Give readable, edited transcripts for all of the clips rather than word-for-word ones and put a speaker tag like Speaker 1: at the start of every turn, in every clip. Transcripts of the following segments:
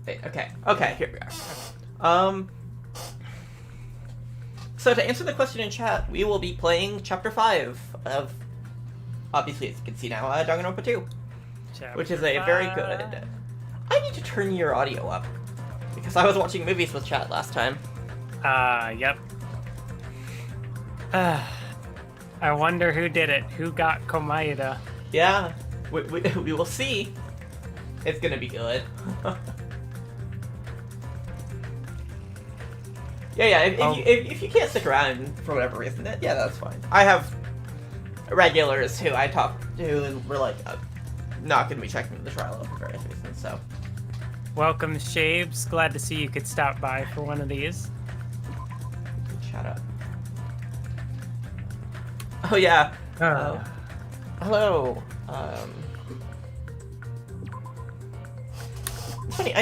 Speaker 1: Wait, okay, here we are. So to answer the question in chat, we will be playing Chapter 5 of, obviously as you can see now, Danganronpa 2. Which is a very good... I need to turn your audio up, because I was watching movies with chat last time.
Speaker 2: Yep. I wonder who did it. Who got Komaeda?
Speaker 1: Yeah, we will see. It's gonna be good. If you can't stick around for whatever reason, yeah, that's fine. I have regulars who I talk to and we're like not going to be checking the trial for various reasons, so.
Speaker 2: Welcome, Shaves. Glad to see you could stop by for one of these.
Speaker 1: Shut up. Oh, yeah. Hello. Funny,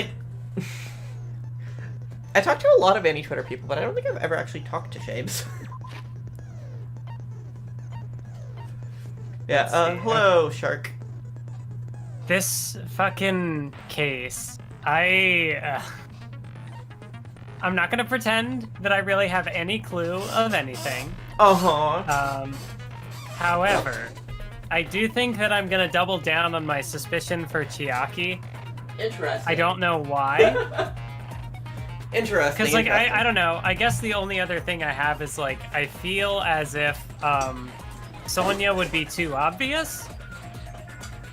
Speaker 1: I talked to a lot of anti-Twitter people, but I don't think I've ever actually talked to Shaves. Yeah, hello, Shark.
Speaker 2: This fucking case, I'm not gonna pretend that I really have any clue of anything. However, I do think that I'm gonna double down on my suspicion for Chiaki.
Speaker 1: Interesting.
Speaker 2: I don't know why.
Speaker 1: Interesting.
Speaker 2: Because, like, I don't know. I guess the only other thing I have is, like, I feel as if, Sonya would be too obvious.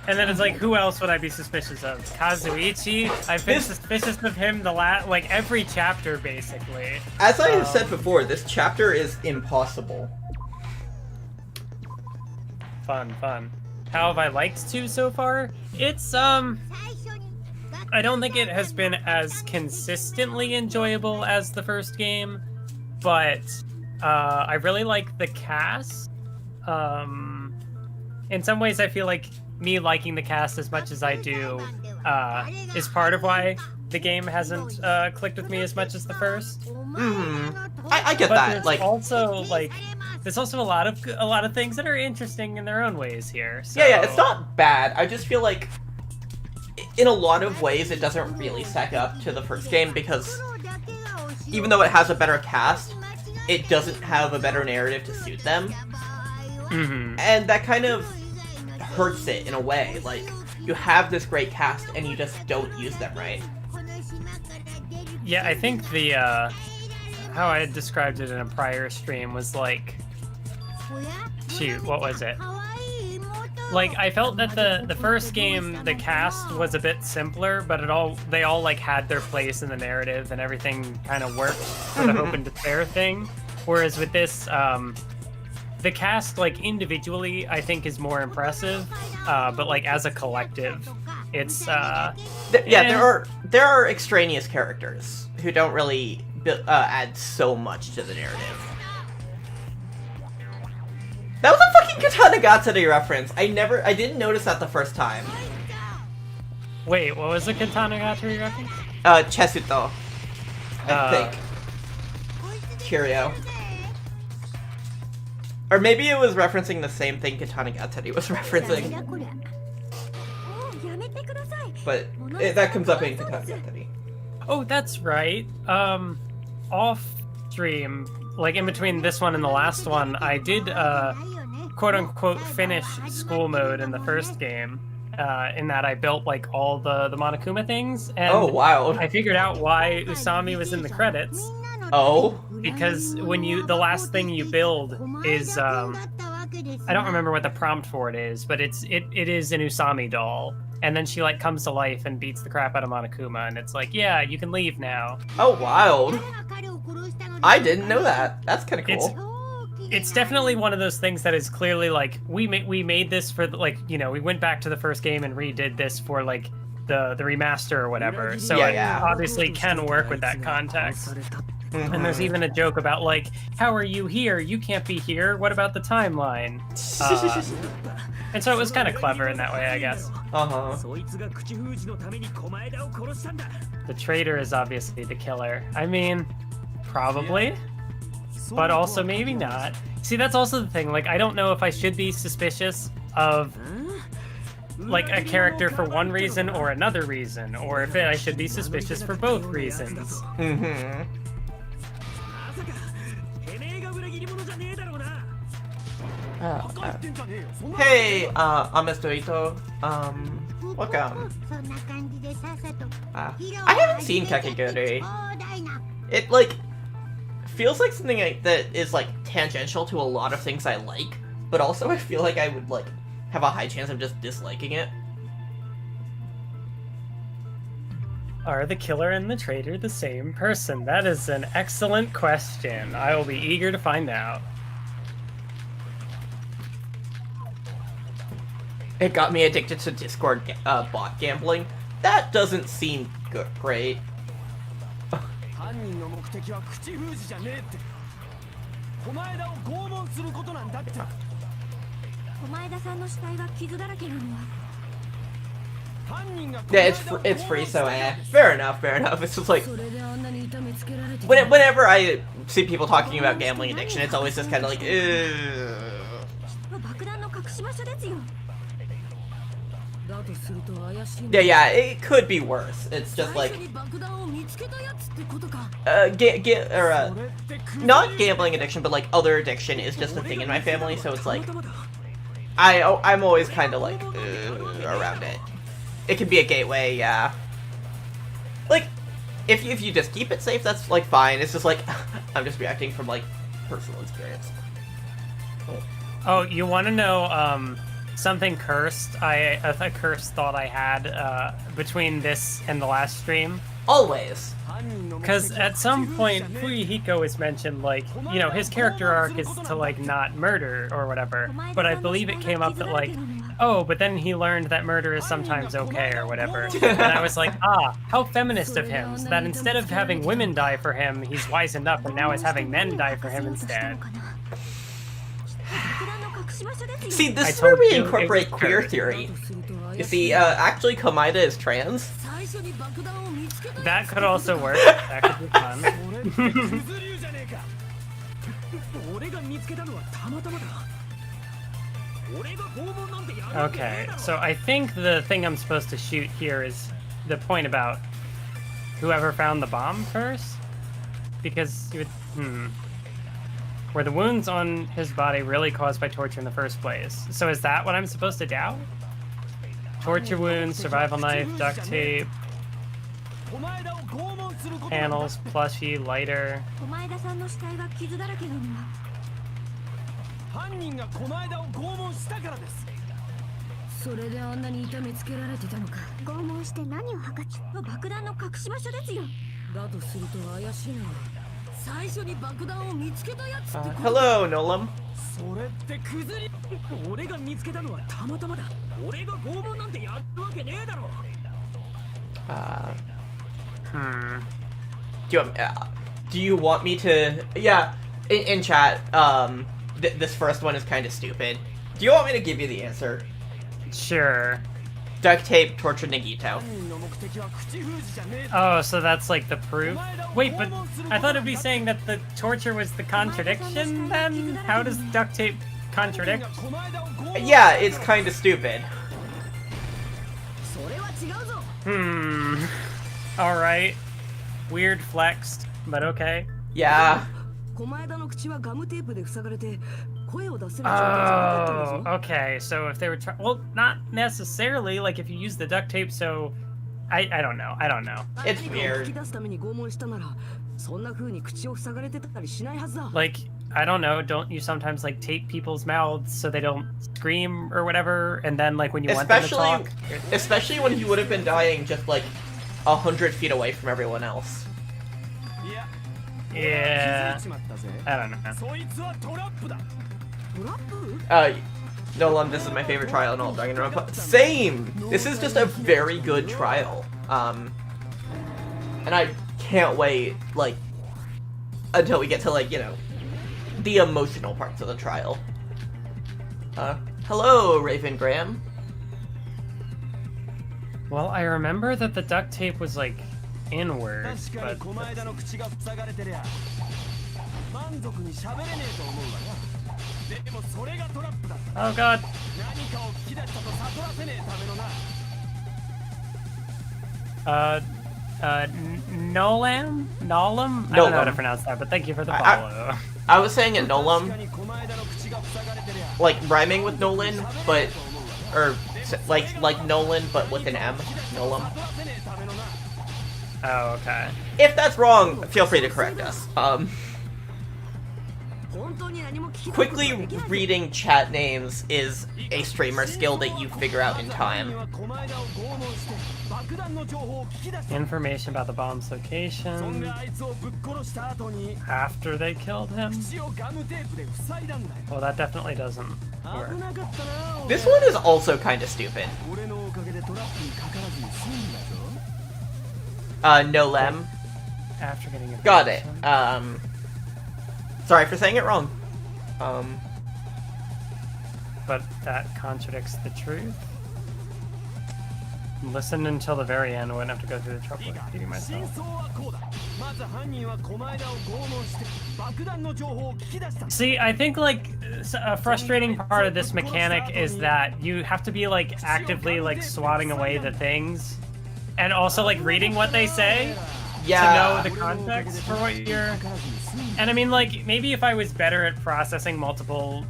Speaker 2: And then it's like, who else would I be suspicious of? Kazuichi? I've been suspicious of him like, every chapter, basically.
Speaker 1: As I have said before, this chapter is impossible.
Speaker 2: Fun. How have I liked 2 so far? It's, I don't think it has been as consistently enjoyable as the first game, but I really like the cast. In some ways, I feel like me liking the cast as much as I do is part of why the game hasn't clicked with me as much as the first.
Speaker 1: I get that.
Speaker 2: Like, also there's also a lot of things that are interesting in their own ways here. So.
Speaker 1: Yeah, it's not bad. I just feel like in a lot of ways it doesn't really stack up to the first game because even though it has a better cast, it doesn't have a better narrative to suit them. And that kind of hurts it in a way. Like, you have this great cast and you just don't use them right.
Speaker 2: Yeah, I think the how I had described it in a prior stream was like, shoot, what was it? Like, I felt that the first game, the cast was a bit simpler, but they all like had their place in the narrative and everything kind of worked for the hope and despair thing. Whereas with this, the cast, like, individually, I think is more impressive, but like as a collective, it's
Speaker 1: there are extraneous characters who don't really add so much to the narrative. That was a fucking Katana Gatsuri reference. I didn't notice that the first time.
Speaker 2: Wait, what was the Katana Gatsuri reference?
Speaker 1: Chesuto. I think. Cheerio. Or maybe it was referencing the same thing Katana Gatsuri was referencing. But that comes up in Katana Gatsuri.
Speaker 2: Oh, that's right. Off stream, like in between this one and the last one, I did quote-unquote finish school mode in the first game, in that I built like all the Monokuma things, and
Speaker 1: oh wow,
Speaker 2: I figured out why Usami was in the credits.
Speaker 1: Oh,
Speaker 2: because when the last thing you build is I don't remember what the prompt for it is, but it is an Usami doll, and then she like comes to life and beats the crap out of Monokuma, and it's like, yeah, you can leave now.
Speaker 1: Oh, wild. I didn't know that. That's kind of cool.
Speaker 2: It's definitely one of those things that is clearly like, we made this for, like, you know, we went back to the first game and redid this for like the remaster or whatever, so it obviously can work with that context. And there's even a joke about like, how are you here? You can't be here. What about the timeline? And so it was kind of clever in that way, I guess. The traitor is obviously the killer. I mean, probably, but also maybe not. See, that's also the thing. Like, I don't know if I should be suspicious of like a character for one reason or another reason, or if I should be suspicious for both reasons.
Speaker 1: Mm-hmm. Hey, Amestoito. Welcome. I haven't seen Kakegurui. It, like, feels like something that is, like, tangential to a lot of things I like, but also I feel like I would, like, have a high chance of just disliking it.
Speaker 2: Are the killer and the traitor the same person? That is an excellent question. I will be eager to find out.
Speaker 1: It got me addicted to Discord bot gambling. That doesn't seem good, great. Yeah, it's free, so fair enough, fair enough. It's just like, whenever I see people talking about gambling addiction, it's always just kind of like, yeah, it could be worse. It's just like, not gambling addiction, but like other addiction is just a thing in my family, so it's like, I'm always kind of like, around it. It can be a gateway, yeah. Like, if you just keep it safe, that's like fine. It's just like, I'm just reacting from like personal experience.
Speaker 2: Oh, you want to know something cursed? A cursed thought I had between this and the last stream.
Speaker 1: Always.
Speaker 2: Because at some point, Fuyuhiko was mentioned, like, you know, his character arc is to, like, not murder or whatever. But I believe it came up that, like, oh, but then he learned that murder is sometimes okay or whatever. And I was like, how feminist of him, so that instead of having women die for him, he's wisened up and now is having men die for him instead.
Speaker 1: See, this is where we incorporate queer theory. You see, actually Komaeda is trans.
Speaker 2: That could also work. That could be fun. Okay, so I think the thing I'm supposed to shoot here is the point about whoever found the bomb first. Because you would, were the wounds on his body really caused by torture in the first place? So is that what I'm supposed to doubt? Torture wounds, survival knife, duct tape, panels, plushie, lighter.
Speaker 1: Hello, Nolam. Do you want me to? Yeah, in chat. This first one is kind of stupid. Do you want me to give you the answer?
Speaker 2: Sure.
Speaker 1: Duct tape, torture Nagito.
Speaker 2: Oh, so that's like the proof? Wait, but I thought it'd be saying that the torture was the contradiction then? How does duct tape contradict?
Speaker 1: Yeah, it's kind of stupid.
Speaker 2: Alright. Weird flexed, but okay.
Speaker 1: Yeah.
Speaker 2: Oh, okay. So if they were well, not necessarily. Like if you use the duct tape, so I don't know. I don't know.
Speaker 1: It's weird.
Speaker 2: Like I don't know. Don't you sometimes like tape people's mouths so they don't scream or whatever? And then like when you want them to talk,
Speaker 1: especially when he would have been dying just like 100 feet away from everyone else.
Speaker 2: Yeah. I don't know.
Speaker 1: Nolam, this is my favorite trial in all Danganronpa. Same! This is just a very good trial. And I can't wait, like, until we get to, like, you know, the emotional parts of the trial. Hello, Raven Graham.
Speaker 2: Well, I remember that the duct tape was, like, inwards, but... Oh god. Nolam? Nolam? I don't know how to pronounce that, but thank you for the follow.
Speaker 1: I was saying it Nolam, like rhyming with Nolan, but like Nolan, but with an M. Nolam.
Speaker 2: Oh, okay.
Speaker 1: If that's wrong, feel free to correct us. Quickly reading chat names is a streamer skill that you figure out in time.
Speaker 2: Information about the bomb's location after they killed him? Well, that definitely doesn't work.
Speaker 1: This one is also kind of stupid. Nolem.
Speaker 2: After getting it.
Speaker 1: Got it. Sorry for saying it wrong.
Speaker 2: But that contradicts the truth. Listen until the very end. I wouldn't have to go through the trouble of repeating myself. See, I think like a frustrating part of this mechanic is that you have to be like actively like swatting away the things, and also like reading what they say.
Speaker 1: Yeah.
Speaker 2: To know the context for what you're... And I mean, like, maybe if I was better at processing multiple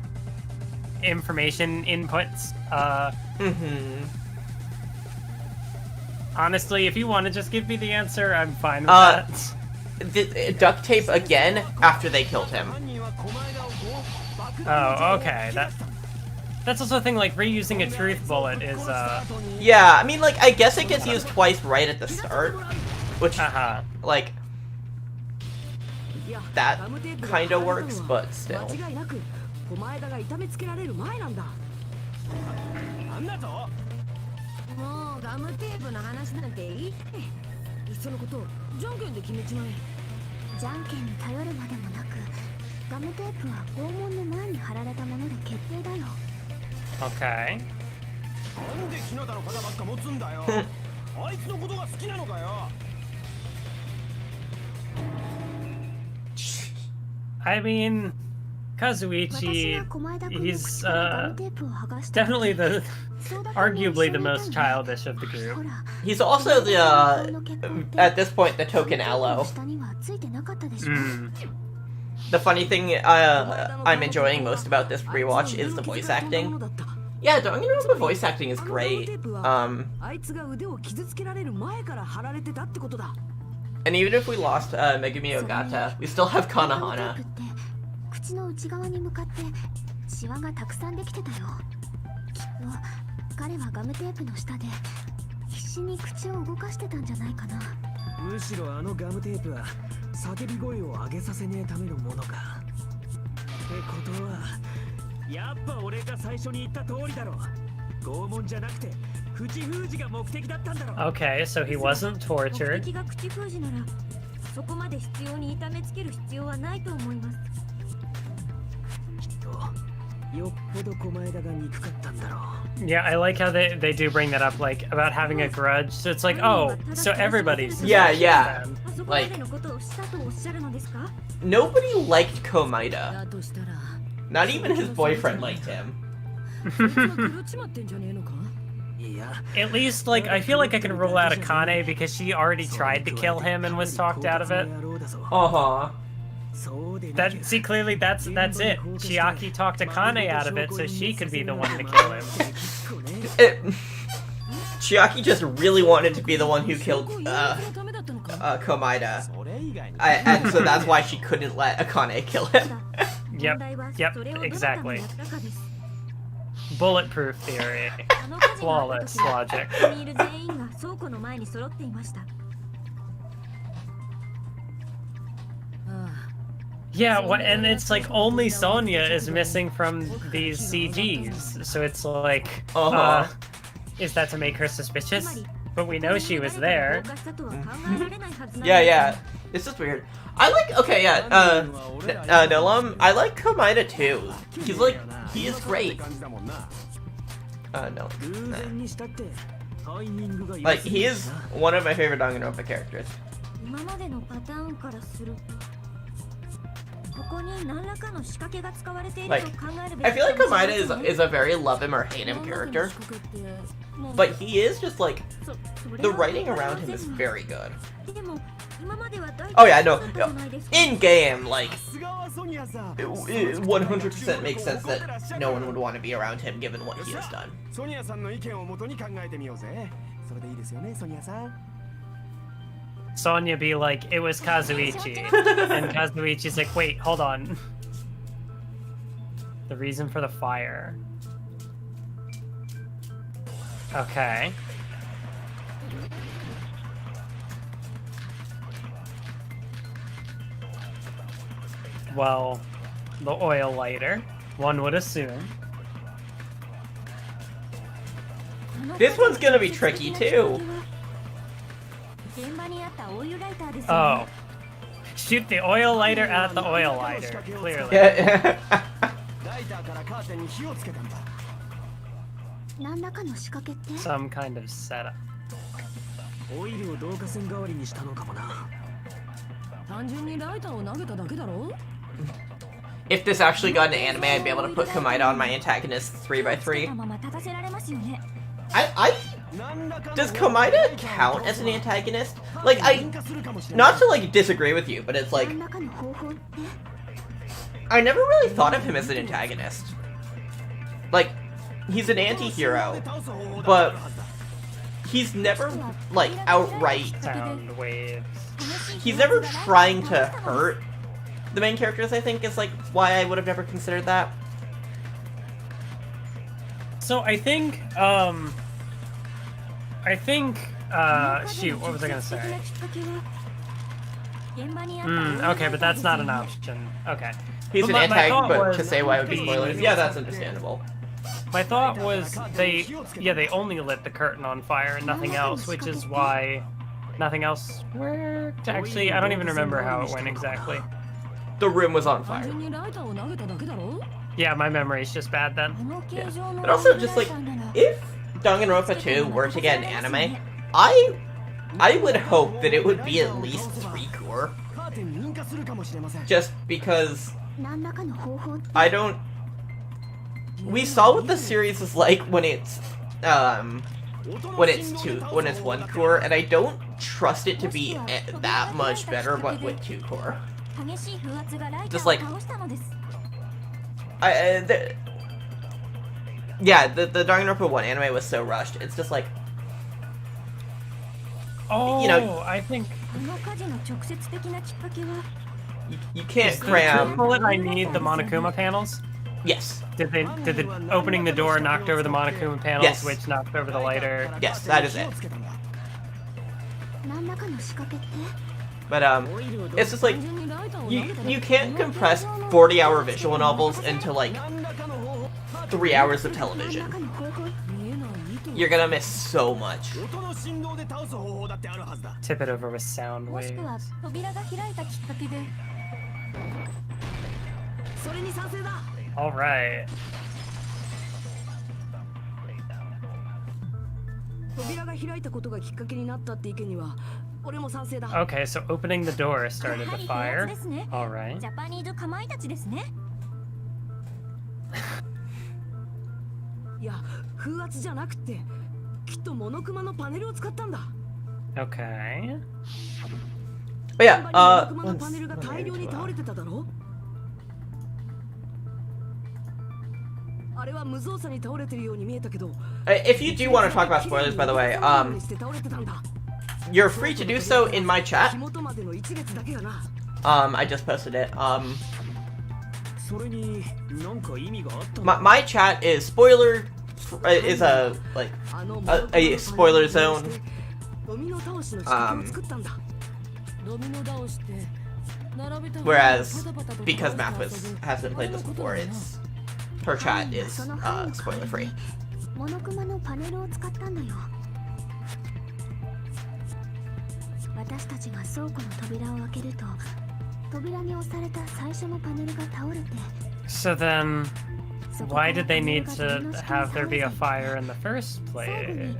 Speaker 2: information inputs, honestly, if you want to just give me the answer, I'm fine with that.
Speaker 1: Duct tape again after they killed him.
Speaker 2: Oh, okay. That's also a thing, like, reusing a truth bullet is,
Speaker 1: Yeah, I mean, like, I guess it gets used twice right at the start. Which, like, that kind of works, but still.
Speaker 2: Okay. I mean, Kazuichi, he's definitely arguably the most childish of the group.
Speaker 1: He's also the, at this point, the token aloe. The funny thing I'm enjoying most about this rewatch is the voice acting. Yeah, Danganronpa voice acting is great. And even if we lost Megumi Ogata, we still have Kanahana.
Speaker 2: Okay, so he wasn't tortured. Yeah, I like how they do bring that up, like, about having a grudge. So it's like, oh, so everybody's...
Speaker 1: Yeah. Like, nobody liked Komaeda. Not even his boyfriend liked him.
Speaker 2: At least, like, I feel like I can rule out Akane because she already tried to kill him and was talked out of it. See, clearly that's it. Chiaki talked Akane out of it so she could be the one to kill him.
Speaker 1: Chiaki just really wanted to be the one who killed Komaeda. And so that's why she couldn't let Akane kill him.
Speaker 2: Yep, exactly. Bulletproof theory. Flawless logic. Yeah, and it's like only Sonya is missing from these CGs, so it's like, is that to make her suspicious? But we know she was there.
Speaker 1: Yeah, it's just weird. I like, Nolam, I like Komaeda too. He's like, he is great. No. Like, he is one of my favorite Danganronpa characters. Like, I feel like Komaeda is a very love him or hate him character, but he is just like, the writing around him is very good. Oh yeah, no, in game, like, it 100% makes sense that no one would want to be around him given what he has done.
Speaker 2: Sonya be like, it was Kazuichi. And Kazuichi's like, wait, hold on. The reason for the fire. Okay. Well, the oil lighter, one would assume.
Speaker 1: This one's gonna be tricky too.
Speaker 2: Oh. Shoot the oil lighter at the oil lighter, clearly. Some kind of setup.
Speaker 1: If this actually got an anime, I'd be able to put Komaeda on my antagonist 3x3. Does Komaeda count as an antagonist? Like, not to like disagree with you, but it's like, I never really thought of him as an antagonist. Like, he's an anti-hero, but he's never like outright.
Speaker 2: Sound waves.
Speaker 1: He's never trying to hurt the main characters, I think, is like why I would have never considered that.
Speaker 2: So I think, shoot, what was I gonna say? Okay, but that's not an option. Okay.
Speaker 1: He's
Speaker 2: But
Speaker 1: an anti, but to say why it would be spoilers, yeah, that's understandable.
Speaker 2: My thought was they only lit the curtain on fire and nothing else, which is why nothing else worked. Actually, I don't even remember how it went exactly.
Speaker 1: The room was on fire.
Speaker 2: Yeah, my memory's just bad then.
Speaker 1: Yeah. But also, just like, if Danganronpa 2 were to get an anime, I would hope that it would be at least 3 core. Just because I don't. We saw what the series is like when it's when it's 1 core, and I don't trust it to be that much better, but with 2 core. Just like, the Danganronpa 1 anime was so rushed. It's just like,
Speaker 2: oh,
Speaker 1: you know,
Speaker 2: I think
Speaker 1: you can't
Speaker 2: is the
Speaker 1: cram.
Speaker 2: truth bullet I need the Monokuma panels.
Speaker 1: Yes.
Speaker 2: Did the opening the door knocked over the Monokuma panels,
Speaker 1: Yes.
Speaker 2: which knocked over the lighter?
Speaker 1: Yes, that is it. But it's just like, you can't compress 40-hour visual novels into like 3 hours of television. You're gonna miss so much.
Speaker 2: Tip it over with sound waves. All right. Okay, so opening the door started the fire. All right. Okay.
Speaker 1: But yeah, if you do want to talk about spoilers, by the way, you're free to do so in my chat. I just posted it. My chat is spoiler, is a spoiler zone. Whereas, because Mathwiz hasn't played this before, her chat is spoiler free.
Speaker 2: So then, why did they need to have there be a fire in the first place?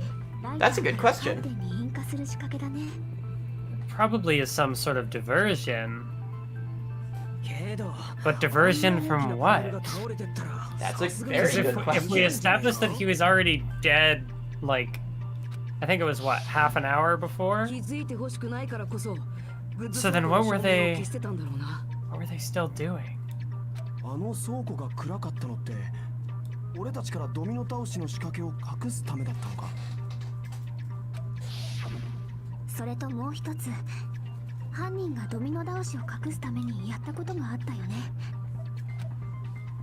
Speaker 1: That's a good question.
Speaker 2: Probably is some sort of diversion. But diversion from what?
Speaker 1: That's a very good question.
Speaker 2: If we established that he was already dead, like, I think it was what, half an hour before? So then what were they still doing?
Speaker 3: あの倉庫が暗かったのって俺たちからドミノ倒しの仕掛けを隠すためだったのか。
Speaker 4: それともう一つ、犯人がドミノ倒しを隠すためにやったことがあったよね。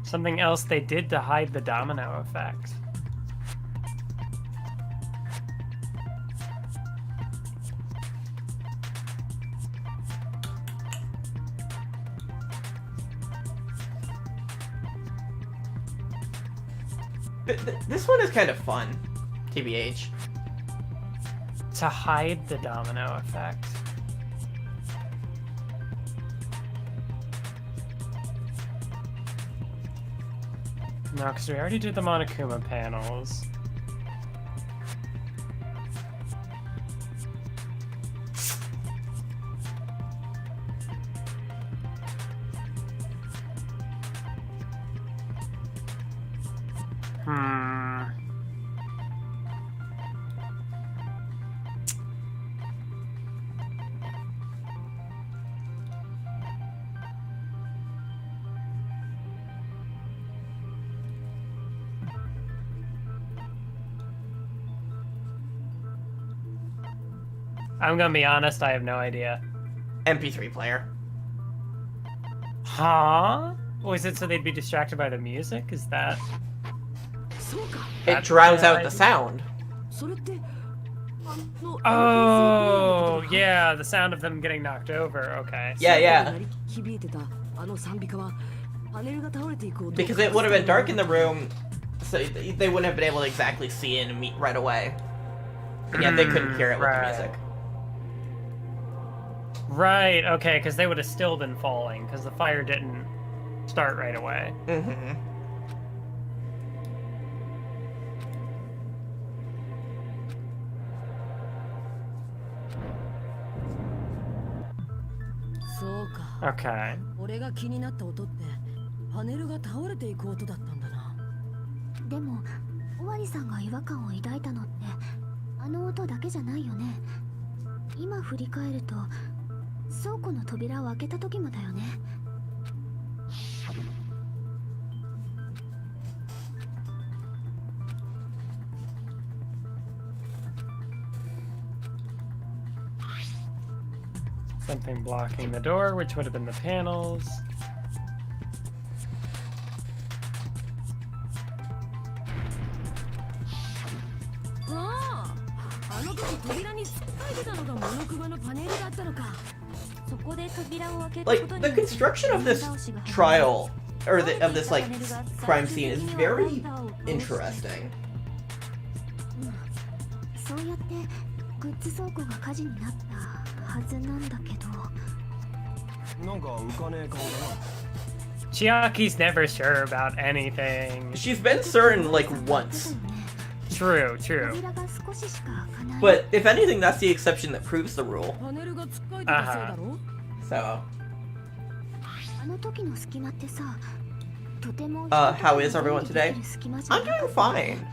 Speaker 2: Something else they did to hide the domino effect.
Speaker 1: This one is kind of fun, TBH.
Speaker 2: To hide the domino effect. No, because we already did the Monokuma panels. I'm gonna be honest, I have no idea.
Speaker 1: MP3 player.
Speaker 2: Huh? Was it so they'd be distracted by the music? Is that...
Speaker 1: It drowns out the sound.
Speaker 2: Oh, yeah, the sound of them getting knocked over, okay.
Speaker 1: Yeah. Because it would have been dark in the room, so they wouldn't have been able to exactly see it and meet right away. And yet they couldn't hear it with the music.
Speaker 2: Right, okay, because they would have still been falling, because the fire didn't start right away.
Speaker 1: Mm-hmm.
Speaker 2: Okay.
Speaker 4: 俺が気になった音ってパネルが倒れていく音だったんだな。でも、尾張さんが違和感を抱いたのってあの音だけじゃないよね。今振り返ると倉庫の扉を開けた時もだよね。
Speaker 2: Something blocking the door, which would have been the panels.
Speaker 1: Like, the construction of this trial, or of this, like, crime scene is very interesting.
Speaker 4: そうやってグッズ倉庫が火事になったはずなんだけど。
Speaker 3: なんか浮かねえ顔だな。
Speaker 2: Chiaki's never sure about anything.
Speaker 1: She's been certain, like, once.
Speaker 2: True.
Speaker 1: But, if anything, that's the exception that proves the rule. So... how is everyone today? I'm doing fine.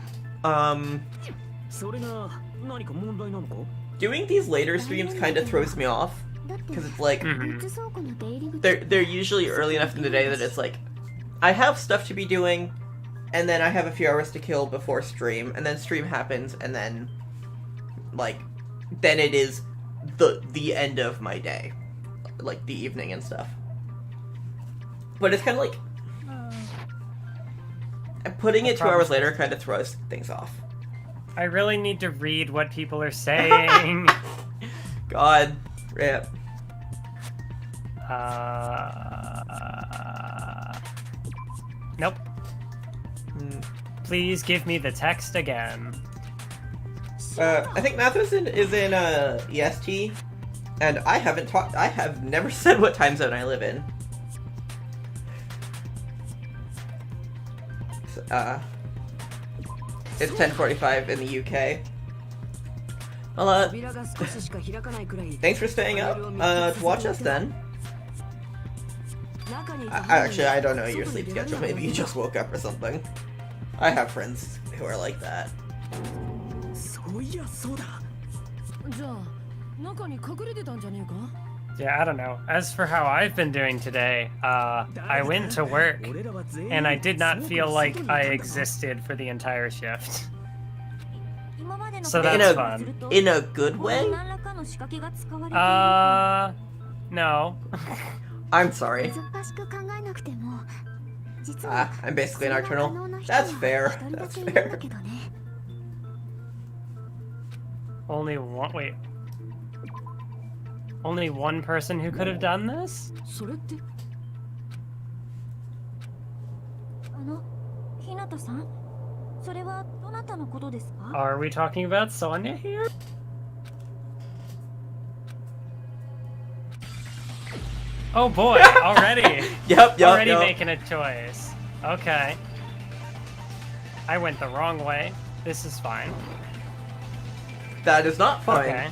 Speaker 1: Doing these later streams kind of throws me off. Because it's like, they're usually early enough in the day that it's like, I have stuff to be doing, and then I have a few hours to kill before stream, and then stream happens, and then, like, then it is the end of my day. Like, the evening and stuff. But it's kind of like, putting it 2 hours later kind of throws things off.
Speaker 2: I really need to read what people are saying.
Speaker 1: God, rip.
Speaker 2: Nope. Please give me the text again.
Speaker 1: I think Mathwiz is in EST, and I have never said what time zone I live in. It's 10:45 in the UK. Well, thanks for staying up to watch us then. Actually, I don't know your sleep schedule. Maybe you just woke up or something. I have friends who are like that.
Speaker 3: そういやそうだ。
Speaker 5: じゃあ中に隠れてたんじゃねえか？
Speaker 2: Yeah, I don't know. As for how I've been doing today, I went to work, and I did not feel like I existed for the entire shift. So that's fun.
Speaker 1: In a good way?
Speaker 2: No.
Speaker 1: I'm sorry. I'm basically an Nocturnal. That's fair. That's fair.
Speaker 2: Only one person who could have done this?
Speaker 5: それって？
Speaker 4: ひなたさん、それはどなたのことですか？
Speaker 2: Are we talking about Sonya here? Oh boy, already.
Speaker 1: Yep.
Speaker 2: Already making a choice. Okay. I went the wrong way. This is fine.
Speaker 1: That is not fine.
Speaker 2: Okay.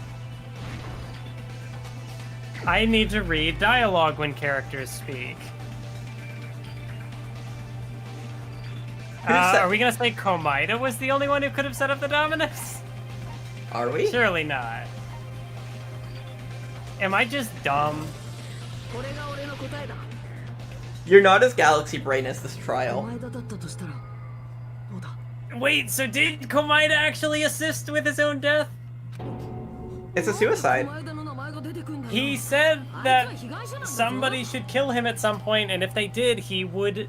Speaker 2: I need to read dialogue when characters speak. Are we gonna say Komaida was the only one who could have set up the Dominus?
Speaker 1: Are we?
Speaker 2: Surely not. Am I just dumb?
Speaker 5: これが俺の答えだ。
Speaker 1: You're not as galaxy brain as this trial.
Speaker 5: 前田だったとしたらどうだ？
Speaker 2: Wait, so did Komaida actually assist with his own death?
Speaker 1: It's a suicide.
Speaker 5: 前田の名前が出てくんだよ。
Speaker 2: He said that
Speaker 5: あいつは被害者なんだぞ。
Speaker 2: somebody should kill him at some point, and if they did, he would,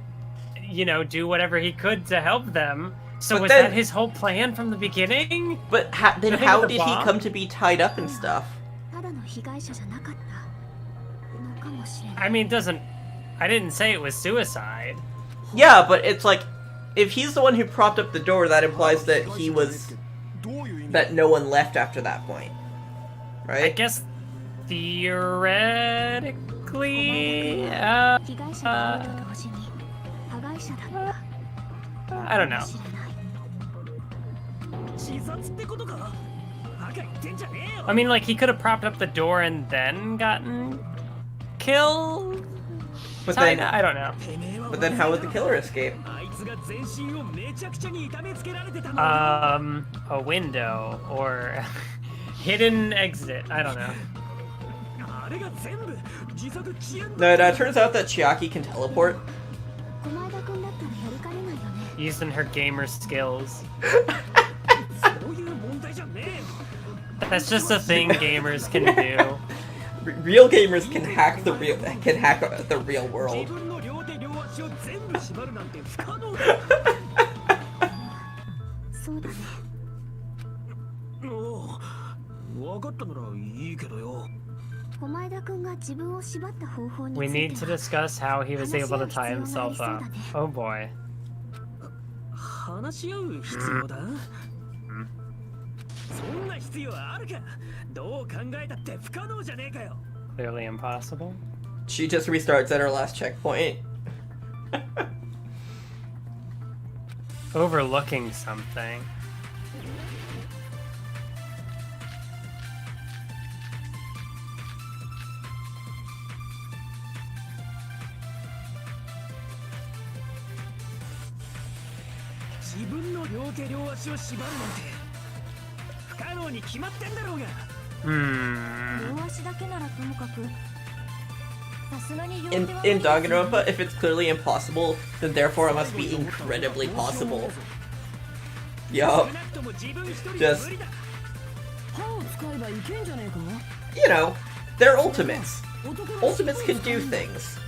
Speaker 2: you know, do whatever he could to help them. So
Speaker 1: But
Speaker 2: was
Speaker 1: then-
Speaker 2: that his whole plan from the beginning?
Speaker 1: But then
Speaker 2: The thing
Speaker 1: how
Speaker 2: with the
Speaker 1: did he
Speaker 2: bomb?
Speaker 1: come to be tied up and stuff?
Speaker 4: ただの被害者じゃなかったのかもしれない。
Speaker 2: I mean, I didn't say it was suicide.
Speaker 1: Yeah, but it's like, if he's the one who propped up the door, that implies that he was,
Speaker 3: どういう意味？
Speaker 1: that no one left after that point.
Speaker 2: I
Speaker 1: Right?
Speaker 2: guess theoretically,
Speaker 4: 被害者がいると同時に加害者だった
Speaker 2: I don't
Speaker 4: か
Speaker 2: know.
Speaker 4: もしれない。
Speaker 3: 自殺ってことか？バカ言ってんじゃねえよ。
Speaker 2: I mean, like, he could have propped up the door and then gotten killed?
Speaker 1: But
Speaker 2: Kinda,
Speaker 1: then,
Speaker 2: I don't know.
Speaker 3: てめえは
Speaker 1: but then how would the killer escape?
Speaker 3: あいつが全身をめちゃくちゃに痛めつけられてたの。
Speaker 2: A window or hidden exit. I don't know.
Speaker 3: あれが全部自作自演
Speaker 1: No, it turns out that Chiaki can teleport.
Speaker 4: 駒枝君だったらやりかねないよね。
Speaker 2: Using her gamer skills.
Speaker 3: そういう問題じゃねえよ。
Speaker 2: That's just a thing gamers can do.
Speaker 1: Real gamers can hack the real
Speaker 3: 自
Speaker 1: world.
Speaker 3: 分の両手両足を全部縛るなんて不可能だ。
Speaker 4: そうだね。
Speaker 3: おう、分かったならいいけどよ。
Speaker 4: 駒枝君が自分を縛った方法につ
Speaker 2: We
Speaker 4: い
Speaker 2: need
Speaker 4: て
Speaker 2: to
Speaker 4: は
Speaker 2: discuss how he was able to tie himself up. Oh boy.
Speaker 3: 話し合う必要だ。そんな必要あるか。どう考えたって不可能じゃねえかよ。
Speaker 2: Clearly impossible.
Speaker 1: She just restarts at her last checkpoint.
Speaker 2: Overlooking something.
Speaker 3: "自分の両手両足を縛るなんて不可能に決まってんだろうが。
Speaker 2: Hmm.
Speaker 4: 両足だけならともかくさすがに両
Speaker 1: In
Speaker 4: 手は
Speaker 1: in Danganronpa, if it's clearly impossible, then therefore it must be incredibly possible. Yup.
Speaker 3: 少なくとも自分一人じゃ無理だ。
Speaker 5: 歯を使えばいけんじゃねえか？
Speaker 1: You know, they're ultimates.
Speaker 5: 男の
Speaker 1: Ultimates can do things.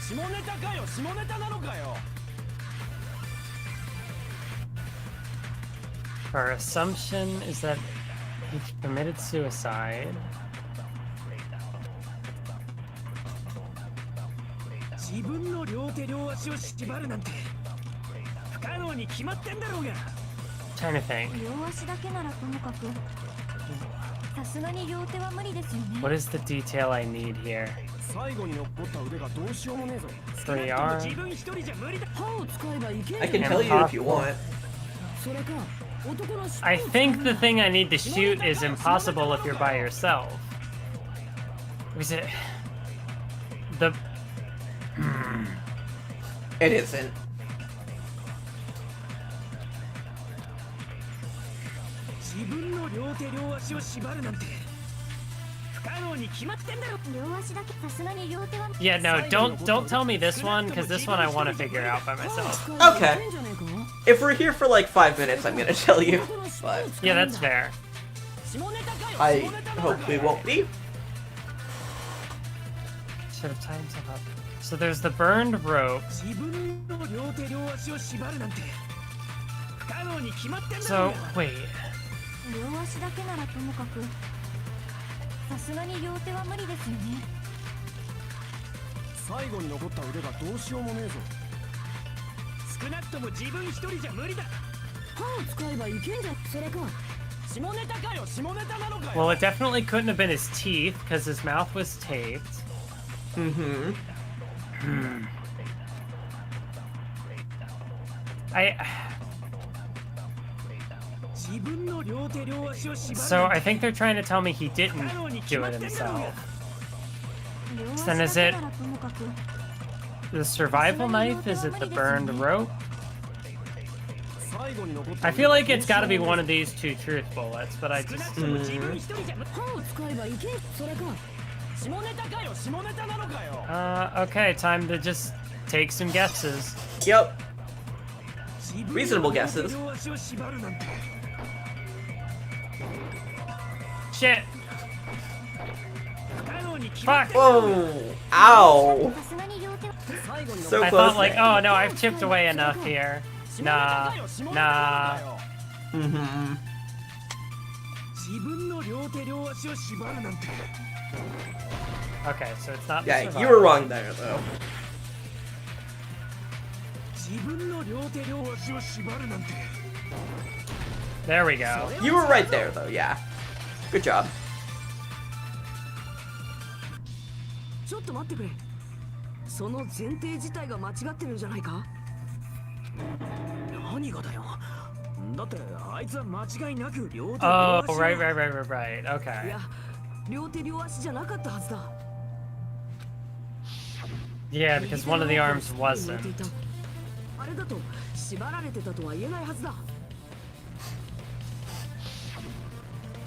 Speaker 3: 下ネタかよ、下ネタなのかよ。
Speaker 2: Our assumption is that he committed suicide.
Speaker 3: 自分の両手両足を縛るなんて不可能に決まってんだろうが。
Speaker 2: Trying to think.
Speaker 4: 両足だけならともかくさすがに両手は無理ですよね。
Speaker 2: What is the detail I need here?
Speaker 3: 最後に残った腕がどうしようもねえぞ。
Speaker 2: 3R.
Speaker 3: 自分一人じゃ無理だ。
Speaker 5: 歯を使えばいけん
Speaker 1: I
Speaker 5: じゃね
Speaker 1: can
Speaker 5: え
Speaker 1: tell you if you want.
Speaker 5: それか男の尻尾
Speaker 2: I
Speaker 5: を
Speaker 2: think the thing I need to shoot is impossible if you're by yourself. Was it the
Speaker 1: It isn't.
Speaker 2: Yeah, no, don't tell me this one, because this one I want to figure out by myself.
Speaker 1: Okay. If we're here for like 5 minutes, I'm gonna tell you. But
Speaker 2: Yeah, that's fair.
Speaker 1: I hope we won't be.
Speaker 2: Should have tied himself up. So there's the burned rope. So, wait.
Speaker 4: 両足だけならともかくさすがに両手は無理ですよね
Speaker 3: 最後に残った腕がどうしようもねえぞ
Speaker 5: 少なくとも自分一人じゃ無理だ
Speaker 3: 歯を使えばいけんじゃんそれか
Speaker 5: 下ネタかよ下ネタなのかよ
Speaker 2: Well, it definitely couldn't have been his teeth, because his mouth was taped.
Speaker 1: Mm-hmm.
Speaker 2: So I think they're trying to tell me he didn't do it himself. So then is it the survival knife? Is it the burned rope? I feel like it's got to be one of these two truth bullets, but I just... Okay, time to just take some guesses.
Speaker 1: Yep. Reasonable guesses.
Speaker 2: Shit! Fuck!
Speaker 1: Whoa! Ow!
Speaker 4: さすがに両手は
Speaker 1: So
Speaker 2: I
Speaker 1: close.
Speaker 2: thought like, oh no, I've chipped away enough here. Nah. Nah.
Speaker 1: Mm-hmm.
Speaker 2: Okay, so it's not the
Speaker 1: Yeah,
Speaker 2: survival.
Speaker 1: you were wrong there, though.
Speaker 2: There we go.
Speaker 1: You were right there, though, yeah. Good job.
Speaker 5: ちょっと待ってくれその前提自体が間違ってるんじゃないか何がだよだってあいつは間違いなく両手
Speaker 2: Oh,
Speaker 5: 両足
Speaker 2: right,
Speaker 5: だ
Speaker 2: right, right, right, right.
Speaker 5: い
Speaker 2: Okay.
Speaker 5: や両手両足じゃなかったはずだ
Speaker 2: Yeah, because one of the arms
Speaker 5: 右手の
Speaker 2: wasn't.
Speaker 5: 手を入れていたあれだと縛られてたとは言えないはずだ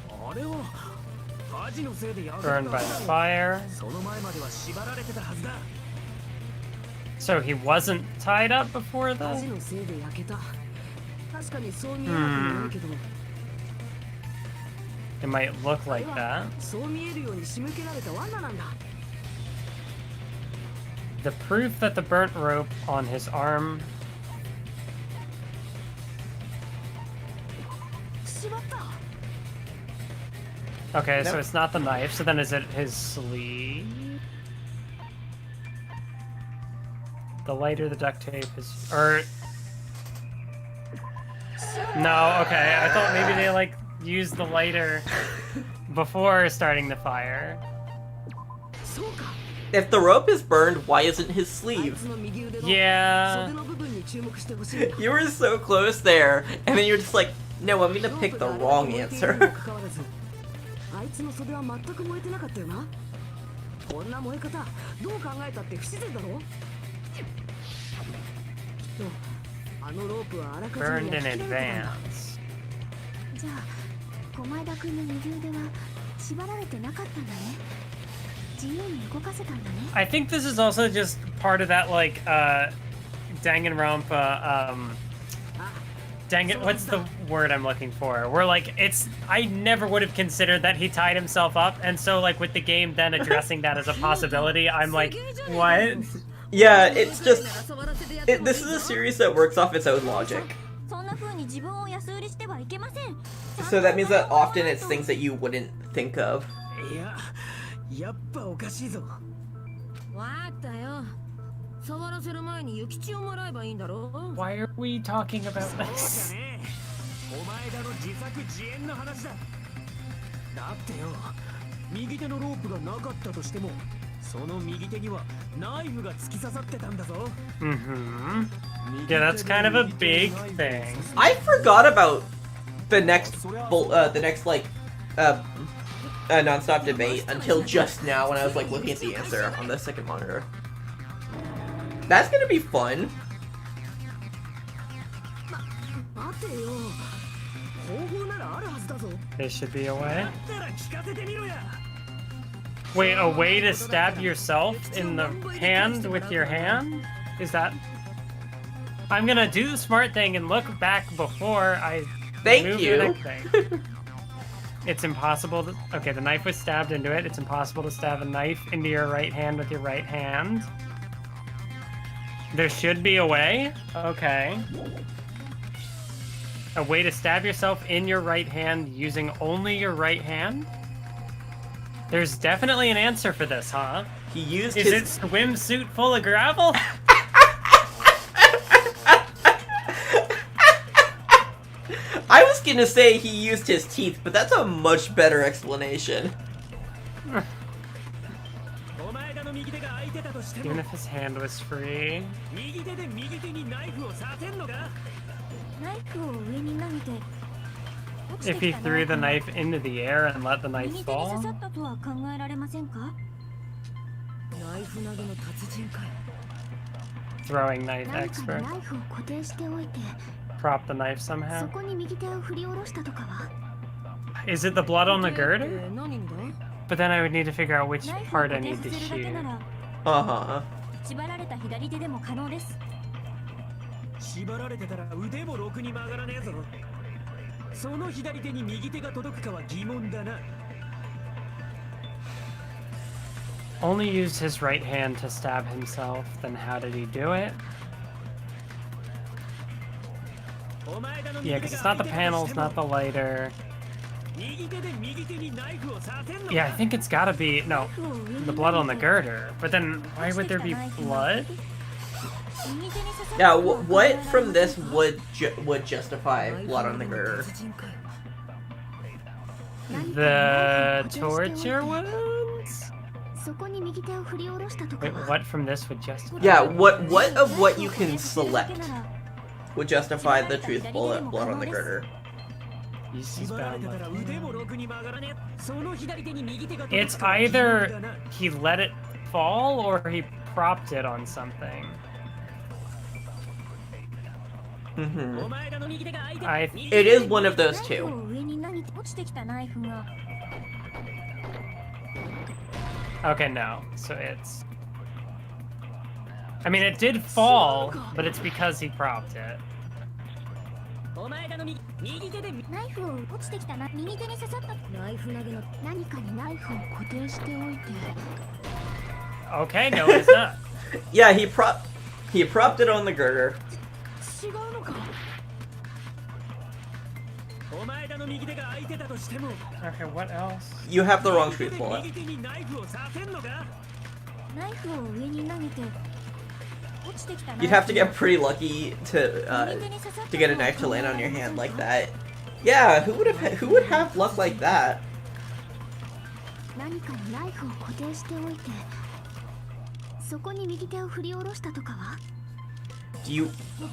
Speaker 5: あれは火事のせいで焼けた
Speaker 2: Burned by the fire.
Speaker 5: その前までは縛られてたはずだ
Speaker 2: So he wasn't tied up before
Speaker 5: 火
Speaker 2: though?
Speaker 5: 事のせいで焼けた確かにそう見えなくもないけど
Speaker 2: It might look
Speaker 5: あれ
Speaker 2: like
Speaker 5: は
Speaker 2: that.
Speaker 5: そう見えるように仕向けられた罠なんだ
Speaker 2: The proof that the burnt rope on his arm...
Speaker 5: しまった
Speaker 2: Okay, so
Speaker 1: Nope.
Speaker 2: it's not the knife, so then is it his sleeve? The lighter, the duct tape, is... Or... No, okay, I thought maybe they, like, used the lighter before starting the fire.
Speaker 5: そうか
Speaker 1: If the rope is burned, why isn't his
Speaker 5: あい
Speaker 1: sleeve?
Speaker 5: つの右腕の
Speaker 2: Yeah.
Speaker 5: 袖の部分に注目してほしいんだ
Speaker 1: You were so close there, and then you're just like, no, I'm gonna
Speaker 5: ロー
Speaker 1: pick
Speaker 5: プ
Speaker 1: the
Speaker 5: が
Speaker 1: wrong
Speaker 5: 燃えているにも
Speaker 1: answer.
Speaker 5: かかわらずあいつの袖は全く燃えてなかったよなこんな燃え方どう考えたって不自然だろきっとあのロープはあらかじ
Speaker 2: Burned
Speaker 5: め
Speaker 2: in
Speaker 5: 焼き切られてたんだ
Speaker 2: advance.
Speaker 4: じゃあ駒枝君の右腕は縛られてなかったんだね自由に動かせたんだね
Speaker 2: I think this is also just part of that, like, Danganronpa, what's the word I'm looking for? Where, like, it's... I never would have considered that he tied himself up, and so, like, with the game then addressing that as a possibility, I'm like, what?
Speaker 1: Yeah, it's just... this is a series that works off its own logic.
Speaker 4: そんな風に自分を安売りしてはいけません
Speaker 1: So that means that often it's things that you wouldn't think of.
Speaker 5: いややっぱおかしいぞわかったよ触らせる前に諭吉をもらえばいいんだろ
Speaker 2: Why are we talking about
Speaker 5: そうじゃ
Speaker 2: this?
Speaker 5: ねえお前らの自作自演の話だだってよ右手のロープがなかったとしてもその右手にはナイフが突き刺さってたんだぞ
Speaker 2: Mm-hmm. Yeah, that's kind of a big thing.
Speaker 1: I forgot about the next, like, non-stop debate until just now when I was, like, looking at the answer on the second monitor. That's gonna be fun.
Speaker 5: てよ。方法ならあるはずだぞ。
Speaker 2: There should be a way.
Speaker 5: だったら聞かせてみろや。
Speaker 2: Wait, a way to stab yourself in the hand with your hand? Is that... I'm gonna do the smart thing and look back before I
Speaker 1: Thank
Speaker 2: move
Speaker 1: you.
Speaker 2: the next thing. It's impossible to... Okay, the knife was stabbed into it. It's impossible to stab a knife into your right hand with your right hand. There should be a way? Okay. A way to stab yourself in your right hand using only your right hand? There's definitely an answer for this, huh?
Speaker 1: He used
Speaker 2: Is
Speaker 1: his...
Speaker 2: it swimsuit full of gravel?
Speaker 1: I was gonna say he used his teeth, but that's a much better explanation.
Speaker 5: お前らの右手が空いてたとしても
Speaker 2: Even if his hand was free.
Speaker 5: 右手で右手にナイフを刺せんのか。
Speaker 4: ナイフを上に投げて落ち
Speaker 2: If
Speaker 4: て
Speaker 2: he
Speaker 4: きた
Speaker 2: threw the
Speaker 4: ナイフ
Speaker 2: knife into the air and let the
Speaker 4: が
Speaker 2: knife
Speaker 4: 右手に刺
Speaker 2: fall?
Speaker 4: さったとは考えられませんか？
Speaker 3: ナイフ投げの達人かよ。
Speaker 2: Throwing knife
Speaker 4: 何かに
Speaker 2: expert.
Speaker 4: ナイフを固定しておいて
Speaker 2: Prop the knife
Speaker 4: そ
Speaker 2: somehow.
Speaker 4: こに右手を振り下ろしたとかは？
Speaker 2: Is it the blood on the
Speaker 3: え
Speaker 2: girder?
Speaker 3: 何にだ？
Speaker 2: But then I would need to figure out which
Speaker 4: ナイフを
Speaker 2: part
Speaker 4: 固
Speaker 2: I
Speaker 4: 定
Speaker 2: need
Speaker 4: さ
Speaker 2: to
Speaker 4: せるだけ
Speaker 2: shoot.
Speaker 4: なら
Speaker 1: Uh-huh.
Speaker 4: 縛られた左手でも可能です。
Speaker 5: 縛られてたら腕もろくに曲がらねえぞ。その左手に右手が届くかは疑問だな。
Speaker 2: Only used his right hand to stab himself. Then how did he do it?
Speaker 5: お前らの
Speaker 2: Yeah,
Speaker 5: 右
Speaker 2: because
Speaker 5: 手
Speaker 2: it's
Speaker 5: が
Speaker 2: not
Speaker 5: 空
Speaker 2: the
Speaker 5: いてたと
Speaker 2: panels,
Speaker 5: しても
Speaker 2: not the lighter.
Speaker 5: 右手で右手にナイフを刺せんのか。
Speaker 2: Yeah, I think it's gotta be... No, the blood on the girder. But then why would there be blood?
Speaker 4: 右手に刺さった
Speaker 1: Yeah,
Speaker 4: とは考え
Speaker 1: what
Speaker 4: られませんか？
Speaker 1: from this would justify blood on the girder?
Speaker 3: 達人かよ。
Speaker 2: The torture wounds?
Speaker 4: そこに右手を振り下ろしたとか
Speaker 2: Wait,
Speaker 4: は？
Speaker 2: what from this would justify?
Speaker 1: Yeah, what of what you can select would justify the truthful blood on the girder?
Speaker 2: Use his
Speaker 5: 縛られ
Speaker 2: bound
Speaker 5: てたら
Speaker 2: left
Speaker 5: 腕
Speaker 2: hand.
Speaker 5: もろくに曲がらねえ。その左手に右手が
Speaker 2: It's
Speaker 5: 届くかは疑問だ
Speaker 2: either
Speaker 5: な。
Speaker 2: he let it fall or he propped it on something.
Speaker 1: Mm-hmm.
Speaker 5: お前らの右手が空いて
Speaker 2: I-
Speaker 5: 右手
Speaker 1: It is one of those
Speaker 4: ナイフ
Speaker 1: two.
Speaker 4: を上に投げて落ちてきたナイフが
Speaker 2: Okay, no. So it's... I mean, it did fall, but it's because he propped it.
Speaker 5: お前らの右手で
Speaker 4: ナイフを落ちてきたな右手に刺さった
Speaker 3: ナイフ投げの
Speaker 4: 何かにナイフを固定しておいて
Speaker 2: Okay, no, it's not.
Speaker 1: Yeah, he propped it on the girder.
Speaker 3: 違うのか。
Speaker 5: お前らの右手が空いてたとしても
Speaker 2: Okay, what else?
Speaker 1: You have the wrong
Speaker 5: 右手で
Speaker 1: truth bullet.
Speaker 5: 右手にナイフを刺せんのか。
Speaker 4: ナイフを上に投げて落ちてきた
Speaker 1: You'd have to get pretty lucky to get a knife to land on your hand like that. Yeah, who would have luck like that?
Speaker 4: 何かにナイフを固定しておいてそこに右手を振り下ろしたとかは
Speaker 1: Do you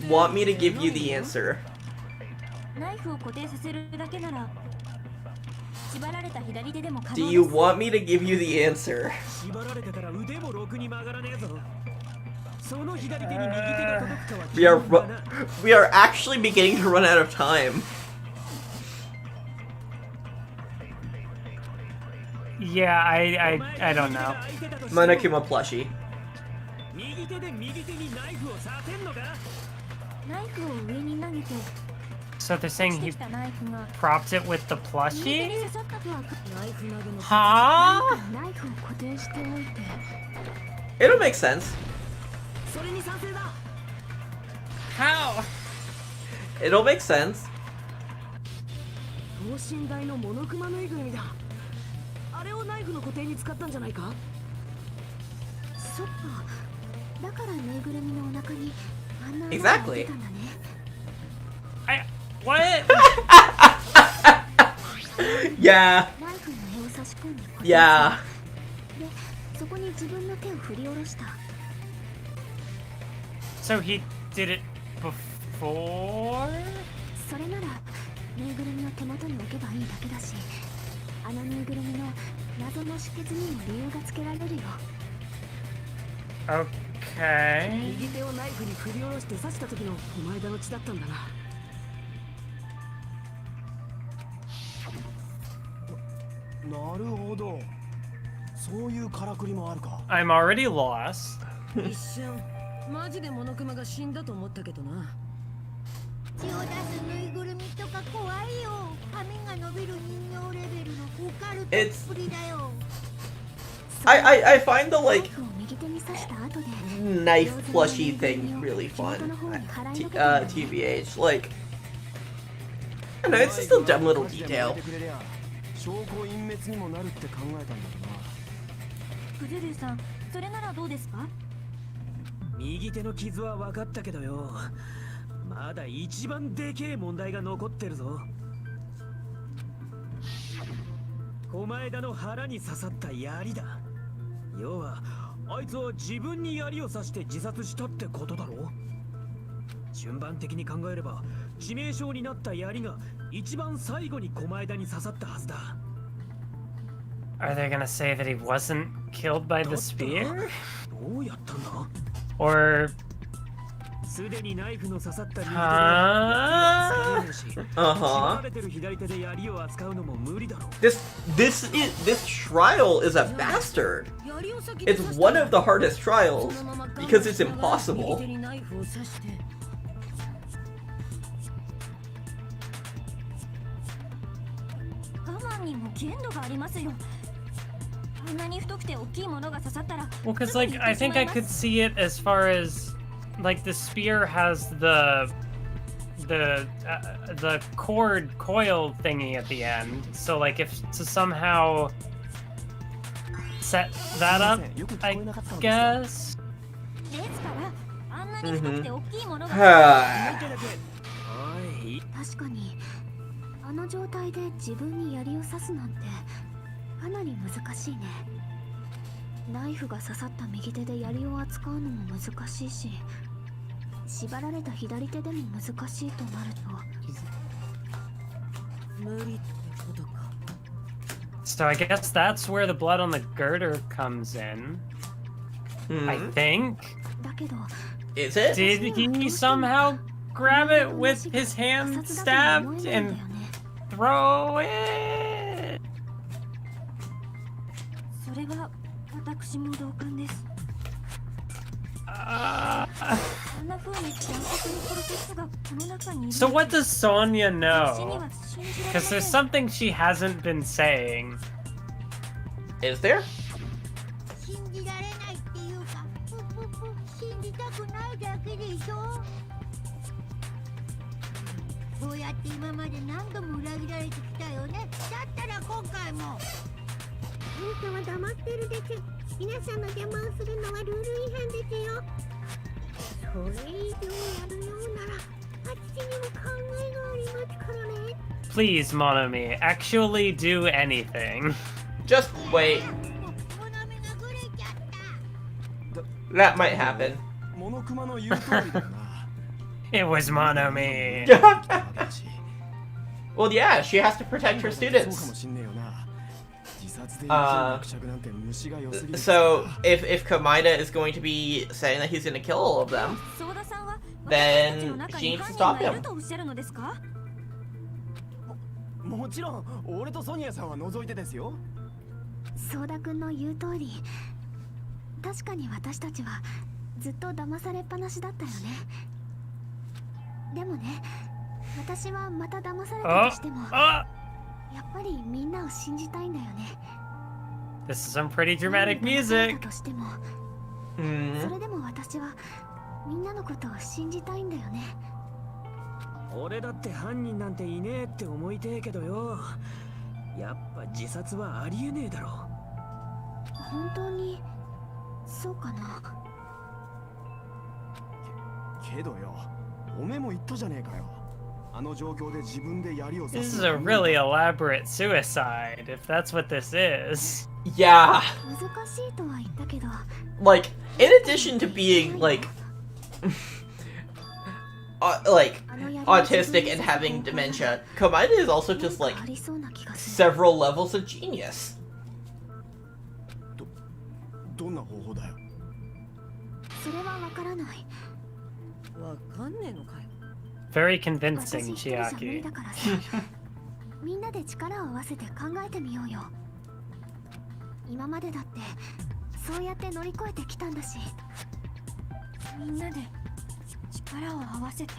Speaker 1: want me to give you the answer?
Speaker 4: ナイフを固定させるだけなら縛られた左手でも可能
Speaker 1: Do
Speaker 4: です
Speaker 1: you want me to give you the answer?
Speaker 5: 縛られてたら腕もろくに曲がらねえぞ。その左手に右手が届くかは
Speaker 1: We are
Speaker 5: 疑問だな。
Speaker 1: we are actually beginning to run out of time.
Speaker 2: Yeah, I don't know.
Speaker 1: Monokuma plushie.
Speaker 5: 右手で右手にナイフを刺せんのか。
Speaker 4: ナイフを上に投げて
Speaker 2: So they're
Speaker 4: 落
Speaker 2: saying
Speaker 4: ちて
Speaker 2: he
Speaker 4: きたナイフが
Speaker 2: propped it with the
Speaker 4: 右手に
Speaker 2: plushie?
Speaker 4: 刺さったとは
Speaker 3: ナイフ投げの
Speaker 2: Huh?
Speaker 4: 何かにナイフを固定しておいて
Speaker 1: It'll make sense.
Speaker 3: それに賛成だ。
Speaker 2: How?
Speaker 1: It'll make sense.
Speaker 3: 等身大のモノクマぬいぐるみだ。あれをナイフの固定に使ったんじゃないか。
Speaker 4: そっかだからぬいぐるみのお腹にあんな穴が
Speaker 1: Exactly.
Speaker 4: 開いてたんだね
Speaker 2: I what?
Speaker 1: Yeah.
Speaker 4: ナイフの柄を差し込んで固定
Speaker 1: Yeah.
Speaker 4: でそこに自分の手を振り下ろした
Speaker 2: So he did it before?
Speaker 4: それならぬいぐるみを手元に置けばいいだけだしあのぬいぐるみの謎の出血にも理由がつけられるよ
Speaker 2: Okay.
Speaker 3: 右手をナイフに振り下ろして刺した時のお前だの血だったんだな。なるほど。そういうからくりもあるか。
Speaker 2: I'm already lost.
Speaker 6: 一瞬マジでモノクマが死んだと思ったけどな。
Speaker 4: 血を出すぬいぐるみとか怖いよ。髪が伸びる人形レベルのオカルトっぷりだよ。
Speaker 1: I find the like
Speaker 4: ナイフを右手に刺した後で
Speaker 1: knife plushy thing really fun. TBH, like I don't know, it's just a dumb little detail.
Speaker 3: 証拠隠滅にもなるって考えたんだけどな。
Speaker 4: クズルさん、それならどうですか？
Speaker 5: 右手の傷は分かったけどよ、まだ一番でけえ問題が残ってるぞ。狛枝の腹に刺さった槍だ。要はあいつは自分に槍を刺して自殺したってことだろ。順番的に考えれば致命傷になった槍が一番最後に狛枝に刺さったはずだ。
Speaker 2: Are they gonna say that he wasn't killed by the spear?
Speaker 5: どうやったんだ。
Speaker 2: Or
Speaker 5: すでにナイフの刺さった右手で
Speaker 1: Uh-huh. This trial is a bastard. It's one of the hardest trials because it's impossible.
Speaker 4: 我慢にも限度がありますよ。あんなに太くて大きいものが刺さったら。
Speaker 2: well, because like I think I could see it as far as like the spear has the cord coil thingy at the end. So like if to somehow set that up, I guess.
Speaker 4: ですからあんなに太くて大きいものが。
Speaker 1: Ah.
Speaker 4: 確かにあの状態で自分に槍を刺すなんてかなり難しいね。ナイフが刺さった右手で槍を扱うのも難しいし、縛られた左手でも難しいとなると
Speaker 6: 無理ってことか。
Speaker 2: So I guess that's where the blood on the girder comes in. I think.
Speaker 4: だけど
Speaker 1: Is it?
Speaker 2: Did he somehow grab it with his hand stabbed and throw it?
Speaker 4: それは私も同感です。
Speaker 2: So what does Sonya know? Because there's something she hasn't been saying.
Speaker 1: Is there?
Speaker 4: 信じられないっていうか、信じたくないだけでしょ。そうやって今まで何度も裏切られてきたよね。だったら今回も。あなたは黙ってるでしょ。皆さんの邪魔をするのはルール違反ですよ。それ以上やるようなら、あっちにも考えがありますからね。
Speaker 2: Please, Monomi, actually do anything.
Speaker 1: Just wait. That might happen.
Speaker 3: モノクマの言う通りだよな。
Speaker 2: It was Monomi.
Speaker 1: Well, yeah, she has to protect her
Speaker 3: そうかも
Speaker 1: students.
Speaker 3: しんねえよな。自殺で
Speaker 1: あー
Speaker 3: 一応なんて虫が良すぎる。
Speaker 1: So, if Komaida is going to be saying that he's going to kill all of them, then she needs to stop him.
Speaker 3: もちろん俺とソニアさんは除いてですよ。
Speaker 4: ソーダ君の言う通り、確かに私たちはずっと騙されっぱなしだったよね。でもね、私はまた騙されたとしても、やっぱりみんなを信じたいんだよね。
Speaker 2: This is some pretty dramatic music.
Speaker 4: としても、それでも私はみんなのことを信じたいんだよね。
Speaker 5: 俺だって犯人なんていねえって思いてえけどよ、やっぱ自殺はありえねえだろ。
Speaker 4: 本当にそうかな。
Speaker 3: けどよ、おめえも言ったじゃねえかよ。あの状況で自分で槍を刺
Speaker 2: This
Speaker 3: す。
Speaker 2: is a really elaborate suicide, if that's what this is.
Speaker 1: Yeah.
Speaker 4: 難しいとは言ったけど、
Speaker 1: Like, in addition to being, like, autistic and having dementia, Komaida is also just, like,
Speaker 4: ありそうな気がする。
Speaker 1: several levels of genius.
Speaker 3: どんな方法だよ。
Speaker 4: それはわからない。
Speaker 6: わかんねえのかよ。
Speaker 2: Very
Speaker 4: 私
Speaker 2: convincing,
Speaker 4: 一人じゃ無理
Speaker 2: Chiaki.
Speaker 4: だからさ、みんなで力を合わせて考えてみようよ。今までだってそうやって乗り越えてきたんだし、みんなで力を合わせて。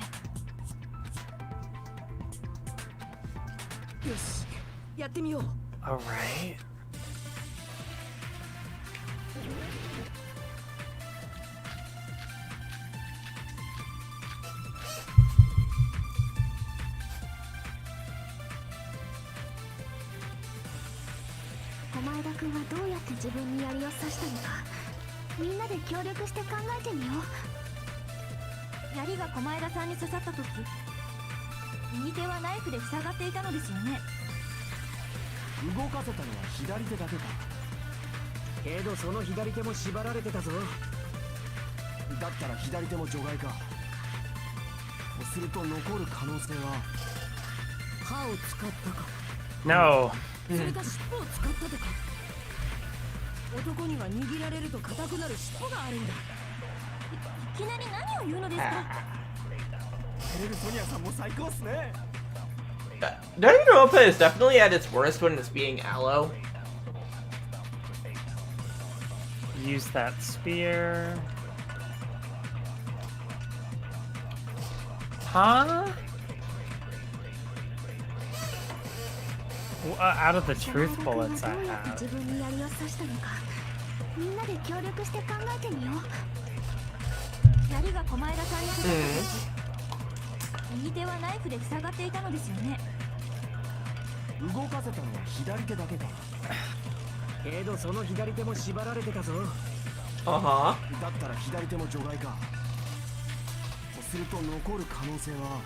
Speaker 6: よし、やってみよう。
Speaker 2: Alright.
Speaker 4: 小前田くんはどうやって自分に槍を刺したのか、みんなで協力して考えてみよう。槍が小前田さんに刺さった時、右手はナイフで塞がっていたのですよね。
Speaker 3: 動かせたのは左手だけか。
Speaker 5: けどその左手も縛られてたぞ。
Speaker 3: だったら左手も除外か。とすると残る可能性は
Speaker 6: 歯を使ったか、
Speaker 2: No.
Speaker 6: それか尻尾を使ったとか。男には握られると硬くなる尻尾があるんだ。
Speaker 4: いきなり何を言うのですか。
Speaker 3: テレルソニアさんも最高っすね。
Speaker 1: Danganronpa is definitely at its worst when it's being Aloe.
Speaker 2: Use that spear. Huh? Out of the truth bullets I
Speaker 4: どうやって
Speaker 2: have.
Speaker 4: 自分に槍を刺したのか、みんなで協力して考えてみよう。槍が小前田さんに刺さった時、右手はナイフで塞がっていたのですよね。
Speaker 3: 動かせたのは左手だけか。
Speaker 5: けどその左手も縛られてたぞ。
Speaker 1: Uh-huh.
Speaker 3: だったら左手も除外か。とすると残る可能性は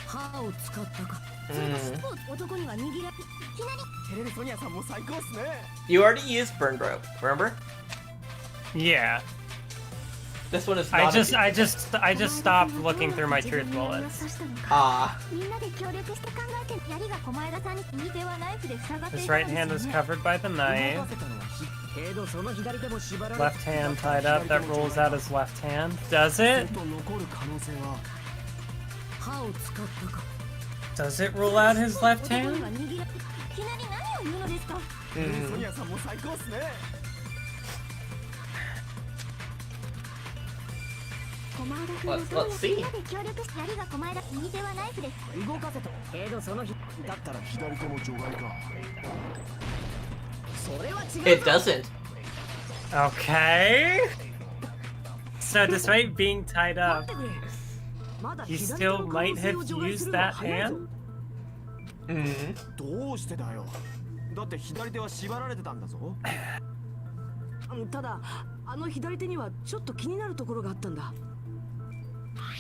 Speaker 6: 歯を使ったか。
Speaker 4: それが尻尾を男には握られ、いきなり。
Speaker 3: テレルソニアさんも最高っすね。
Speaker 1: You already used Burn Rope, remember?
Speaker 2: Yeah.
Speaker 1: This one is
Speaker 2: I
Speaker 1: not
Speaker 2: just stopped looking through my truth bullets. His right hand is covered by the knife. Left hand tied up. That rules out his left hand. Does it?
Speaker 3: 残る可能性は
Speaker 6: 歯を使ったか。
Speaker 2: Does it rule out his left hand?
Speaker 4: いきなり何を言うのですか。
Speaker 3: テレルソニアさんも最高っすね。
Speaker 1: Let's see.
Speaker 5: 動かせと。けどその
Speaker 3: だったら左手も除外か。
Speaker 6: それは違う。
Speaker 1: It doesn't.
Speaker 2: Okay. So despite being tied
Speaker 6: 待
Speaker 2: up,
Speaker 6: ってくれ。まだ
Speaker 2: he
Speaker 6: 左手
Speaker 2: still
Speaker 6: の可
Speaker 2: might
Speaker 6: 能性
Speaker 2: have
Speaker 6: を除外
Speaker 2: used
Speaker 6: するのは
Speaker 2: that
Speaker 6: 早いぞ。
Speaker 2: hand.
Speaker 1: Mm-hmm.
Speaker 3: どうしてだよ。だって左手は縛られてたんだぞ。
Speaker 6: ただあの左手にはちょっと気になるところがあったんだ。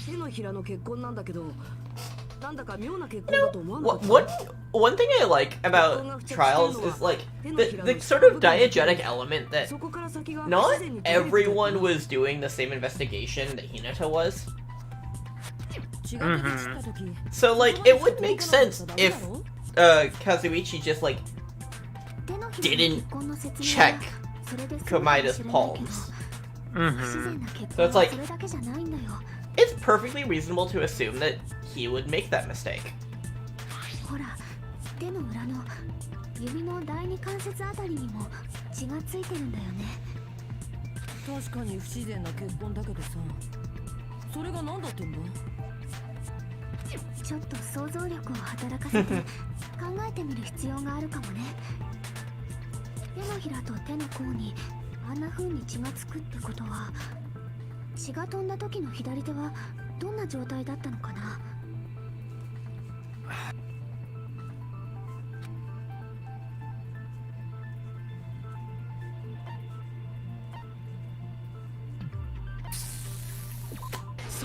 Speaker 6: 手のひらの血痕なんだけど、なんだか妙な血痕だと思わなかった。
Speaker 1: One thing I like about Trials is like the sort of diegetic element that
Speaker 6: そこから先が
Speaker 1: not
Speaker 6: 不自然に取れてた
Speaker 1: everyone was doing the same investigation that Hinata was.
Speaker 6: 血が飛び散った時、
Speaker 1: So like it would make sense if Kazuichi just like didn't check Komaida's palms.
Speaker 2: Mm-hmm.
Speaker 1: So it's like it's perfectly reasonable to assume that he would make that mistake.
Speaker 4: ほら、手の裏の指の第二関節あたりにも血がついてるんだよね。
Speaker 6: 確かに不自然な血痕だけどさ、それが何だってんだ。
Speaker 4: ちょっと想像力を働かせて考えてみる必要があるかもね。手のひらと手の甲にあんな風に血がつくってことは、血が飛んだ時の左手はどんな状態だったのかな。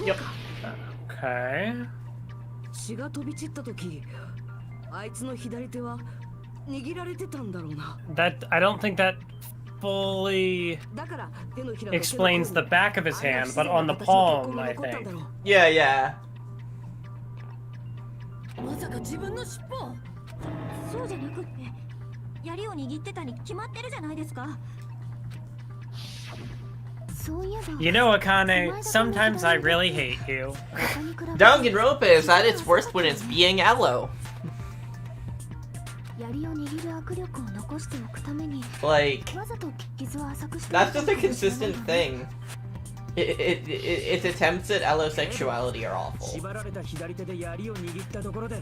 Speaker 1: Yep.
Speaker 2: Okay.
Speaker 6: 血が飛び散った時、あいつの左手は握られてたんだろうな。
Speaker 2: That I don't think that fully
Speaker 6: だから手のひらと手の甲に
Speaker 2: explains the back of his hand, but on the palm, I think.
Speaker 1: Yeah, yeah.
Speaker 6: まさか自分の尻尾。
Speaker 4: そうじゃなくって、槍を握ってたに決まってるじゃないですか。そういえば、
Speaker 2: You know, Akane, sometimes I really hate you.
Speaker 1: Danganronpa is at its worst when it's being Aloe. Like, that's just a consistent thing. Its attempts at allosexuality are awful.
Speaker 5: 縛られた左手で槍を握ったところで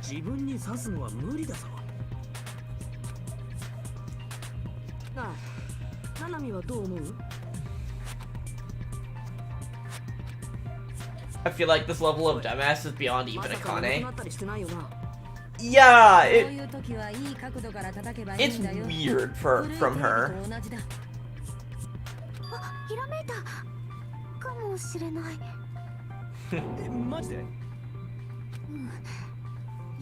Speaker 5: 自分に刺すのは無理だぞ。
Speaker 6: なあ、ナナミはどう思う？
Speaker 1: I feel like this level of dumbass is beyond even
Speaker 6: まさか亡く
Speaker 1: Akane.
Speaker 6: なったりしてないよな。
Speaker 1: Yeah,
Speaker 4: そういう時はいい角度から叩けばいい
Speaker 1: it's
Speaker 4: んだよ。
Speaker 1: weird from her.
Speaker 4: 同じだ。あ、ひらめいた。かもしれない。
Speaker 3: マジで？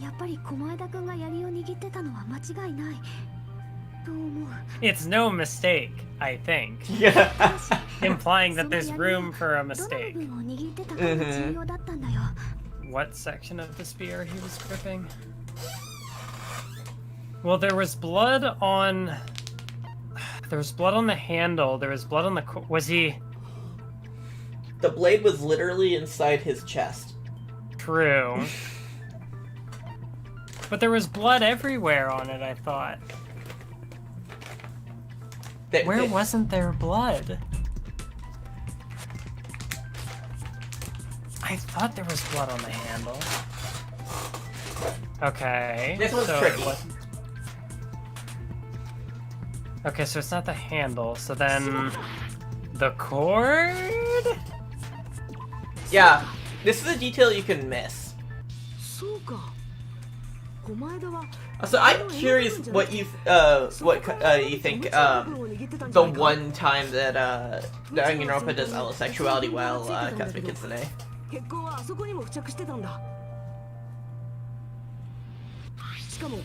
Speaker 4: やっぱり狛枝くんが槍を握ってたのは間違いない。と思う。
Speaker 2: It's no mistake, I think.
Speaker 1: Yeah.
Speaker 2: Implying that there's room for a
Speaker 4: どの
Speaker 2: mistake.
Speaker 4: 部分を握ってたかが重要だったんだよ。
Speaker 2: What section of the spear he was gripping? Well, there was blood on... There was blood on the handle, there was blood on the... Was he...
Speaker 1: The blade was literally inside his chest.
Speaker 2: True. But there was blood everywhere on it, I thought. Where wasn't there blood? I thought there was blood on the handle. Okay.
Speaker 1: This was
Speaker 2: so
Speaker 1: tricky.
Speaker 2: it wasn't- Okay, so it's not the handle, so then... The cord?
Speaker 1: Yeah, this is a detail you can miss.
Speaker 6: そうか。狛枝は
Speaker 1: So I'm curious what you you think the one time that Danganronpa does allosexuality while Cosmic Kitsune.
Speaker 6: 血痕はあそこにも付着してたんだ。しかも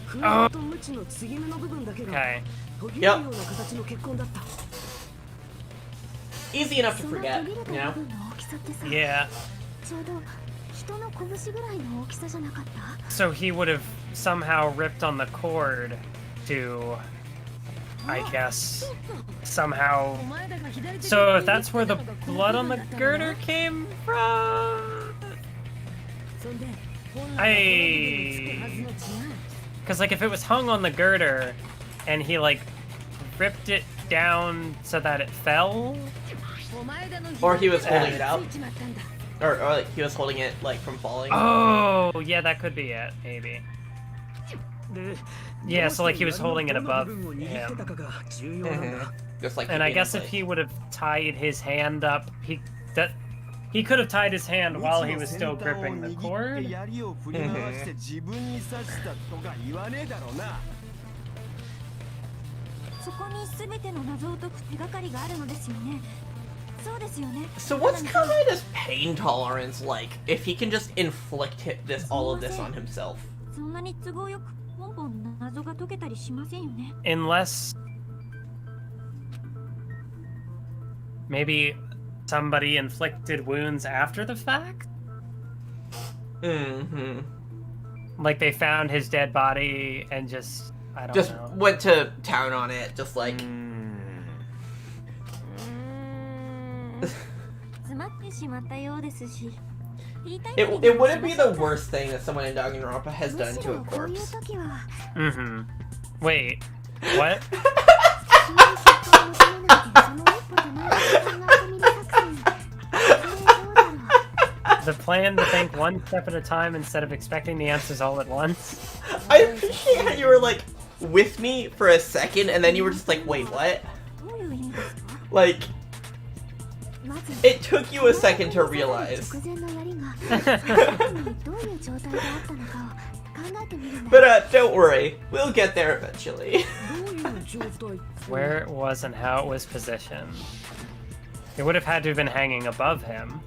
Speaker 6: フードとムチの継ぎ目の部分だけが
Speaker 2: Okay.
Speaker 6: 途切れるような形の血痕だった。
Speaker 1: Easy enough to
Speaker 4: その途
Speaker 1: forget,
Speaker 4: 切れ
Speaker 1: you
Speaker 4: た
Speaker 1: know?
Speaker 4: 部分の大きさってさ、
Speaker 2: Yeah.
Speaker 4: ちょうど人の拳ぐらいの大きさじゃなかった？
Speaker 2: So he would have somehow ripped on the cord to, I guess, somehow. So if that's where the blood on the girder came from, because like if it was hung on the girder and he like ripped it down so that it fell,
Speaker 1: Or he was holding it up, or like he was holding it like from falling.
Speaker 2: oh yeah, that could be it, maybe.
Speaker 5: で
Speaker 2: Yeah, so like he was holding it
Speaker 5: どの
Speaker 2: above
Speaker 5: 部分を握ってたかが重要なんだ。
Speaker 1: Just like
Speaker 2: And I
Speaker 1: keeping it in
Speaker 2: guess if
Speaker 1: place.
Speaker 2: he would have tied his hand up, he could have tied his hand while he was still gripping the cord.
Speaker 3: 槍を振り回して自分に刺したとか言わねえだろうな。
Speaker 4: そこに全ての謎を解く手がかりがあるのですよね。そうですよね。
Speaker 1: So what's Kameda's pain tolerance like if he can just inflict all of this on himself?
Speaker 4: そんなに都合よくポンポン謎が解けたりしませんよね。
Speaker 2: Unless maybe somebody inflicted wounds after the fact?
Speaker 1: Mm-hmm.
Speaker 2: Like they found his dead body and just, I don't
Speaker 1: Just
Speaker 2: know.
Speaker 1: went to town on it, just like.
Speaker 4: 詰まってしまったようですし。
Speaker 1: It wouldn't be the worst thing that someone in Danganronpa has done to a
Speaker 4: こういう
Speaker 1: corpse.
Speaker 4: 時は
Speaker 2: Mm-hmm. Wait, what?
Speaker 4: 死ぬ疾患を求めないでその一歩手前を考えてみる作戦。どうだろう。
Speaker 2: The plan to think one step at a time instead of expecting the answers all at once?
Speaker 1: I appreciate how you were like with me for a second and then you were just like, wait, what?
Speaker 4: どういう意味ですか？
Speaker 1: Like,
Speaker 4: まず
Speaker 1: it took you a second to realize.
Speaker 4: 直前の槍が中にどういう状態であったのかを考えてみるんだ。
Speaker 1: But don't worry, we'll get there eventually.
Speaker 6: どういう状態？
Speaker 2: Where it was and how it was positioned. It would have had to have been hanging above him.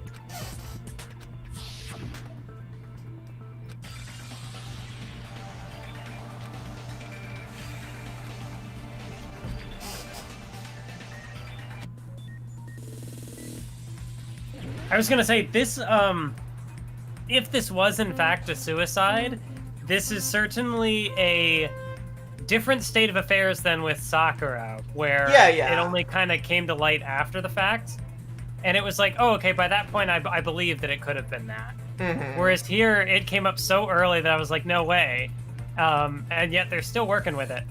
Speaker 2: I was gonna say, this, if this was in fact a suicide, this is certainly a different state of affairs than with Sakura, where
Speaker 1: Yeah.
Speaker 2: it only kind of came to light after the fact. And it was like, oh, okay, by that point I believe that it could have been that.
Speaker 1: Mhm.
Speaker 2: Whereas here, it came up so early that I was like, no way. And yet they're still working with it.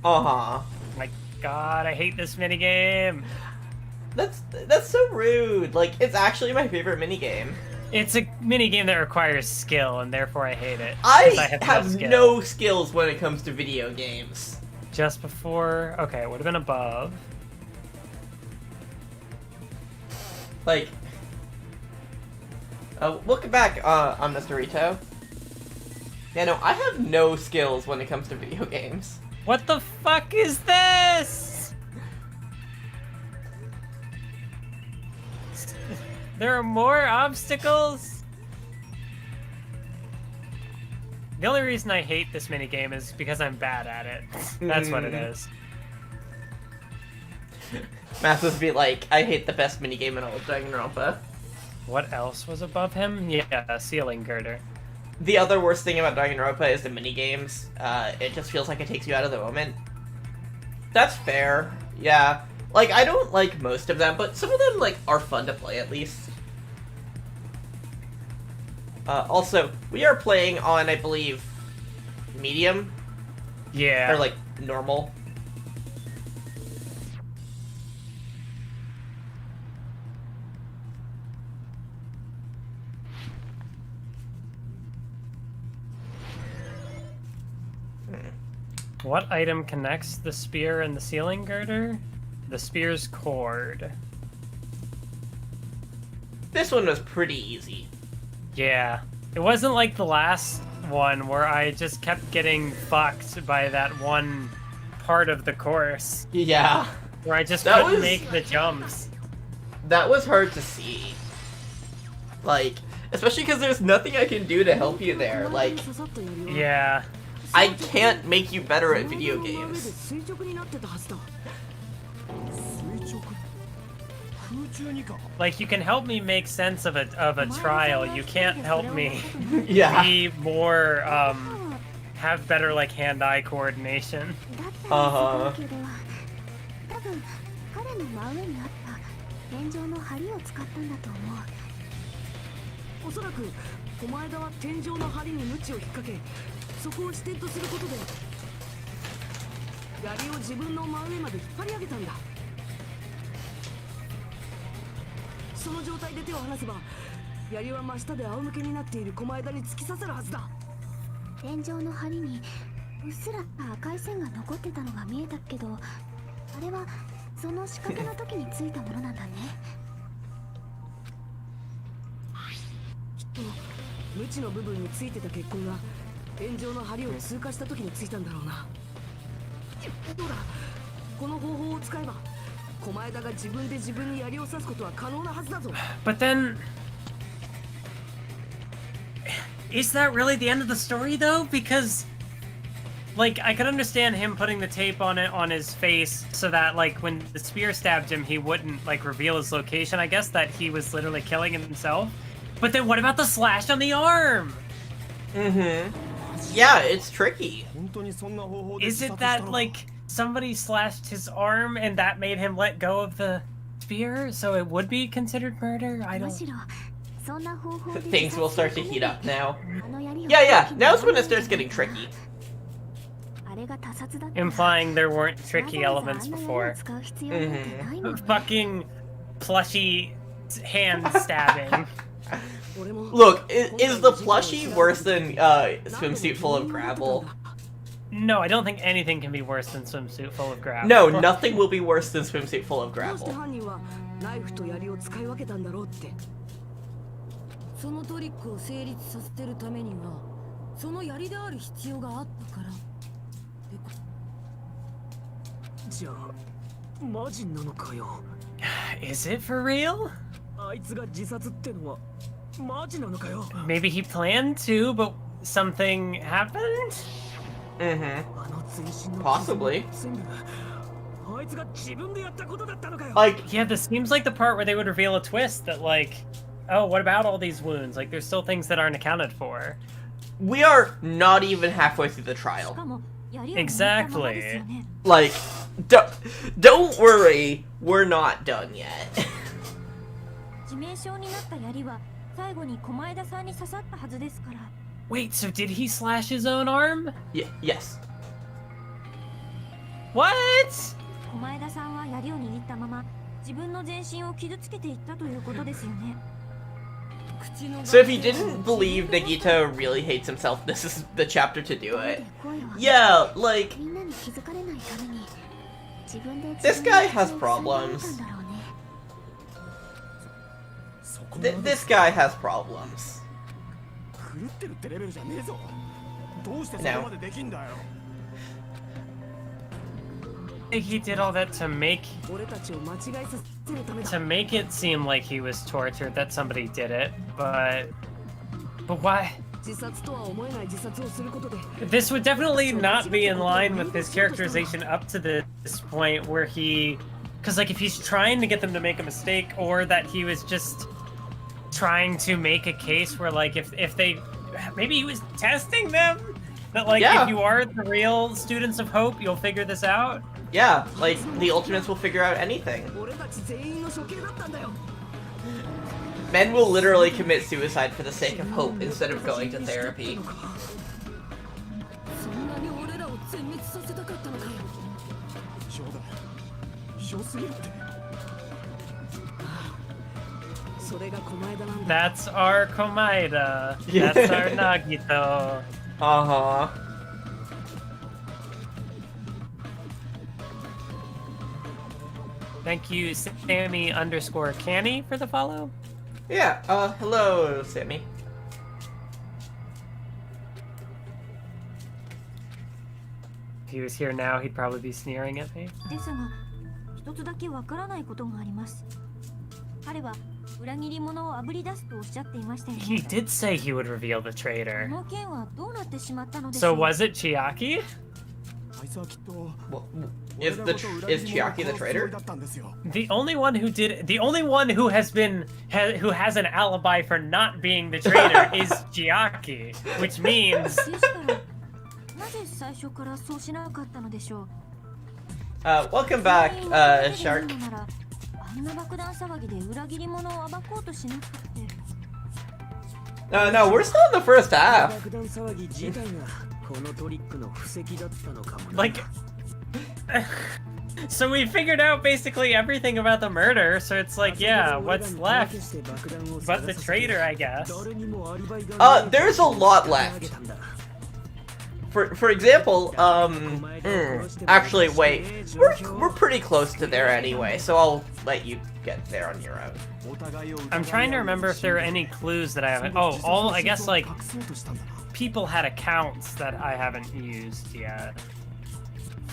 Speaker 1: Uh-huh.
Speaker 2: My god, I hate this minigame.
Speaker 1: That's so rude. Like, it's actually my favorite minigame.
Speaker 2: It's a minigame that requires skill, and therefore I hate it.
Speaker 1: I
Speaker 2: 'cause
Speaker 1: have
Speaker 2: skill.
Speaker 1: no skills when it comes to video games.
Speaker 2: Just before... Okay, it would have been above.
Speaker 1: Like, look back on Mr. Rito. Yeah, no, I have no skills when it comes to video games.
Speaker 2: What the fuck is this? There are more obstacles? The only reason I hate this minigame is because I'm bad at it. That's what it is.
Speaker 1: Mathwiz would be like, I hate the best minigame in all of Danganronpa.
Speaker 2: What else was above him? Yeah, ceiling girder.
Speaker 1: The other worst thing about Danganronpa is the minigames. It just feels like it takes you out of the moment. That's fair, yeah. Like, I don't like most of them, but some of them, like, are fun to play at least. Also, we are playing on, I believe, medium?
Speaker 2: Yeah.
Speaker 1: Or, like, normal.
Speaker 2: What item connects the spear and the ceiling girder? The spear's cord.
Speaker 1: This one was pretty easy.
Speaker 2: Yeah. It wasn't like the last one where I just kept getting fucked by that one part of the course.
Speaker 1: Yeah.
Speaker 2: Where I just
Speaker 1: That
Speaker 2: couldn't
Speaker 1: was-
Speaker 2: make the jumps.
Speaker 1: That was hard to see. Like, especially because there's nothing I can do to help you there. Like,
Speaker 2: Yeah.
Speaker 1: I can't make you better at video games.
Speaker 3: 垂直になってたはずだ。垂直。空中にか。
Speaker 2: Like, you can help me make sense of a trial. You can't help me
Speaker 1: Yeah.
Speaker 2: be more, have better, like, hand-eye coordination.
Speaker 4: だったら
Speaker 1: あは
Speaker 4: そうだけど多分彼の真上にあった天井の梁を使ったんだと思う。
Speaker 6: おそらく狛枝は天井の梁に鞭を引っ掛け、そこを支点とすることで槍を自分の真上まで引っ張り上げたんだ。その状態で手を離せば槍は真下で仰向けになっている狛枝に突き刺さるはずだ。
Speaker 4: 天井の梁にうっすら赤い線が残ってたのが見えたけど、あれはその仕掛けの時についたものなんだね。きっと鞭の部分についてた血痕が天井の梁を通過した時についたんだろうな。どうだ、この方法を使えば狛枝が自分で自分に槍を刺すことは可能なはずだぞ。
Speaker 2: But then... Is that really the end of the story, though? Because, like, I could understand him putting the tape on it on his face so that, like, when the spear stabbed him, he wouldn't, like, reveal his location. I guess that he was literally killing himself. But then what about the slash on the arm?
Speaker 1: Mm-hmm. Yeah, it's tricky.
Speaker 3: 本当にそんな方法で
Speaker 2: Is
Speaker 3: 自
Speaker 2: it
Speaker 3: 殺した
Speaker 2: that,
Speaker 3: のか。
Speaker 2: like, somebody slashed his arm and that made him let go of the spear? So it would be considered murder? I
Speaker 4: む
Speaker 2: don't...
Speaker 4: しろそんな方法で
Speaker 1: Things will start to heat up now.
Speaker 4: あの槍を
Speaker 1: Yeah, yeah, now's when it starts getting tricky.
Speaker 4: あれが他殺だったら
Speaker 2: Implying there weren't tricky
Speaker 4: わざわ
Speaker 2: elements
Speaker 4: ざあんな槍を
Speaker 2: before.
Speaker 4: 使う必要なんてないもんね。
Speaker 2: Fucking plushy hand stabbing.
Speaker 6: 俺も
Speaker 1: Look, is the plushie worse than swimsuit full of gravel?
Speaker 2: No, I don't think anything can be worse than swimsuit full of gravel.
Speaker 1: No, nothing will be worse than swimsuit full of
Speaker 6: どうして
Speaker 1: gravel.
Speaker 6: 犯人はナイフと槍を使い分けたんだろうって。そのトリックを成立させてるためにはその槍である必要があったから。じゃあマジなのかよ。
Speaker 2: Is it for real?
Speaker 5: あいつが自殺ってのはマジなのかよ。
Speaker 2: Maybe he planned to, but something happened?
Speaker 1: Mm-hmm.
Speaker 5: あの全身の
Speaker 1: Possibly.
Speaker 5: 全部あいつが自分でやったことだったのかよ。
Speaker 1: Like,
Speaker 2: Yeah, this seems like the part where they would reveal a twist that, like, oh, what about all these wounds? Like, there's still things that aren't accounted for.
Speaker 1: we are not even halfway through the trial.
Speaker 4: しかも槍を握ったまま
Speaker 2: Exactly.
Speaker 4: ですよね。
Speaker 1: Like, don't worry, we're not done yet.
Speaker 4: 致命傷になった槍は最後に狛枝さんに刺さったはずですから、
Speaker 2: Wait, so did he slash his own arm?
Speaker 1: Yes.
Speaker 2: What?
Speaker 4: 小前田さんは槍を握ったまま自分の全身を傷つけていったということですよね。
Speaker 1: So if you didn't believe Nagito really hates himself, this is the chapter to do it. Yeah, like,
Speaker 4: みんなに気づかれないために自分で
Speaker 1: this guy has problems. This guy has problems.
Speaker 3: 狂ってるってレベルじゃねえぞ。どうしてそこまでできんだよ。
Speaker 2: I think he did all that to make
Speaker 6: 俺たちを間違えさせるためだ。
Speaker 2: to make it seem like he was tortured, that somebody did it, but why?
Speaker 6: 自殺とは思えない自殺をすることで
Speaker 2: This would definitely not be in line with his characterization up to this point where he, because like if he's trying to get them to make a mistake, or that he was just trying to make a case where like if they, maybe he was testing them, that like
Speaker 1: Yeah.
Speaker 2: if you are the real students of hope, you'll figure this out.
Speaker 1: Yeah, like, the Ultimates will figure out anything.
Speaker 6: 俺たち全員の処刑だったんだよ。
Speaker 1: Men will literally commit suicide for the sake of hope instead of going to therapy.
Speaker 6: そんなに俺らを全滅させたかったのかよ。
Speaker 3: 異常だ。異常すぎるって。
Speaker 6: それがこの間なんだ。
Speaker 2: That's our Komaeda. That's our Nagito.
Speaker 1: Uh-huh.
Speaker 2: Thank you, Sammy_Canny for the follow.
Speaker 1: Yeah, hello, Sammy.
Speaker 2: If he was here now, he'd probably be sneering at me.
Speaker 4: ですが一つだけわからないことがあります。彼は裏切り者をあぶり出すとおっしゃっていましたよ
Speaker 2: He
Speaker 4: ね。
Speaker 2: did say he would reveal the
Speaker 4: こ
Speaker 2: traitor.
Speaker 4: の件はどうなってしまったのでしょ
Speaker 2: So
Speaker 4: う。
Speaker 2: was it Chiaki?
Speaker 3: あいつはきっと
Speaker 1: Well, is Chiaki the traitor?
Speaker 3: だったんですよ。
Speaker 2: The only one who has an alibi for not being the traitor is Chiaki, which means
Speaker 4: でしたらなぜ最初からそうしなかったのでしょう。
Speaker 1: Welcome back,
Speaker 4: 全員
Speaker 1: Shark.
Speaker 4: のならあんな爆弾騒ぎで裏切り者を暴こうとしなくて。
Speaker 1: No, we're still in the first half.
Speaker 5: 爆弾騒ぎ自体がこのトリックの布石だったのかもな。
Speaker 2: like so we figured out basically everything about the murder, so it's like, yeah, what's left but the traitor, I guess.
Speaker 1: There's a lot left. For example, actually, wait, we're pretty close to there anyway, so I'll let you get there on your own.
Speaker 3: お互いを
Speaker 2: I'm trying to remember if there are any clues that I haven't. Oh, all I guess like
Speaker 3: 隠そうとしたんだな。
Speaker 2: people had accounts that I haven't used yet.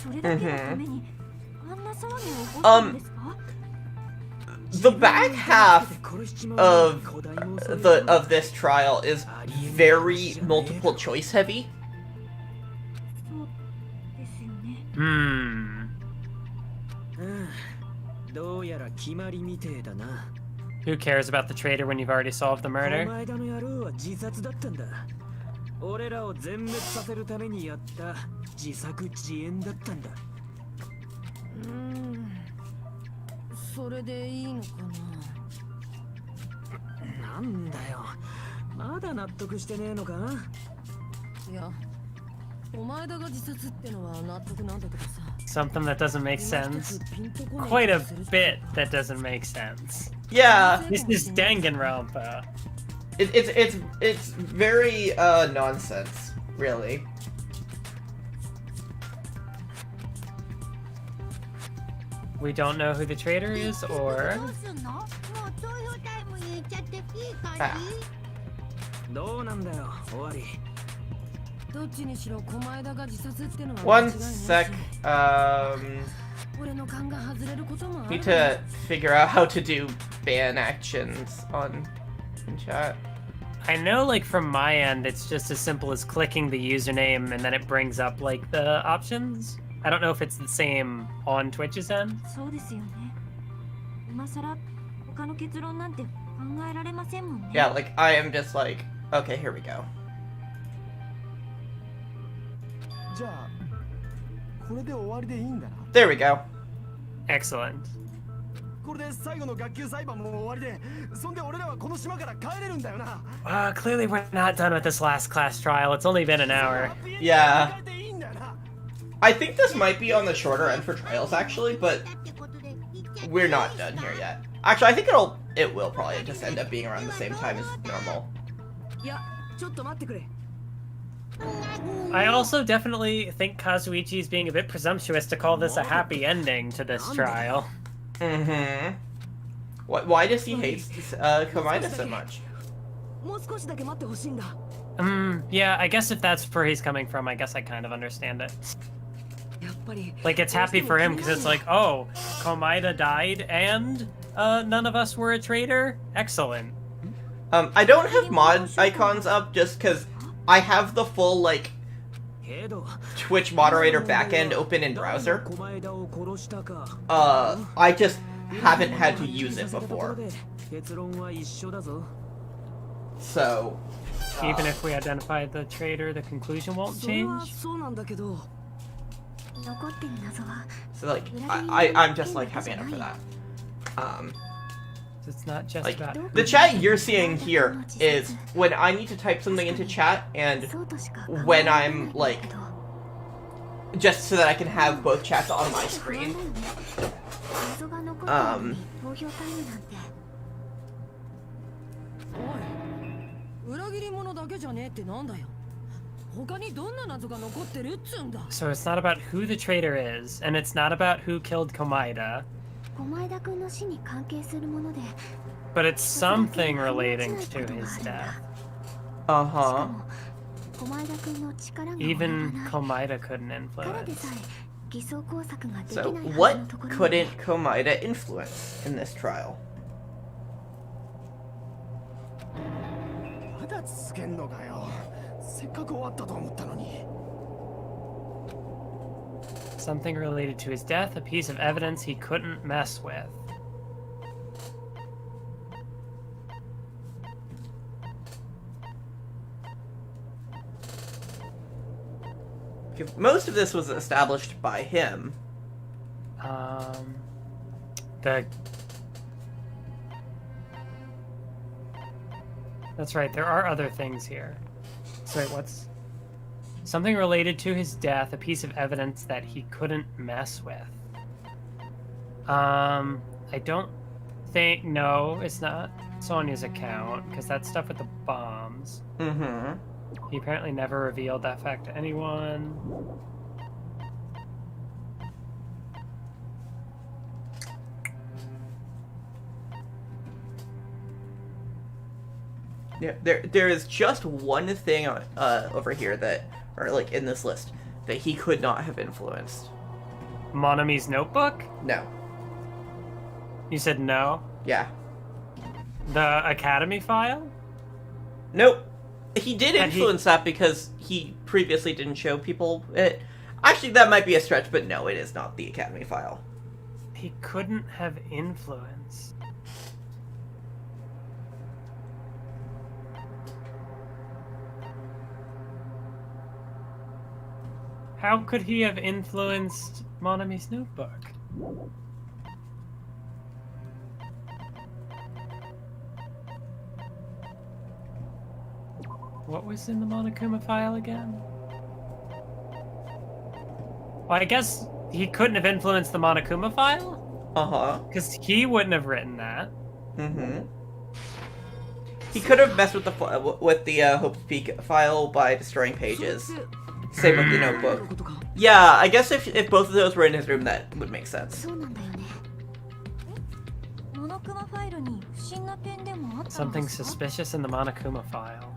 Speaker 4: それだけのためにあんな騒ぎを起こしたんですか？
Speaker 1: The back half of this trial is very multiple choice heavy.
Speaker 4: そうですよね。
Speaker 2: Hmm.
Speaker 5: どうやら決まりみてえだな。
Speaker 2: Who cares about the traitor when you've already solved the
Speaker 5: こ
Speaker 2: murder?
Speaker 5: の間の野郎は自殺だったんだ。俺らを全滅させるためにやった自作自演だったんだ。
Speaker 6: それでいいのかな。
Speaker 5: なんだよ。まだ納得してねえのか？
Speaker 6: いや、お前だが自殺ってのは納得なんだけどさ。
Speaker 2: Something that doesn't make sense. Quite a bit that doesn't make sense.
Speaker 1: Yeah,
Speaker 2: This is Danganronpa.
Speaker 1: it's very nonsense, really.
Speaker 2: We don't know who the traitor is, or
Speaker 4: どうすんの？もう投票タイム入れちゃっていい感
Speaker 1: Ah.
Speaker 4: じ？
Speaker 5: どうなんだよ、終わり。
Speaker 6: どっちにしろ小前田が自殺ってのは
Speaker 1: One
Speaker 6: 間違いないし
Speaker 1: sec.
Speaker 6: 俺の勘が外れることもある
Speaker 1: Need to figure out how to do ban actions in chat.
Speaker 2: I know like from my end it's just as simple as clicking the username and then it brings up like the options. I don't know if it's the same on Twitch's end.
Speaker 4: そうですよね。今さら他の結論なんて考えられませんもんね。
Speaker 1: Yeah, like I am just like, okay, here we go.
Speaker 3: じゃあこれで終わりでいいんだな。
Speaker 1: There we go.
Speaker 2: Excellent.
Speaker 3: これで最後の学級裁判も終わりで、そんで俺らはこの島から帰れるんだよな。
Speaker 2: Clearly we're not done with this last class trial. It's only been an hour.
Speaker 1: Yeah.
Speaker 3: 帰っていいんだよな。
Speaker 1: I think this might be on the shorter end for trials, actually, but we're not done here yet. Actually, I think it will probably just end up being around the same time as normal.
Speaker 6: いや、ちょっと待ってくれ。
Speaker 2: I also definitely think Kazuichi is being a bit presumptuous to call this a happy ending to this trial.
Speaker 1: Mm-hmm. Why does he hate Komaeda so much?
Speaker 6: もう少しだけ待ってほしいんだ。
Speaker 2: Yeah, I guess if that's where he's coming from, I guess I kind of understand it.
Speaker 6: やっぱり。
Speaker 2: Like, it's happy for him because it's like, oh, Komaeda died and none of us were a traitor? Excellent.
Speaker 1: I don't have mod icons up just because I have the full, like, Twitch moderator backend open in browser. I just haven't had to use it before. So...
Speaker 2: Even if we identify the traitor, the conclusion won't
Speaker 6: それは
Speaker 2: change?
Speaker 6: そうなんだけど。
Speaker 4: 残ってる謎は
Speaker 1: So, like, I'm just, like, happy enough for that.
Speaker 2: It's not just
Speaker 1: Like,
Speaker 2: about...
Speaker 1: the chat you're seeing here is when I need to type something into chat and
Speaker 4: そうとしか考え
Speaker 1: when
Speaker 4: られない
Speaker 1: I'm,
Speaker 4: んだ
Speaker 1: like,
Speaker 4: けど
Speaker 1: just so that I can have both chats on my
Speaker 4: 不安
Speaker 1: screen.
Speaker 4: だよね。謎が残ってるのに投票タイムなんて。
Speaker 6: おい、裏切り者だけじゃねえってなんだよ。他にどんな謎が残ってるっつうんだ。
Speaker 2: So it's not about who the traitor is, and it's not about who killed Komaeda,
Speaker 4: 狛枝君の死に関係するもので、
Speaker 2: but it's something relating to his death.
Speaker 4: しか
Speaker 1: Uh-huh.
Speaker 4: も狛枝君の力が及ば
Speaker 2: Even
Speaker 4: ない。
Speaker 2: Komaeda couldn't
Speaker 4: 彼で
Speaker 2: influence.
Speaker 4: さえ偽装工作ができ
Speaker 1: So,
Speaker 4: ないは
Speaker 1: what
Speaker 4: ずのところに
Speaker 1: couldn't Komaeda influence in this trial?
Speaker 3: まだ続けんのかよ。せっかく終わったと思ったのに。
Speaker 2: Something related to his death, a piece of evidence he couldn't mess with.
Speaker 1: Because most of this was established by him.
Speaker 2: That's right, there are other things here. So wait, what's... Something related to his death, a piece of evidence that he couldn't mess with. I don't think... No, it's not Sonya's account, because that's stuff with the bombs.
Speaker 1: Mm-hmm.
Speaker 2: He apparently never revealed that fact to anyone.
Speaker 1: Yeah, there is just one thing over here that, or like in this list, that he could not have influenced.
Speaker 2: Monami's notebook?
Speaker 1: No.
Speaker 2: You said no?
Speaker 1: Yeah.
Speaker 2: The Academy file?
Speaker 1: Nope. He did
Speaker 2: And he-
Speaker 1: influence that because he previously didn't show people it. Actually, that might be a stretch, but no, it is not the Academy file.
Speaker 2: He couldn't have influence. How could he have influenced Monami's notebook? What was in the Monokuma file again? Well, I guess he couldn't have influenced the Monokuma file?
Speaker 1: Uh-huh.
Speaker 2: Because he wouldn't have written that.
Speaker 1: Mm-hmm. He could have messed with the Hope's Peak file by destroying pages. Same with the notebook. Yeah, I guess if both of those were in his room, that would make sense.
Speaker 4: そうなんだよね。モノクマファイルに不審な点でもあったの
Speaker 2: Something
Speaker 4: ですか？
Speaker 2: suspicious in the Monokuma file.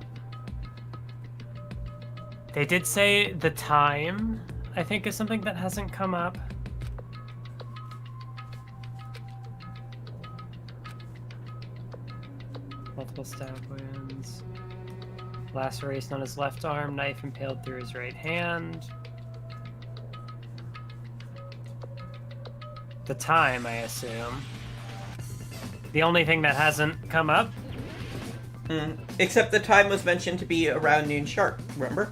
Speaker 2: They did say the time, I think, is something that hasn't come up. Multiple stab wounds. Laceration on his left arm, knife impaled through his right hand. The time, I assume. The only thing that hasn't come up.
Speaker 1: Except the time was mentioned to be around noon sharp, remember?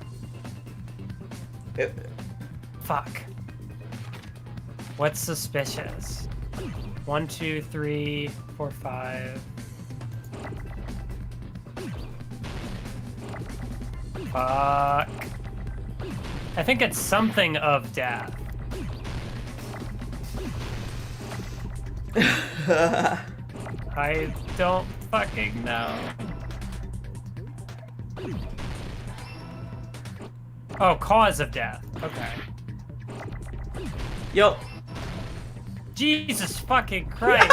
Speaker 2: Fuck. What's suspicious? 1, 2, 3, 4, 5. Fuck. I think it's something of death. I don't fucking know. Oh, cause of death. Okay.
Speaker 1: Yo.
Speaker 2: Jesus fucking Christ.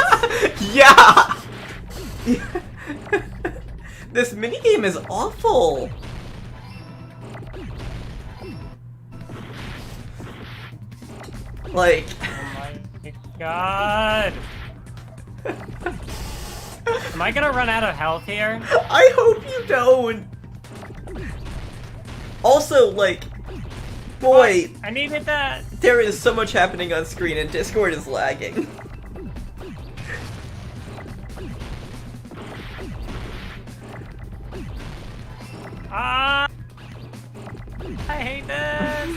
Speaker 1: Yeah! This minigame is awful. Like...
Speaker 2: Oh my god. Am I gonna run out of health here?
Speaker 1: I hope you don't. Also, like... Boy,
Speaker 2: I needed that.
Speaker 1: there is so much happening on screen and Discord is lagging.
Speaker 2: Ah! I hate this.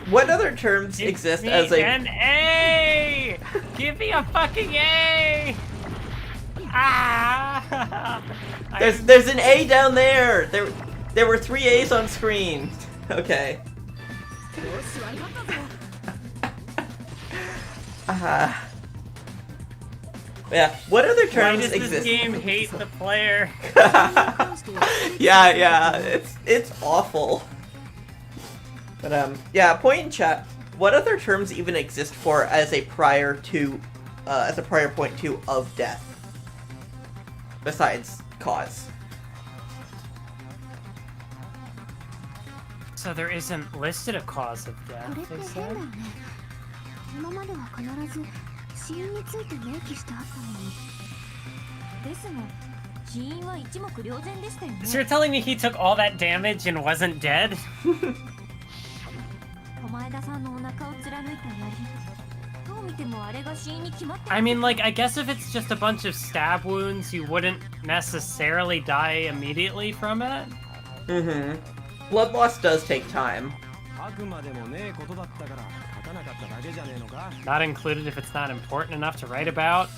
Speaker 1: What other terms exist
Speaker 2: Give
Speaker 1: as
Speaker 2: me
Speaker 1: a...
Speaker 2: an A! Give me a fucking A! Ah!
Speaker 1: There's an A down there! There were 3 A's on screen. Okay. Yeah, what other
Speaker 2: Why
Speaker 1: terms
Speaker 2: does
Speaker 1: exist?
Speaker 2: this game hate the player?
Speaker 1: yeah, it's awful. But yeah, point in chat. What other terms even exist for as a prior point to of death? Besides cause.
Speaker 2: So there isn't listed a cause of death,
Speaker 4: これって
Speaker 2: they
Speaker 4: 変だ
Speaker 2: said?
Speaker 4: よね。今までは必ず死因について明記してあったのに。ですが、死因は一目瞭然でしたよね。
Speaker 2: So you're telling me he took all that damage and wasn't dead?
Speaker 4: 狛枝さんのお腹を貫いた槍。どう見てもあれが死因に決まってる。
Speaker 2: I mean, like, I guess if it's just a bunch of stab wounds, you wouldn't necessarily die immediately from it.
Speaker 1: Mm-hmm. Blood loss does take time.
Speaker 3: あくまでもねえことだったから書かなかっただけじゃねえのか
Speaker 2: Not included if it's not important enough to write about.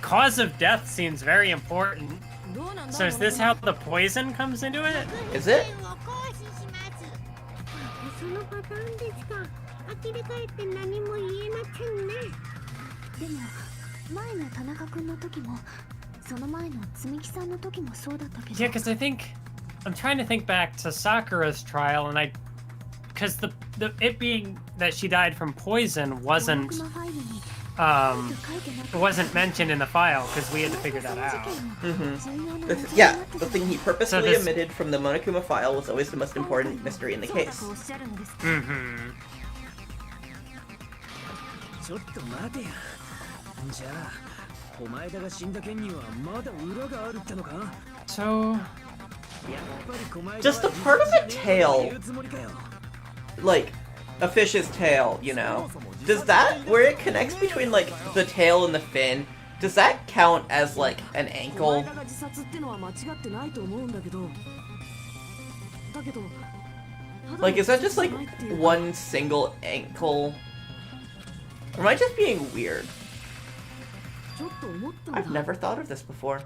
Speaker 2: Cause of death seems very important.
Speaker 4: どうなんだ
Speaker 2: So is this how the poison comes into it?
Speaker 1: Is it?
Speaker 7: そのパターンですか。呆れ返って何も言えませんね。
Speaker 4: でも前の田中君の時もその前の積木さんの時もそうだったけど。
Speaker 2: Yeah, because I think I'm trying to think back to Sakura's trial, and because it being that she died from poison wasn't mentioned in the file because we had to figure that out.
Speaker 1: Mm-hmm. Yeah, the thing he purposely omitted from the Monokuma file was always the most important mystery in the case.
Speaker 2: Mm-hmm.
Speaker 5: ちょっと待てや。じゃあ、狛枝が死んだ件にはまだ裏があるってのか？
Speaker 2: So,
Speaker 1: just the part of the tail, like a fish's tail, you know, does that, where it connects between like the tail and the fin, does that count as like an ankle? Like, is that just like one single ankle? Or am I just being weird? I've never thought of this before.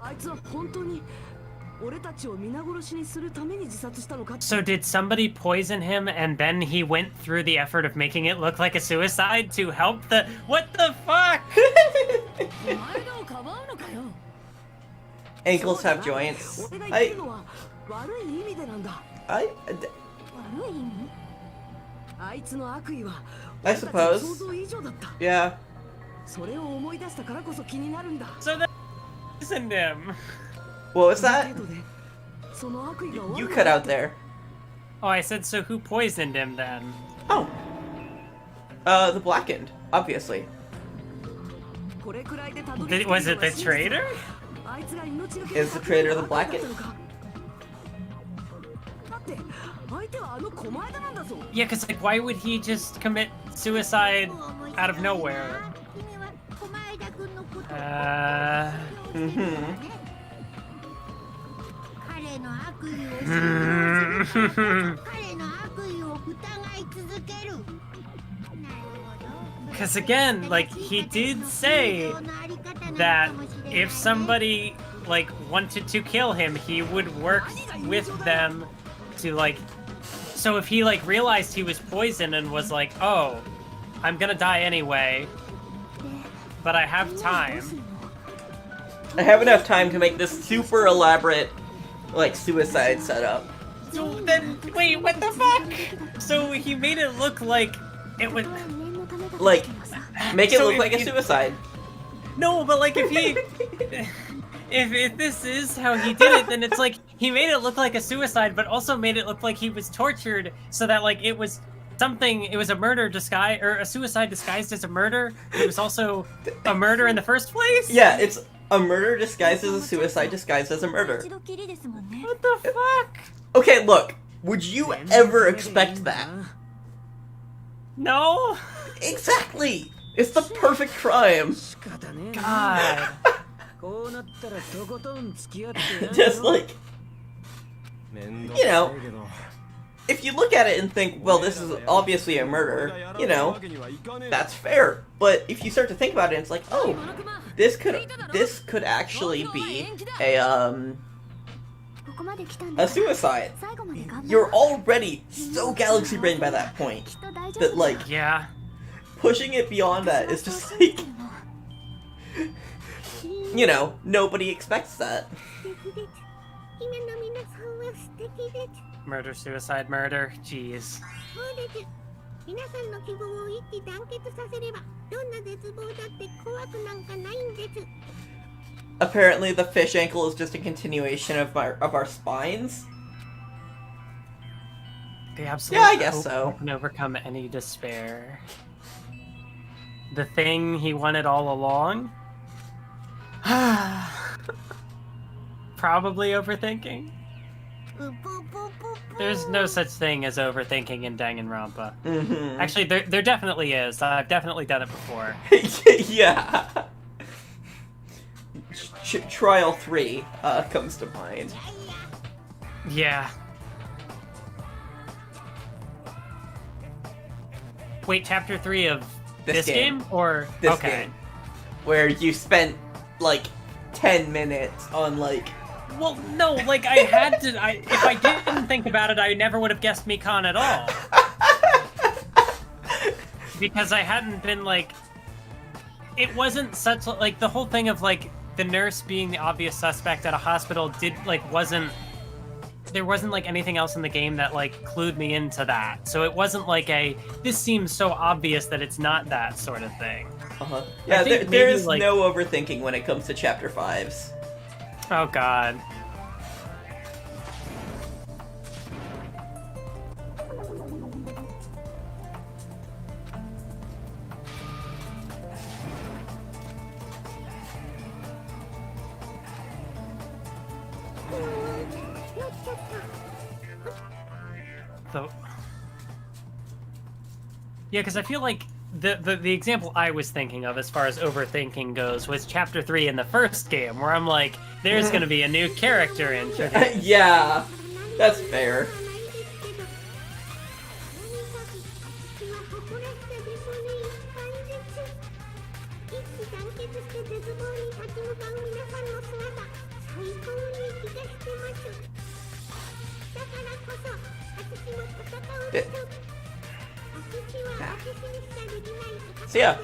Speaker 2: So did somebody poison him and then he went through the effort of making it look like a suicide to help the— What the fuck?
Speaker 1: Ankles have joints. I suppose. Yeah.
Speaker 6: So
Speaker 2: that poisoned him.
Speaker 1: What was that? You cut out there.
Speaker 2: Oh, I said, so who poisoned him then?
Speaker 1: Oh. The Blackened, obviously.
Speaker 2: Was it the traitor?
Speaker 1: Is the traitor the Blackened?
Speaker 2: Yeah, because like, why would he just commit suicide out of nowhere? Because again, like, he did say that if somebody, like, wanted to kill him, he would work with them to, like... So if he, like, realized he was poisoned and was like, oh, I'm gonna die anyway, but I have time.
Speaker 1: I have enough time to make this super elaborate, like, suicide setup.
Speaker 2: So then, wait, what the fuck? So he made it look like it would...
Speaker 1: Like, make it
Speaker 2: So
Speaker 1: look
Speaker 2: if
Speaker 1: like a
Speaker 2: you-
Speaker 1: suicide.
Speaker 2: No, but like if he... if this is how he did it, then it's like he made it look like a suicide, but also made it look like he was tortured, so that like it was something. It was a murder disguise or a suicide disguised as a murder. It was also a murder in the first place.
Speaker 1: Yeah, it's a murder disguised as a suicide disguised as a murder.
Speaker 2: What the fuck?
Speaker 1: Okay, look. Would you ever expect that?
Speaker 2: No.
Speaker 1: Exactly! It's the perfect crime.
Speaker 2: God.
Speaker 1: Just like, you know, if you look at it and think, well, this is obviously a murder, you know, that's fair. But if you start to think about it, it's like, oh, this could actually be a suicide. You're already so galaxy brain by that point that, like,
Speaker 2: Yeah.
Speaker 1: pushing it beyond that is just like, you know, nobody expects that.
Speaker 2: Murder, suicide, murder. Jeez.
Speaker 7: 皆さんの希望を一致団結させればどんな絶望だって怖くなんかないんです
Speaker 1: Apparently the fish ankle is just a continuation of our spines.
Speaker 2: The absolute
Speaker 1: Yeah, I guess
Speaker 2: hope
Speaker 1: so.
Speaker 2: can overcome any despair. The thing he wanted all along? Probably overthinking. There's no such thing as overthinking in Danganronpa.
Speaker 1: Mm-hmm.
Speaker 2: Actually, there definitely is. I've definitely done it before.
Speaker 1: Yeah. Trial 3 comes to mind.
Speaker 2: Yeah. Wait, chapter 3 of
Speaker 1: This
Speaker 2: this
Speaker 1: game.
Speaker 2: game? Or
Speaker 1: This
Speaker 2: okay.
Speaker 1: game. Where you spent, like, 10 minutes on, like...
Speaker 2: Well, no, like, I had to... if I didn't think about it, I never would have guessed Mikan at all. Because I hadn't been, like... It wasn't such... Like, the whole thing of, like, the nurse being the obvious suspect at a hospital wasn't... There wasn't, like, anything else in the game that, like, clued me into that. So it wasn't, like, this seems so obvious that it's not that sort of thing.
Speaker 1: Uh-huh. Yeah,
Speaker 2: think
Speaker 1: there
Speaker 2: maybe,
Speaker 1: is
Speaker 2: like-
Speaker 1: no overthinking when it comes to chapter 5s.
Speaker 2: Oh, God. Yeah, because I feel like the example I was thinking of as far as overthinking goes was chapter 3 in the first game, where I'm like, there's going to be a new character introduced.
Speaker 1: Yeah, that's fair. So yeah,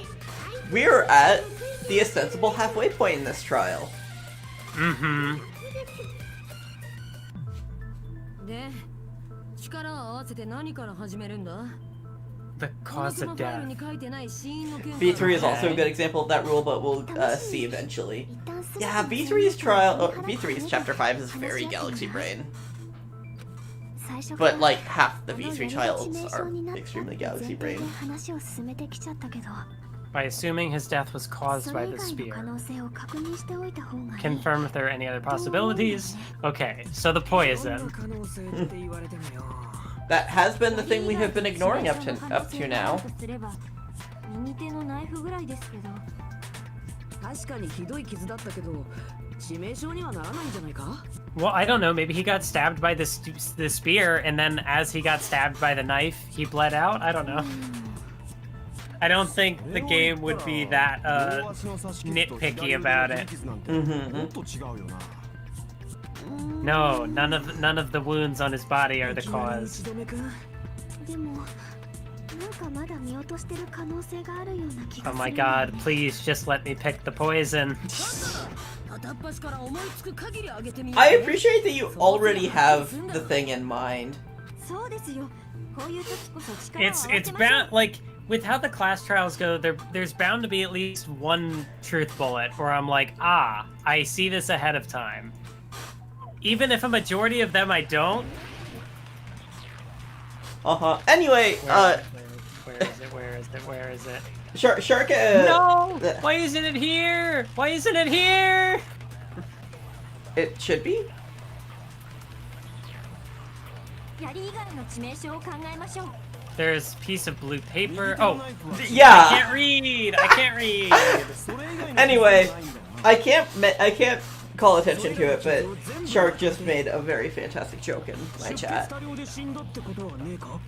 Speaker 1: we're at the ostensible halfway point in this trial.
Speaker 2: Mm-hmm.
Speaker 6: で、力を合わせて何から始めるんだ
Speaker 2: The cause of death.
Speaker 1: V3 is also a good example of that rule, but we'll see eventually. Yeah, V3's chapter 5 is very galaxy brain. But like half the V3 trials are extremely galaxy brain.
Speaker 2: By assuming his death was caused by the spear. Confirm if there are any other possibilities. Okay, so the poison.
Speaker 1: That has been the thing we have been ignoring up to now.
Speaker 6: 確かにひどい傷だったけど致命傷にはならないんじゃないか
Speaker 2: Well, I don't know. Maybe he got stabbed by the spear, and then as he got stabbed by the knife, he bled out? I don't know. I don't think the game would be that nitpicky about it. No, none of the wounds on his body are the cause.
Speaker 4: でもなんかまだ見落としてる可能性があるような気が
Speaker 2: Oh
Speaker 4: する
Speaker 2: my god, please just let me pick the poison.
Speaker 6: 片っ端から思いつく限りあげてみよう
Speaker 1: I appreciate that you already have the thing in mind.
Speaker 4: そうですよこういう時こそ力を
Speaker 2: It's
Speaker 4: 合わせましょう
Speaker 2: bound, like, with how the class trials go, there's bound to be at least one truth bullet where I'm like, ah, I see this ahead of time. Even if a majority of them I don't.
Speaker 1: Anyway,
Speaker 2: Where is it?
Speaker 1: Shark.
Speaker 2: No! Why isn't it here? Why isn't it here?
Speaker 1: It should be.
Speaker 4: 槍以外の致命傷を考えましょう
Speaker 2: There's a piece of blue paper. Oh, I
Speaker 1: Yeah.
Speaker 2: can't read. I can't read.
Speaker 1: Anyway, I can't call attention to it, but Shark just made a very fantastic joke in my chat.
Speaker 6: 車両で死んだってことはねえか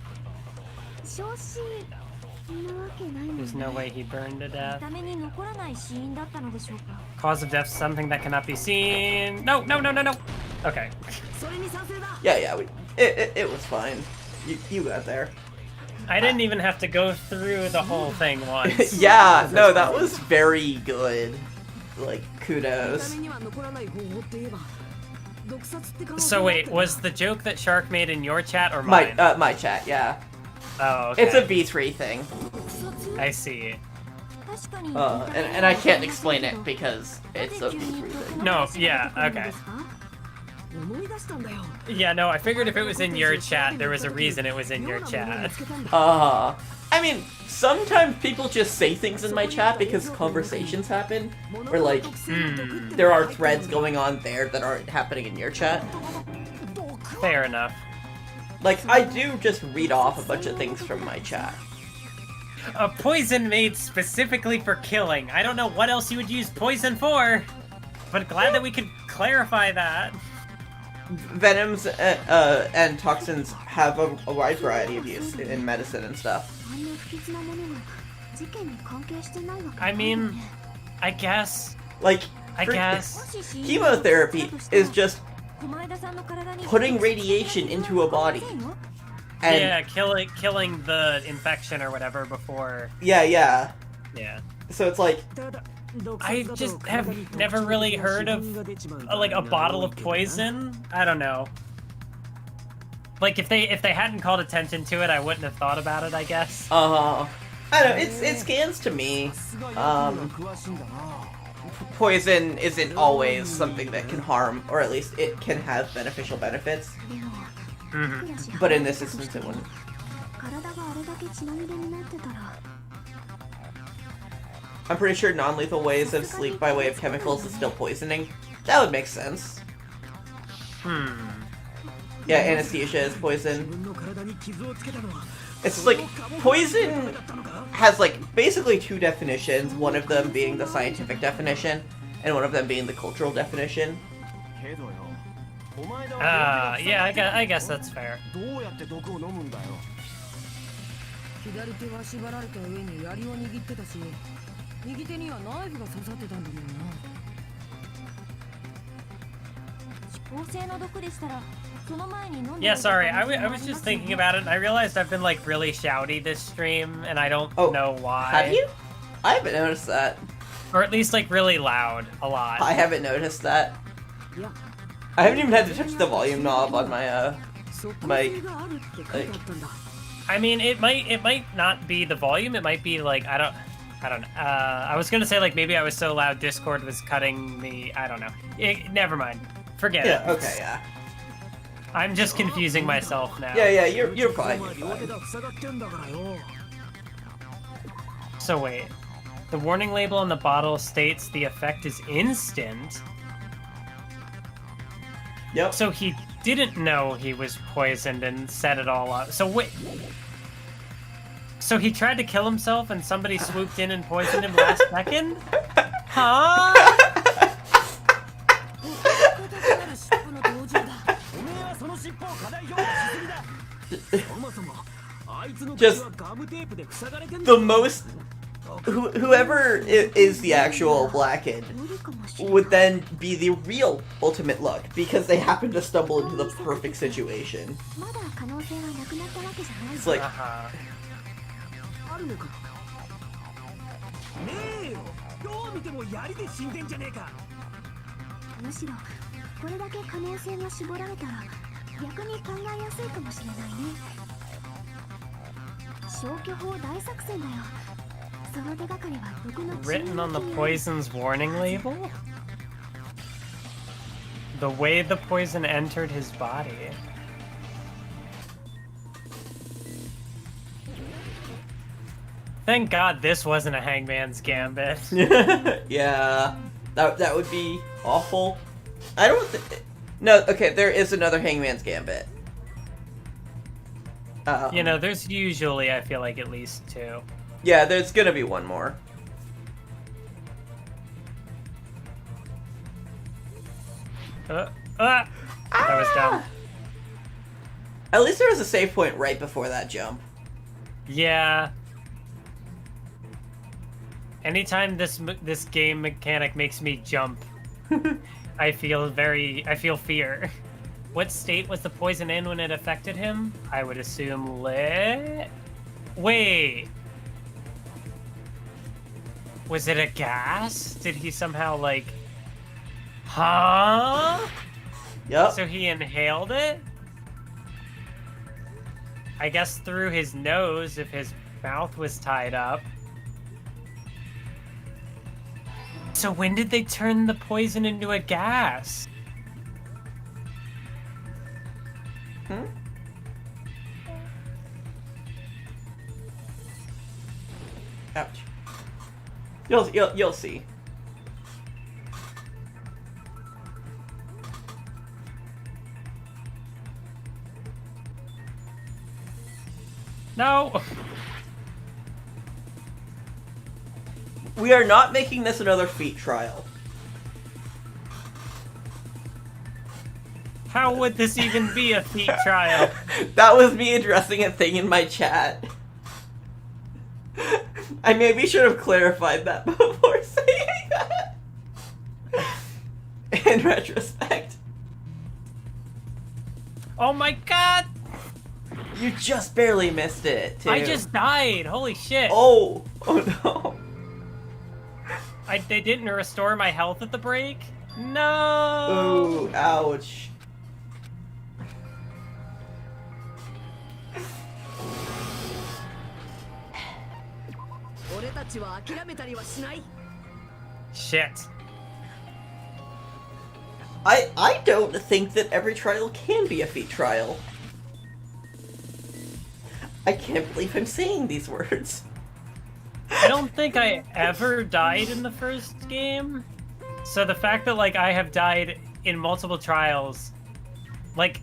Speaker 4: 焼死なわけないもんね
Speaker 2: There's no way he burned to
Speaker 4: 見
Speaker 2: death.
Speaker 4: た目に残らない死因だったのでしょうか
Speaker 2: Cause of death, something that cannot be seen. No. Okay.
Speaker 6: それに賛成だ
Speaker 1: Yeah, it was fine. You got there.
Speaker 2: I didn't even have to go through the whole thing once.
Speaker 1: Yeah, no, that was very good. Like,
Speaker 6: 見た
Speaker 1: kudos.
Speaker 6: 目には残らない方法って言えば毒殺って可能性
Speaker 2: So
Speaker 6: があっ
Speaker 2: wait,
Speaker 6: た
Speaker 2: was the joke that Shark made in your chat or
Speaker 1: My
Speaker 2: mine?
Speaker 1: my chat, yeah.
Speaker 2: Oh, okay.
Speaker 1: It's a V3 thing.
Speaker 2: I see.
Speaker 4: 確かに
Speaker 1: And I can't explain it because it's a V3 thing.
Speaker 2: No, yeah, okay.
Speaker 6: 思い出したんだよ
Speaker 2: Yeah, no, I figured if it was in your chat, there was a reason it was in your
Speaker 6: 妙なものを見
Speaker 2: chat.
Speaker 6: つけたんだ
Speaker 1: I mean, sometimes people just say things in my chat because conversations happen, or like, there are threads going on there that aren't happening in your chat.
Speaker 2: Fair enough.
Speaker 1: Like, I do just read off a bunch of things from my chat.
Speaker 2: A poison made specifically for killing. I don't know what else you would use poison for, but glad that we could clarify that.
Speaker 1: Venoms and toxins have a wide variety of use in medicine and stuff.
Speaker 4: あんな不吉なものが事件に関係してないわけ
Speaker 2: I mean, I guess.
Speaker 1: Like,
Speaker 2: I
Speaker 1: for-
Speaker 2: guess.
Speaker 1: chemotherapy is just
Speaker 4: 駒枝さんの体に
Speaker 1: putting radiation into a body. And
Speaker 2: Yeah, killing the infection or whatever before.
Speaker 1: yeah.
Speaker 2: Yeah.
Speaker 1: So it's like,
Speaker 6: ただ毒
Speaker 2: I
Speaker 6: 殺だと
Speaker 2: just
Speaker 6: 体
Speaker 2: have
Speaker 6: に特
Speaker 2: never
Speaker 6: 徴
Speaker 2: really
Speaker 6: 的な
Speaker 2: heard of
Speaker 6: 死因が出ちまう
Speaker 2: like a
Speaker 6: 場合が
Speaker 2: bottle
Speaker 6: 多
Speaker 2: of
Speaker 6: いけどな
Speaker 2: poison. I don't know. Like if they hadn't called attention to it, I wouldn't have thought about it, I guess.
Speaker 1: I don't know, it scans to me.
Speaker 3: さすがヤクザが詳しいんだな
Speaker 1: Poison isn't always something that can harm, or at least it can have beneficial benefits.
Speaker 4: でも
Speaker 2: Mhm.
Speaker 4: いくら支
Speaker 1: But
Speaker 4: 払
Speaker 1: in
Speaker 4: い
Speaker 1: this
Speaker 4: だと
Speaker 1: instance,
Speaker 4: して
Speaker 1: it
Speaker 4: も
Speaker 1: wouldn't.
Speaker 4: 体があれだけ血まみれになってたら
Speaker 1: I'm pretty sure non-lethal ways of sleep by way of chemicals is still poisoning. That would make sense. Yeah, anesthesia is
Speaker 6: 自
Speaker 1: poison.
Speaker 6: 分の体に傷をつけたのは
Speaker 1: It's like, poison has like basically two definitions, one of them being the scientific definition, and one of them being the cultural definition.
Speaker 3: けどよお前らは
Speaker 2: Yeah, I guess that's fair.
Speaker 3: どうやって毒を飲むんだよ
Speaker 6: 左手は縛られた上に槍を握ってたし右手にはナイフが刺さってたんだもんな
Speaker 4: 抗性の毒でしたらその前に飲んで
Speaker 2: Yeah, sorry. I was just thinking about it, and I realized I've been like really shouty this stream, and I don't
Speaker 1: Oh,
Speaker 2: know why.
Speaker 1: Have you? I haven't noticed that.
Speaker 2: Or at least like really loud, a lot.
Speaker 1: I haven't noticed that.
Speaker 6: いや
Speaker 1: I haven't even had to touch the volume knob on my
Speaker 6: 即効
Speaker 1: Mike.
Speaker 6: 性があるって書いてあったんだ
Speaker 2: I mean, it might not be the volume. It might be like I don't know. I was gonna say like maybe I was so loud Discord was cutting me. I don't know. Never mind. Forget
Speaker 1: yeah.
Speaker 2: it.
Speaker 1: Okay, yeah.
Speaker 2: I'm just confusing myself now.
Speaker 1: Yeah, you're fine.
Speaker 6: お
Speaker 1: You're
Speaker 6: 前両手
Speaker 1: fine.
Speaker 6: が塞がってんだからよ
Speaker 2: So wait, the warning label on the bottle states the effect is instant.
Speaker 1: Yep.
Speaker 2: So he didn't know he was poisoned and set it all up. So wait. So he tried to kill himself and somebody swooped in and poisoned him last second? Huh?
Speaker 6: 形なる尻尾の同情だおめえはその尻尾を過大評価しすぎだそもそもあいつの口はガムテープで塞がれてんだ
Speaker 1: The most whoever is the actual Blackened
Speaker 4: 無理かもしれない
Speaker 1: would then be the real ultimate luck because they happen to stumble into the perfect situation.
Speaker 4: まだ可能性はなくなったわけじゃない
Speaker 1: It's like,
Speaker 2: あは
Speaker 6: あるのか。
Speaker 5: ねえよ、どう見ても槍で死んでんじゃねえか。
Speaker 4: むしろこれだけ可能性が絞られたら逆に考えやすいかもしれないね。消去法大作戦だよ。その手がかりは毒の
Speaker 2: Written on the poison's warning label? The way the poison entered his body. Thank God this wasn't a Hangman's Gambit.
Speaker 1: yeah, that would be awful. I don't think... No, okay, there is another Hangman's Gambit.
Speaker 2: You know, there's usually, I feel like, at least 2.
Speaker 1: Yeah, there's gonna be one more.
Speaker 2: That was dumb.
Speaker 1: At least there was a save point right before that jump.
Speaker 2: Yeah. Anytime this game mechanic makes me jump, I feel fear. What state was the poison in when it affected him? I would assume lit. Wait. Was it a gas? Did he somehow like... Huh?
Speaker 1: Yep.
Speaker 2: So he inhaled it? I guess through his nose if his mouth was tied up. So when did they turn the poison into a gas?
Speaker 1: Hmm? Ouch. You'll see.
Speaker 2: No.
Speaker 1: We are not making this another feat trial.
Speaker 2: How would this even be a feat trial?
Speaker 1: That was me addressing a thing in my chat. I maybe should have clarified that before saying that. In retrospect.
Speaker 2: Oh my god!
Speaker 1: You just barely missed it, too.
Speaker 2: I just died! Holy shit!
Speaker 1: Oh! Oh no.
Speaker 2: They didn't restore my health at the break? No!
Speaker 1: Ooh, ouch.
Speaker 2: Shit.
Speaker 1: I don't think that every trial can be a feat trial. I can't believe I'm saying these words.
Speaker 2: I don't think I ever died in the first game. So the fact that, like, I have died in multiple trials... Like,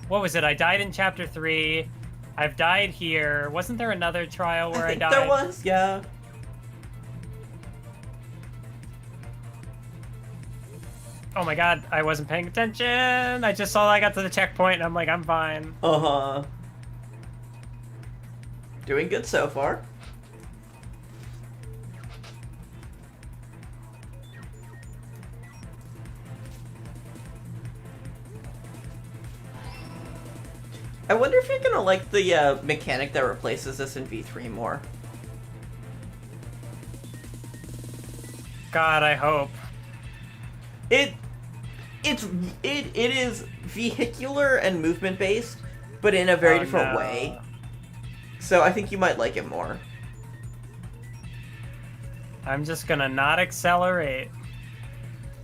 Speaker 2: what was it? I died in Chapter 3. I've died here. Wasn't there another trial where I died?
Speaker 1: There was, yeah.
Speaker 2: Oh my god, I wasn't paying attention! I just saw I got to the checkpoint and I'm like, I'm fine.
Speaker 1: Uh-huh. Doing good so far. I wonder if you're gonna like the mechanic that replaces this in V3 more.
Speaker 2: God, I hope.
Speaker 1: It is vehicular and movement based, but in a very different way. So I think you might like it more.
Speaker 2: I'm just gonna not accelerate.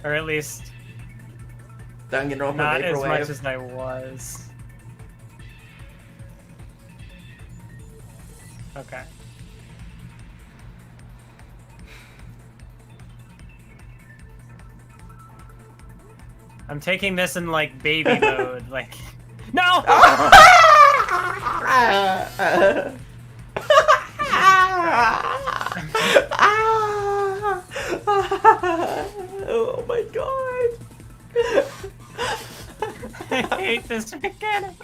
Speaker 2: Or at least
Speaker 1: Danganronpa
Speaker 2: not as
Speaker 1: Vaporwave.
Speaker 2: much as I was. Okay. I'm taking this in like baby mode, like no!
Speaker 1: Oh my god.
Speaker 2: I hate this mechanic.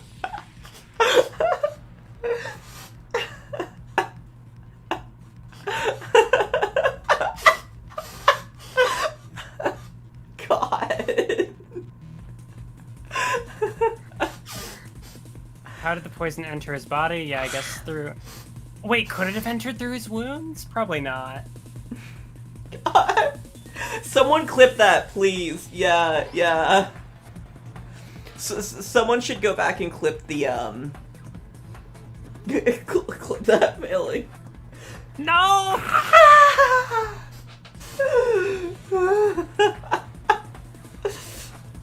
Speaker 2: How did the poison enter his body? Yeah, I guess through... Wait, could it have entered through his wounds? Probably not.
Speaker 1: God. Someone clip that, please. Yeah, yeah. Someone should go back and clip the, clip that melee.
Speaker 2: No!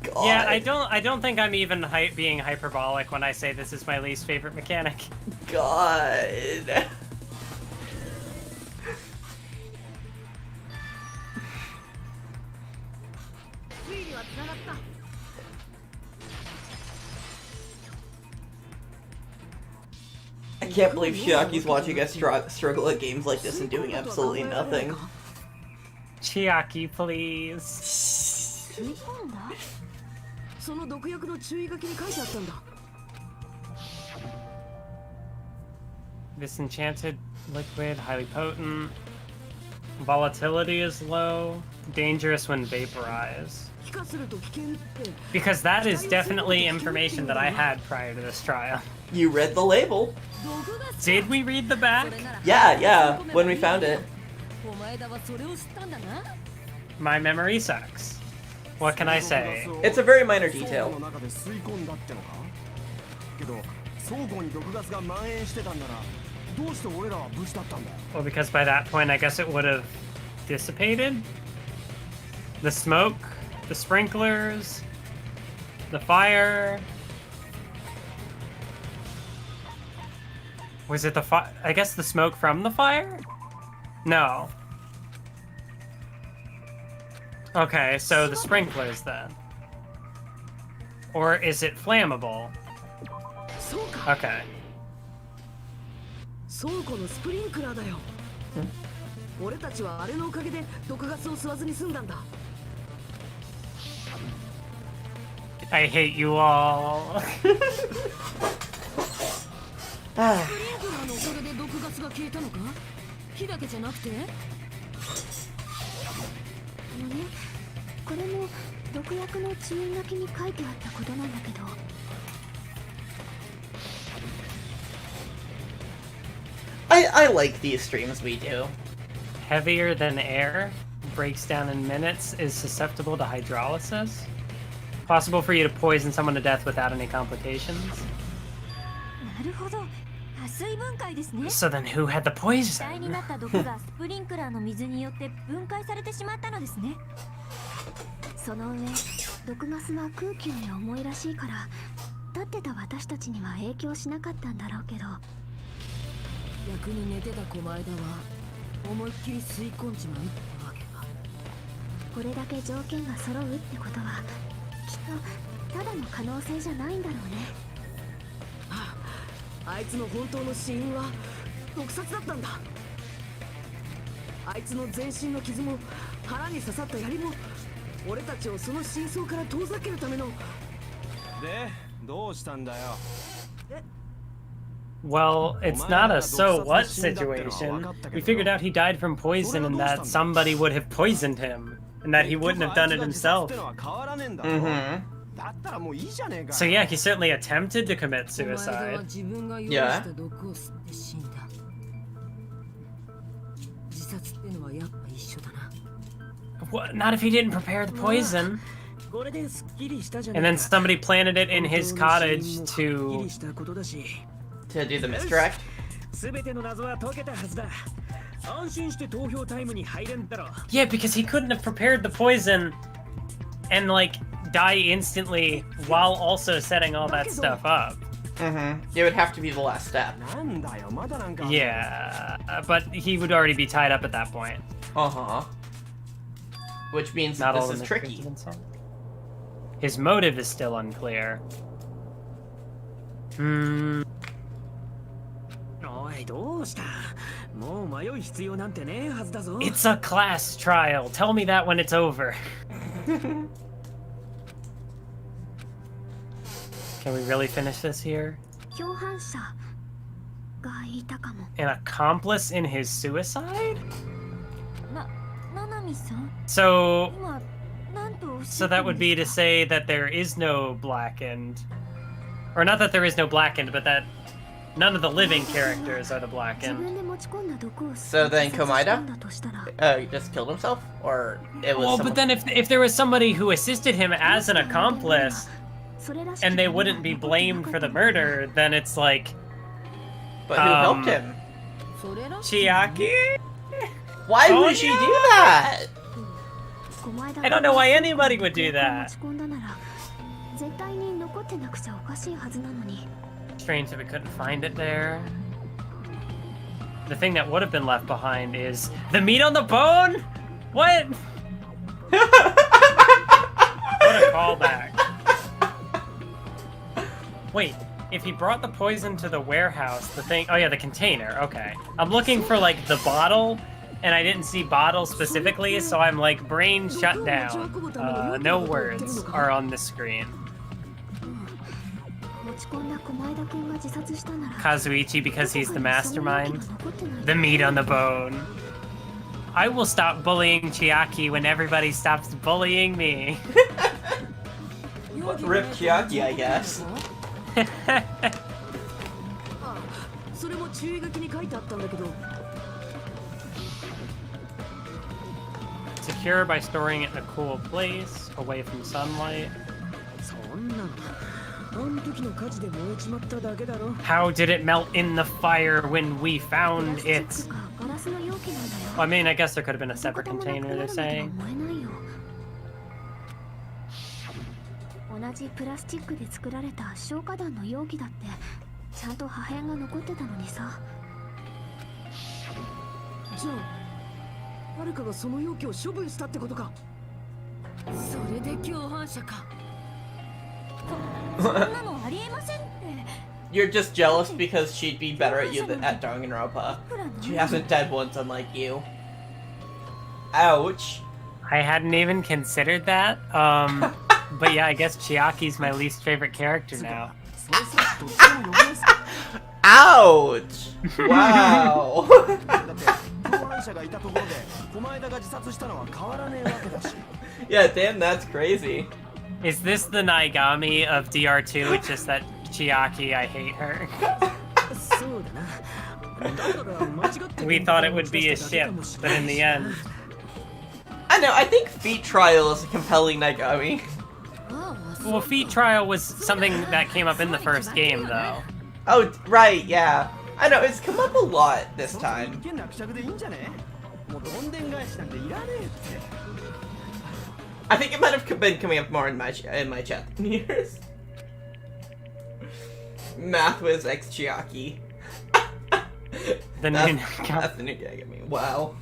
Speaker 1: God.
Speaker 2: Yeah, I don't think I'm even being hyperbolic when I say this is my least favorite mechanic.
Speaker 1: God. I can't believe Chiaki's watching us struggle at games like this and doing absolutely nothing.
Speaker 2: Chiaki, please.
Speaker 6: その毒薬の注意書きに書いてあったんだ。
Speaker 2: This enchanted liquid, highly potent. Volatility is low. Dangerous when vaporized.
Speaker 6: 気化すると危険って。
Speaker 2: Because that is definitely information that I had prior to this trial.
Speaker 1: You read the label.
Speaker 2: Did we read the back?
Speaker 1: Yeah, yeah, when we found it.
Speaker 6: お前だはそれを知ったんだな。
Speaker 2: My memory sucks. What can I say?
Speaker 1: It's a very minor detail.
Speaker 3: 倉庫の中で吸い込んだってのかけど倉庫に毒ガスが蔓延してたんならどうして俺らは無事だったんだ
Speaker 2: Well, because by that point, I guess it would have dissipated. The smoke, the sprinklers, the fire. Was it the fire? I guess the smoke from the fire? No. Okay, so the sprinklers then. Or is it flammable?
Speaker 6: そうか。
Speaker 2: Okay.
Speaker 6: 倉庫のスプリンクラーだよ。俺たちはあれのおかげで毒ガスを吸わずに済んだんだ。
Speaker 2: I hate you all.
Speaker 6: スプリンクラーのおかげで毒ガスが消えたのか？火だけじゃなくて？
Speaker 4: これも毒薬の注意書きに書いてあったことなんだけど
Speaker 1: I like these streams we do.
Speaker 2: Heavier than air, breaks down in minutes, is susceptible to hydrolysis. Possible for you to poison someone to death without any complications.
Speaker 4: なるほど水分解ですね
Speaker 2: So then who had the
Speaker 4: 気体に
Speaker 2: poison?
Speaker 4: なった毒がスプリンクラーの水によって分解されてしまったのですねその上毒ガスは空気より重いらしいから立ってた私たちには影響しなかったんだろうけど
Speaker 6: 逆に寝てた狛江田は思いっきり吸い込んじまうってわけか。
Speaker 4: これだけ条件が揃うってことはきっとただの可能性じゃないんだろうね
Speaker 6: あいつの本当の死因は毒殺だったんだ。あいつの全身の傷も腹に刺さった槍も俺たちをその真相から遠ざけるための。
Speaker 3: でどうしたんだよ
Speaker 2: Well, it's not a so what situation. We figured out he died from poison and that somebody would have poisoned him. And that he wouldn't have done it himself.
Speaker 1: Mm-hmm.
Speaker 2: So yeah, he certainly attempted to commit suicide.
Speaker 1: Yeah.
Speaker 2: What? Not if he didn't prepare the poison. And then somebody planted it in his cottage to
Speaker 1: do the misdirect.
Speaker 2: Yeah, because he couldn't have prepared the poison and like die instantly while also setting all that stuff up.
Speaker 1: Mm-hmm. It would have to be the last step.
Speaker 2: Yeah, but he would already be tied up at that point.
Speaker 1: Uh-huh. Which means
Speaker 2: Not
Speaker 1: that
Speaker 2: all
Speaker 1: this
Speaker 2: in
Speaker 1: is
Speaker 2: the
Speaker 1: tricky.
Speaker 2: His motive is still unclear. Hmm. It's a class trial. Tell me that when it's over. Can we really finish this here?
Speaker 4: 共犯者がいたかも
Speaker 2: An accomplice in his suicide?
Speaker 4: ななみさん
Speaker 2: So
Speaker 4: 今なんとおっしゃ
Speaker 2: So
Speaker 4: った
Speaker 2: that
Speaker 4: ん
Speaker 2: would
Speaker 4: で
Speaker 2: be
Speaker 4: す
Speaker 2: to
Speaker 4: か
Speaker 2: say that there is no blackened. Or not that there is no blackened, but that none of the living characters are the
Speaker 4: 自
Speaker 2: blackened.
Speaker 4: 分で持ち込んだ毒を
Speaker 1: So then
Speaker 4: 自殺したん
Speaker 1: Komaeda?
Speaker 4: だとしたら
Speaker 1: He just killed himself? Or it was
Speaker 2: Well,
Speaker 1: someone...
Speaker 2: but then if there was somebody who assisted him as an accomplice,
Speaker 4: それらしき
Speaker 2: and they
Speaker 4: もの
Speaker 2: wouldn't be
Speaker 4: が残ってな
Speaker 2: blamed
Speaker 4: か
Speaker 2: for
Speaker 4: った
Speaker 2: the
Speaker 4: んだ。
Speaker 2: murder, then it's like,
Speaker 1: But who helped him?
Speaker 6: それらしき
Speaker 2: Chiaki?
Speaker 1: Why
Speaker 2: Oh,
Speaker 1: would she do
Speaker 2: no!
Speaker 1: that?
Speaker 4: 狛江田
Speaker 2: I don't know why anybody would do
Speaker 4: が
Speaker 2: that.
Speaker 4: 持ち込んだなら絶対に残ってなくちゃおかしいはずなのに。
Speaker 2: Strange that we couldn't find it there. The thing that would have been left behind is the meat on the bone? What? What a callback. Wait, if he brought the poison to the warehouse, the thing... Oh yeah, the container, okay. I'm looking for, like, the bottle, and I didn't see bottle specifically, so I'm like, brain shut down. No words are on the screen.
Speaker 4: 持ち込んだ狛江田君が自殺したなら
Speaker 2: Kazuichi because he's the
Speaker 4: どこかにその容器
Speaker 2: mastermind.
Speaker 4: が残ってない
Speaker 2: The meat on the bone. I will stop bullying Chiaki when everybody stops bullying me.
Speaker 1: Rip Chiaki, I guess.
Speaker 6: あそれも注意書きに書いてあったんだけど
Speaker 2: Secure by storing it in a cool place, away from sunlight.
Speaker 5: そんなのあん時の火事で燃えちまっただけだろ
Speaker 2: How did it melt in the fire when we
Speaker 4: プ
Speaker 2: found
Speaker 4: ラスチッ
Speaker 2: it?
Speaker 4: クかガラスの容器なんだよ
Speaker 2: Well, I mean, I guess there could have been a
Speaker 4: 跡
Speaker 2: separate
Speaker 4: 形もなく
Speaker 2: container,
Speaker 4: なる
Speaker 2: they're
Speaker 4: までは
Speaker 2: saying.
Speaker 4: 燃えないよ同じプラスチックで作られた消火弾の容器だってちゃんと破片が残ってたのにさ
Speaker 6: じゃあ誰かがその容器を処分したってことかそれで共犯者か
Speaker 4: そんなのありえませんって
Speaker 1: You're just jealous because she'd be better at you than at Danganronpa. She hasn't died once, unlike you. Ouch.
Speaker 2: I hadn't even considered that. But yeah, I guess Chiaki's my least favorite character now.
Speaker 3: それさどっちも呼びやす
Speaker 1: Ouch! Wow.
Speaker 3: だって共犯者がいたところで狛江田が自殺したのは変わらねえわけだし
Speaker 1: Yeah, damn, that's crazy.
Speaker 2: Is this the Naigami of DR2? It's just that Chiaki, I hate her.
Speaker 5: そうだなだから間違って
Speaker 2: We thought it would be a ship, but in the end...
Speaker 1: I know, I think Feet Trial is a compelling Naigami.
Speaker 2: Well, Feet Trial was something that came up in the first game, though.
Speaker 1: Oh, right, yeah. I know, it's come up a lot this
Speaker 3: 一
Speaker 1: time.
Speaker 3: 見落着でいいんじゃねもうどんでん返しなんていらねえって
Speaker 1: I think it might have been coming up more in my chat than yours. Mathwiz x Chiaki.
Speaker 2: The
Speaker 1: That's,
Speaker 2: new
Speaker 1: that's the new Naigami. Wow.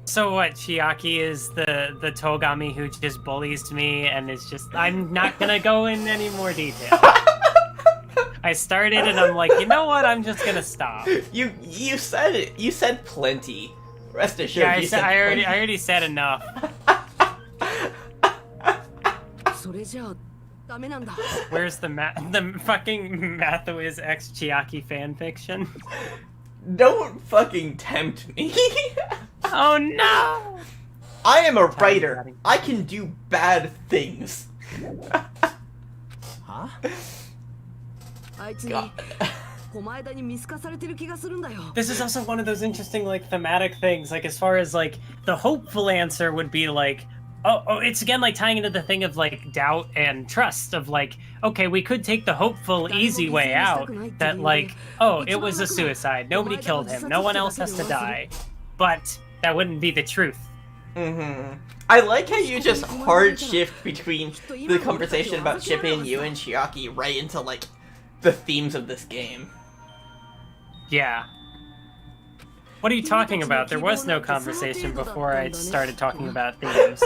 Speaker 2: So what, Chiaki is the Togami who just bullies me and is just... I'm not gonna go in any more detail. I started and I'm like, you know what, I'm just gonna stop.
Speaker 1: You said it. You said plenty. Rest assured,
Speaker 2: Yeah,
Speaker 1: you said
Speaker 2: I
Speaker 1: plenty.
Speaker 2: already said enough.
Speaker 6: それじゃあダメなんだ
Speaker 2: Where's the fucking Mathwiz x Chiaki fanfiction?
Speaker 1: Don't fucking tempt me.
Speaker 2: Oh no!
Speaker 1: I am a writer. I can do bad things.
Speaker 3: は
Speaker 6: あいつに
Speaker 1: God.
Speaker 6: 狛江田に見透かされてる気がするんだよ
Speaker 2: This is also one of those interesting, like, thematic things. Like, as far as, like, the hopeful answer would be, like, oh, it's again, like, tying into the thing of, like, doubt and trust of, like, okay, we could take the hopeful, easy way out. That, like, oh, it was a suicide. Nobody killed him. No one else has to die. But that wouldn't be the truth.
Speaker 1: I like how you just hard shift between the conversation about shipping you and Chiaki right into, like, the themes of this game.
Speaker 2: Yeah. What are you talking about? There was no conversation before I started talking about themes.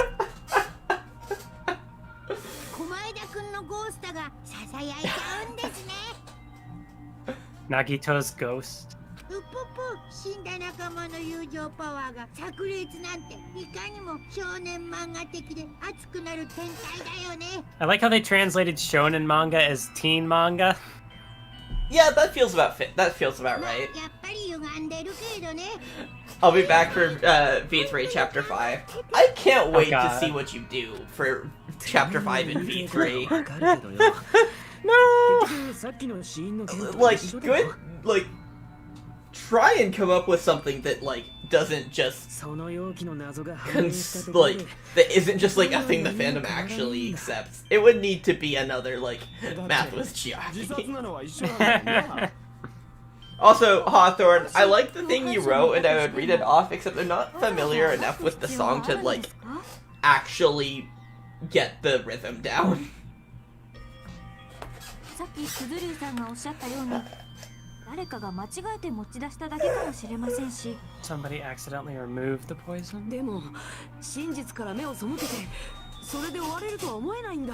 Speaker 7: 狛江田くんのゴーストがささやいちゃうんですね
Speaker 2: Nagito's ghost.
Speaker 7: うっぽっぽ死んだ仲間の友情パワーが炸裂なんていかにも少年漫画的で熱くなる天才だよね
Speaker 2: I like how they translated shonen manga as teen manga.
Speaker 1: Yeah, that feels about That feels about
Speaker 7: まあ
Speaker 1: right.
Speaker 7: やっぱり歪んでるけどね
Speaker 1: I'll be back for V3 Chapter 5. I can't wait to
Speaker 2: God.
Speaker 1: see what you do for Chapter 5 in V3.
Speaker 5: わかるけどよ
Speaker 1: No!
Speaker 5: 結局さっきの死因の件と
Speaker 1: Like,
Speaker 5: 一緒だよ
Speaker 1: good, like, try and come up with something that, like, doesn't just,
Speaker 5: その容器の謎が判明したところ
Speaker 1: like,
Speaker 5: で
Speaker 1: that isn't just, like, a thing the fandom actually accepts. It would need to be another, like,
Speaker 3: だって
Speaker 1: Mathwiz
Speaker 3: 自殺
Speaker 1: Chiaki.
Speaker 3: なのは一緒なんだよな
Speaker 1: Also, Hawthorne, I like the thing you wrote, and I would read it off, except I'm not familiar enough with the song to, like, actually get the rhythm down.
Speaker 4: さっきスズルーさんがおっしゃったように誰かが間違えて持ち出しただけかもしれませんし
Speaker 2: Somebody accidentally removed the poison?
Speaker 6: でも真実から目を背けてそれで終われるとは思えないんだ。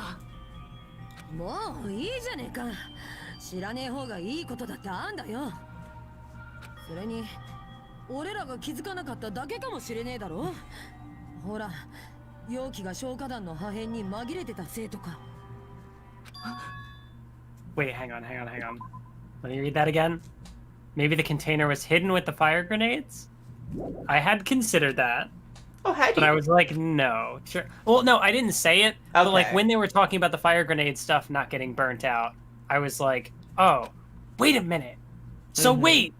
Speaker 6: もういいじゃねえか。知らねえ方がいいことだってあんだよ。それに俺らが気づかなかっただけかもしれねえだろ。ほら容器が消火弾の破片に紛れてたせいとか。
Speaker 2: Wait, hang on. Let me read that again. Maybe the container was hidden with the fire grenades? I had considered that,
Speaker 1: Oh, had
Speaker 2: but
Speaker 1: you?
Speaker 2: I was like, no. Sure. Well, no, I didn't say it, but like
Speaker 1: Okay.
Speaker 2: when they were talking about the fire grenade stuff not getting burnt out, I was like, oh, wait a minute. So wait,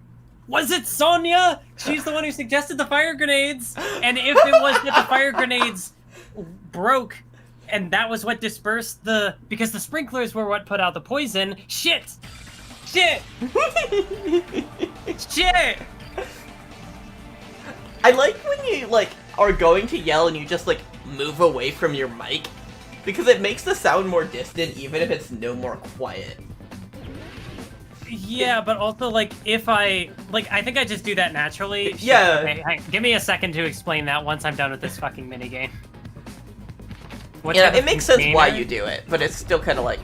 Speaker 2: was it Sonia? She's the one who suggested the fire grenades. And if it was that the fire grenades broke and that was what dispersed because the sprinklers were what put out the poison, shit! Shit!
Speaker 1: I like when you, like, are going to yell and you just, like, move away from your mic. Because it makes the sound more distant even if it's no more quiet.
Speaker 2: Yeah, but also, like, if I think I just do that naturally. Shit,
Speaker 1: Yeah.
Speaker 2: okay, give me a second to explain that once I'm done with this fucking minigame. What
Speaker 1: You know,
Speaker 2: type
Speaker 1: it
Speaker 2: of
Speaker 1: makes sense why
Speaker 2: container?
Speaker 1: you do it, but it's still kind of like...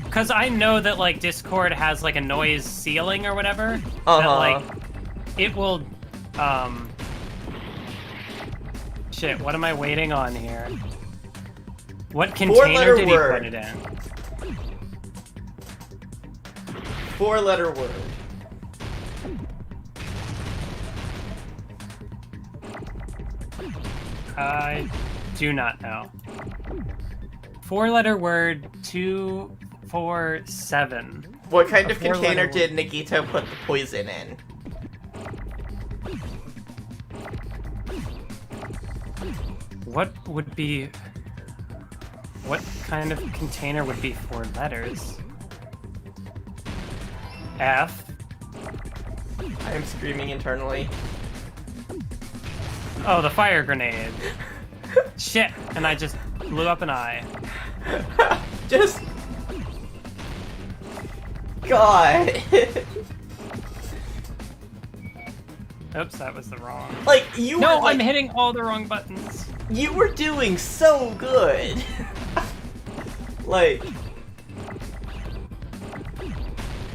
Speaker 2: Because I know that, like, Discord has, like, a noise ceiling or whatever. That,
Speaker 1: Uh-huh.
Speaker 2: like, it will, Shit, what am I waiting on here? What container
Speaker 1: Four-letter
Speaker 2: did
Speaker 1: word.
Speaker 2: he put it in?
Speaker 1: 4-letter word.
Speaker 2: I do not know. 4-letter word, 247.
Speaker 1: What kind of
Speaker 2: A four-letter
Speaker 1: container
Speaker 2: word.
Speaker 1: did Nagito put the poison in?
Speaker 2: What would be... What kind of container would be 4 letters? F.
Speaker 1: I am screaming internally.
Speaker 2: Oh, the fire grenade. Shit, and I just blew up an eye.
Speaker 1: Just... God.
Speaker 2: Oops, that was the wrong...
Speaker 1: Like, you
Speaker 2: No,
Speaker 1: were, like,
Speaker 2: I'm hitting all the wrong buttons.
Speaker 1: you were doing so good. Like...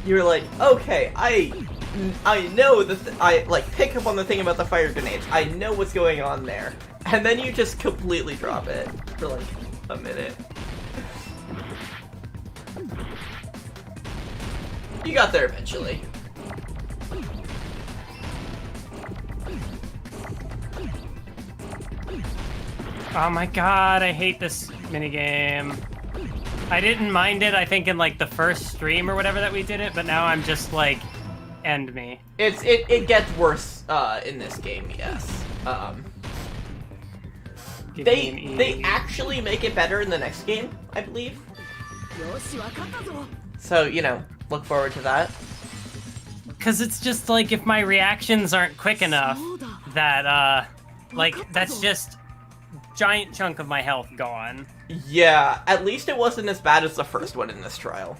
Speaker 1: You were like, okay, I know I, like, pick up on the thing about the fire grenades. I know what's going on there. And then you just completely drop it for, like, a minute. You got there eventually.
Speaker 2: Oh my god, I hate this minigame. I didn't mind it, I think, in, like, the first stream or whatever that we did it, but now I'm just, like, end me.
Speaker 1: It gets worse, in this game, yes.
Speaker 2: Give me an
Speaker 1: They
Speaker 2: E.
Speaker 1: actually make it better in the next game, I believe.
Speaker 6: よしわかったぞ。
Speaker 1: So, you know, look forward to that.
Speaker 2: Because it's just, like, if my reactions aren't quick enough,
Speaker 6: そうだ。
Speaker 2: that, like, that's just giant chunk of my health gone.
Speaker 1: Yeah, at least it wasn't as bad as the first one in this trial.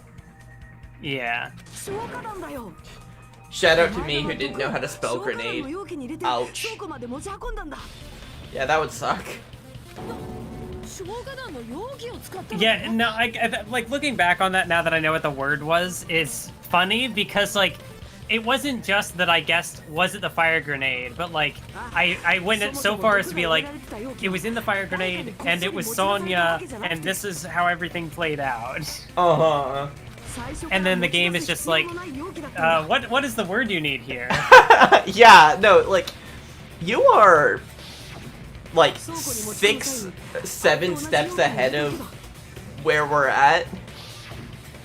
Speaker 2: Yeah.
Speaker 6: 消火弾だよ。
Speaker 1: Shout out to me who didn't know how to spell
Speaker 6: 消火弾の
Speaker 1: grenade.
Speaker 6: 容器に入れて
Speaker 1: Ouch.
Speaker 6: 倉庫まで持ち運んだんだ。
Speaker 1: Yeah, that would suck.
Speaker 6: 消火弾の容器を使ったの。
Speaker 2: Yeah, no, like, looking back on that now that I know what the word was, is funny because, like, it wasn't just that I guessed, was it the fire grenade, but, like, I went so far as to be like, it was in the fire grenade, and it was Sonya, and this is how everything played out.
Speaker 1: Uh-huh.
Speaker 2: And then the game is just like, what is the word you need here?
Speaker 1: Yeah, no, like, you are, like, 6, 7 steps ahead of where we're at.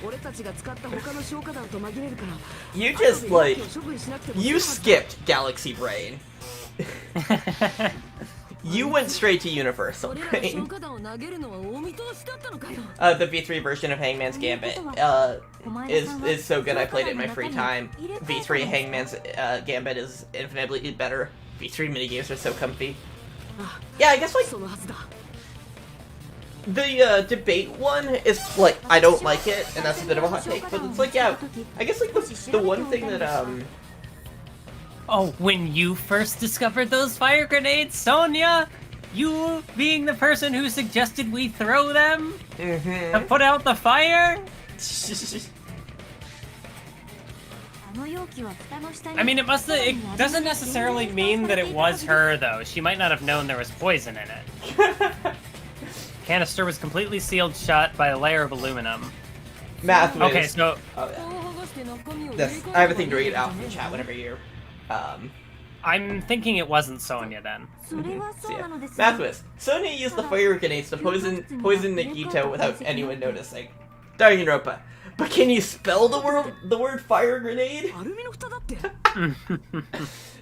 Speaker 6: 俺たちが使った他の消火弾と紛れるから
Speaker 1: You just, like,
Speaker 6: 処分しなくても
Speaker 1: you skipped Galaxy Brain. You went straight to Universal
Speaker 6: 俺らが
Speaker 1: Brain.
Speaker 6: 消火弾を投げるのはお見通しだったのかよ
Speaker 1: The V3 version of Hangman's Gambit is so good. I played it in my free time. V3 Hangman's Gambit is infinitely better. V3 minigames are so comfy. Yeah, I guess like
Speaker 6: そのはずだ
Speaker 1: the debate one is like I don't like it, and that's a bit of a hot take. But it's like yeah, I guess like the one thing that
Speaker 2: Oh, when you first discovered those fire grenades, Sonia, you being the person who suggested we throw them to put out the fire. I mean, it doesn't necessarily mean that it was her, though. She might not have known there was poison in it. Canister was completely sealed shut by a layer of aluminum.
Speaker 1: Mathwiz.
Speaker 2: Okay, so...
Speaker 1: Oh, yeah. This, I have a thing to read out in the chat whenever you're...
Speaker 2: I'm thinking it wasn't Sonia, then.
Speaker 1: So yeah. Mathwiz. Sonia used the fire grenades to poison Nagito without anyone noticing. Danganronpa. But can you spell the word fire grenade?
Speaker 6: アルミの蓋だって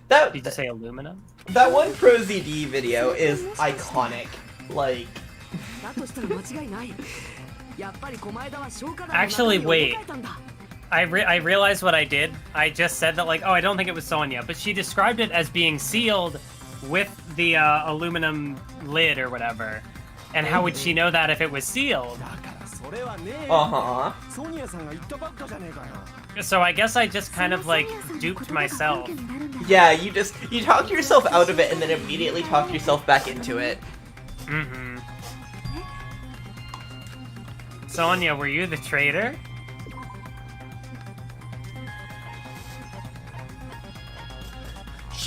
Speaker 1: That
Speaker 2: Did you say aluminum?
Speaker 1: that one Pro ZD video is iconic. Like
Speaker 6: だとしたら間違いないやっぱり狛枝は消火弾の
Speaker 2: Actually,
Speaker 6: 中身を入
Speaker 2: wait.
Speaker 6: れ替えたんだ
Speaker 2: I realized what I did. I just said that, like, oh, I don't think it was Sonia, but she described it as being sealed with the aluminum lid or whatever. And how would she know that if it was sealed?
Speaker 3: だからそれはね
Speaker 1: uh-huh.
Speaker 3: ソニアさんが言ったばっかじゃねえかよ
Speaker 2: So I guess I just kind of, like, duped myself.
Speaker 1: Yeah, you talk yourself out of it and then immediately talk yourself back into it.
Speaker 2: Mm-hmm. Sonia, were you the traitor?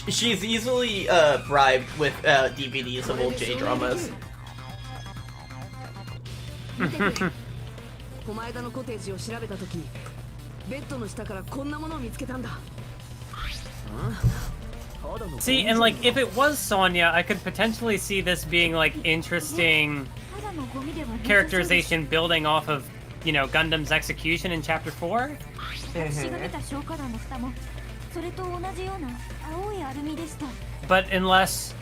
Speaker 1: She's easily bribed with DVDs of old J-dramas.
Speaker 6: 狛枝のコテージを調べた時ベッドの下からこんなものを見つけたんだ
Speaker 2: See, and like, if it was Sonia, I could potentially see this being like interesting characterization building off of, you know, Gundam's execution in Chapter 4.
Speaker 4: 私が出た消火弾の蓋もそれと同じような青いアルミでした
Speaker 2: But unless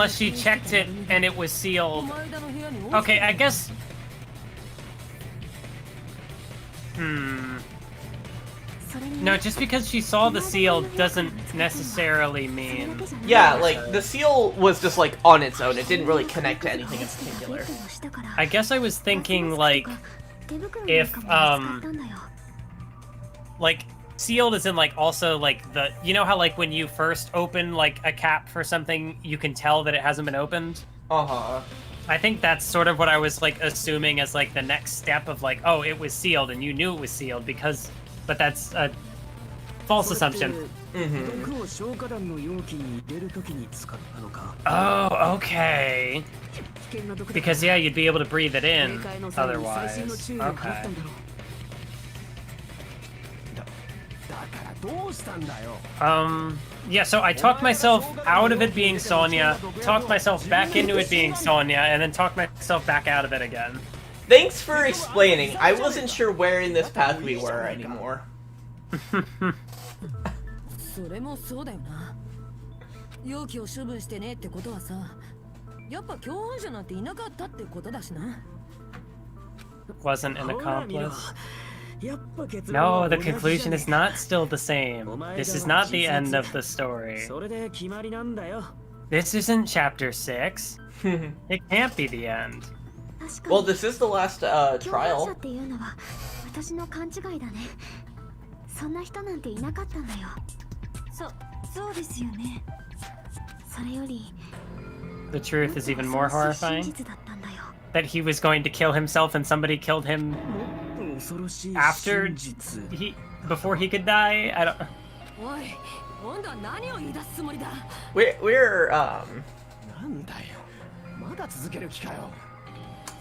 Speaker 2: she checked it and it was sealed. Okay, I guess. No, just because she saw the seal doesn't necessarily mean.
Speaker 1: Yeah, like the seal was just like on its own. It didn't really connect to anything in particular.
Speaker 2: I guess I was thinking like if like sealed is in like also like the, you know how like when you first open like a cap for something you can tell that it hasn't been opened?
Speaker 1: Uh-huh.
Speaker 2: I think that's sort of what I was like assuming as like the next step of like, oh, it was sealed and you knew it was sealed because, but that's a false assumption.
Speaker 1: Mm-hmm.
Speaker 5: 毒を消火弾の容器に入れるときに使ったのか
Speaker 2: Oh, okay.
Speaker 6: 危険な毒だ
Speaker 2: Because yeah, you'd be able to breathe it
Speaker 6: 警
Speaker 2: in
Speaker 6: 戒の際に細心の
Speaker 2: otherwise.
Speaker 6: 注意を払った
Speaker 2: Okay.
Speaker 6: んだろう
Speaker 3: だからどうしたんだよ
Speaker 2: Yeah, so I talked myself out of it being Sonia, talked myself back into it being Sonia, and then talked myself back out of it again.
Speaker 1: Thanks for explaining. I wasn't sure where in this path we were anymore.
Speaker 6: それもそうだよな容器を処分してねってことはさやっぱ共犯者なんていなかったってことだしな
Speaker 2: Wasn't an
Speaker 5: ほら見ろ
Speaker 2: accomplice.
Speaker 5: やっぱ結論
Speaker 2: No,
Speaker 5: は
Speaker 2: the
Speaker 5: 同じじゃね
Speaker 2: conclusion
Speaker 5: え
Speaker 2: is
Speaker 5: か
Speaker 2: not still the same. This is not the end of the story.
Speaker 5: それで決まりなんだよ
Speaker 2: This isn't chapter 6. It can't be the end.
Speaker 4: 確か
Speaker 1: Well,
Speaker 4: に
Speaker 1: this is the last
Speaker 4: 共犯者
Speaker 1: trial.
Speaker 4: っていうのは私の勘違いだねそんな人なんていなかったんだよそうですよねそれより
Speaker 2: The truth is even more
Speaker 4: 恐ろしい真
Speaker 2: horrifying.
Speaker 4: 実だったんだよ
Speaker 2: That he was going to kill himself and somebody killed him
Speaker 5: 恐ろしい
Speaker 2: after
Speaker 5: 真実
Speaker 2: before he could die. I don't.
Speaker 6: おい今度は何を言い出すつもりだ
Speaker 1: We're
Speaker 3: なんだよまだ続ける気かよ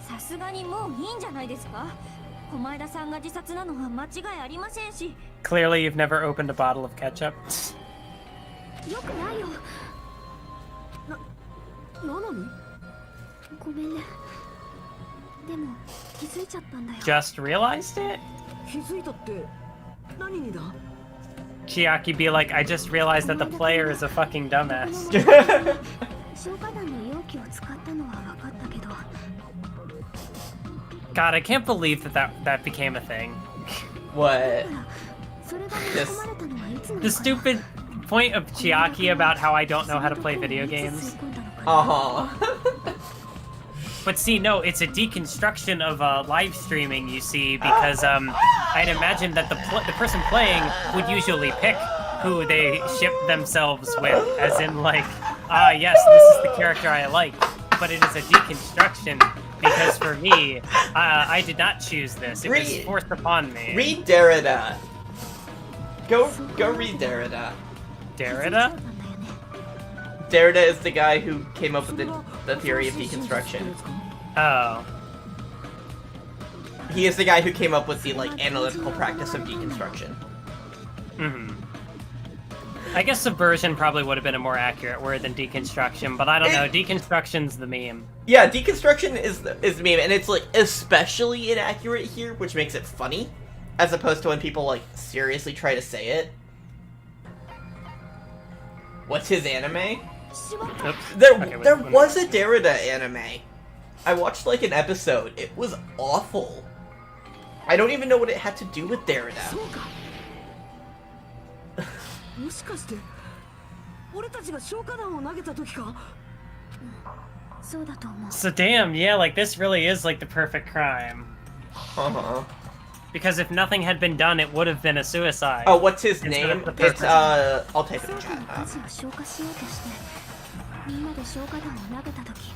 Speaker 4: さすがにもういいんじゃないですか狛枝さんが自殺なのは間違いありませんし
Speaker 2: Clearly, you've never opened a bottle of ketchup.
Speaker 4: よくないよ
Speaker 6: なのに
Speaker 4: ごめんねでも気づいちゃったんだよ。
Speaker 2: Just realized it?
Speaker 6: 気づいたって何にだ？
Speaker 2: Chiaki be like, I just realized that the player is a fucking dumbass.
Speaker 4: 消火弾の容器を使ったのは分かったけど。
Speaker 2: God, I can't believe that became a thing.
Speaker 1: What?
Speaker 4: それが持ち込まれたのはいつなのかな？
Speaker 2: The stupid point of Chiaki about how I don't know how to play video games. But see, no, it's a deconstruction of live streaming, you see, because I'd imagine that the person playing would usually pick who they ship themselves with, as in like, yes, this is the character I like. But it is a deconstruction because for me, I did not choose this. It was forced upon me.
Speaker 1: Read Derrida. Go read Derrida.
Speaker 2: Derrida?
Speaker 1: Derrida is the guy who came up with the theory of deconstruction.
Speaker 2: Oh.
Speaker 1: He is the guy who came up with the, like, analytical practice of deconstruction.
Speaker 2: Mm-hmm. I guess subversion probably would have been a more accurate word than deconstruction, but I don't know. Deconstruction's the meme.
Speaker 1: Yeah, deconstruction is the meme, and it's, like, especially inaccurate here, which makes it funny, as opposed to when people, like, seriously try to say it. What's his anime?
Speaker 2: Oops.
Speaker 1: There was a Derrida anime. I watched, like, an episode. It was awful. I don't even know what it had to do with Derrida.
Speaker 6: もしかして俺たちが消火弾を投げた時か？
Speaker 4: そうだと思う。
Speaker 2: So damn, yeah, like this really is like the perfect crime.
Speaker 1: Uh-huh.
Speaker 2: Because if nothing had been done, it would have been a suicide.
Speaker 1: Oh, what's his
Speaker 2: Instead
Speaker 1: name?
Speaker 2: of the purpose.
Speaker 1: It's, I'll type it in
Speaker 4: 倉庫
Speaker 1: chat.
Speaker 4: の火事を消火しようとしてみんなで消火弾を投げた時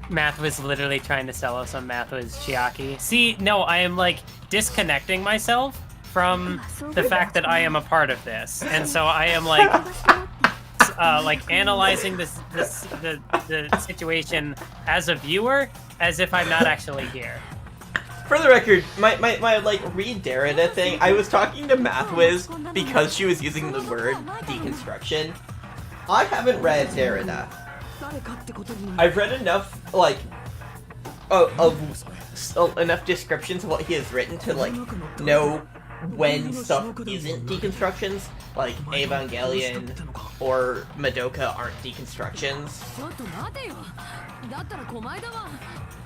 Speaker 2: Math was literally trying to sell us on Mathwiz Chiaki. See, no, I am like disconnecting myself from the fact that I am a part of this, and so I am like analyzing the situation as a viewer, as if I'm not actually here.
Speaker 1: For the record, my like read Derrida thing, I was talking to Mathwiz because she was using the word deconstruction. I haven't read Derrida. I've read enough like enough descriptions of what he has written to like know when stuff isn't deconstructions, like Evangelion or Madoka aren't deconstructions.
Speaker 6: ちょっと待てよ。だったら狛江だわ。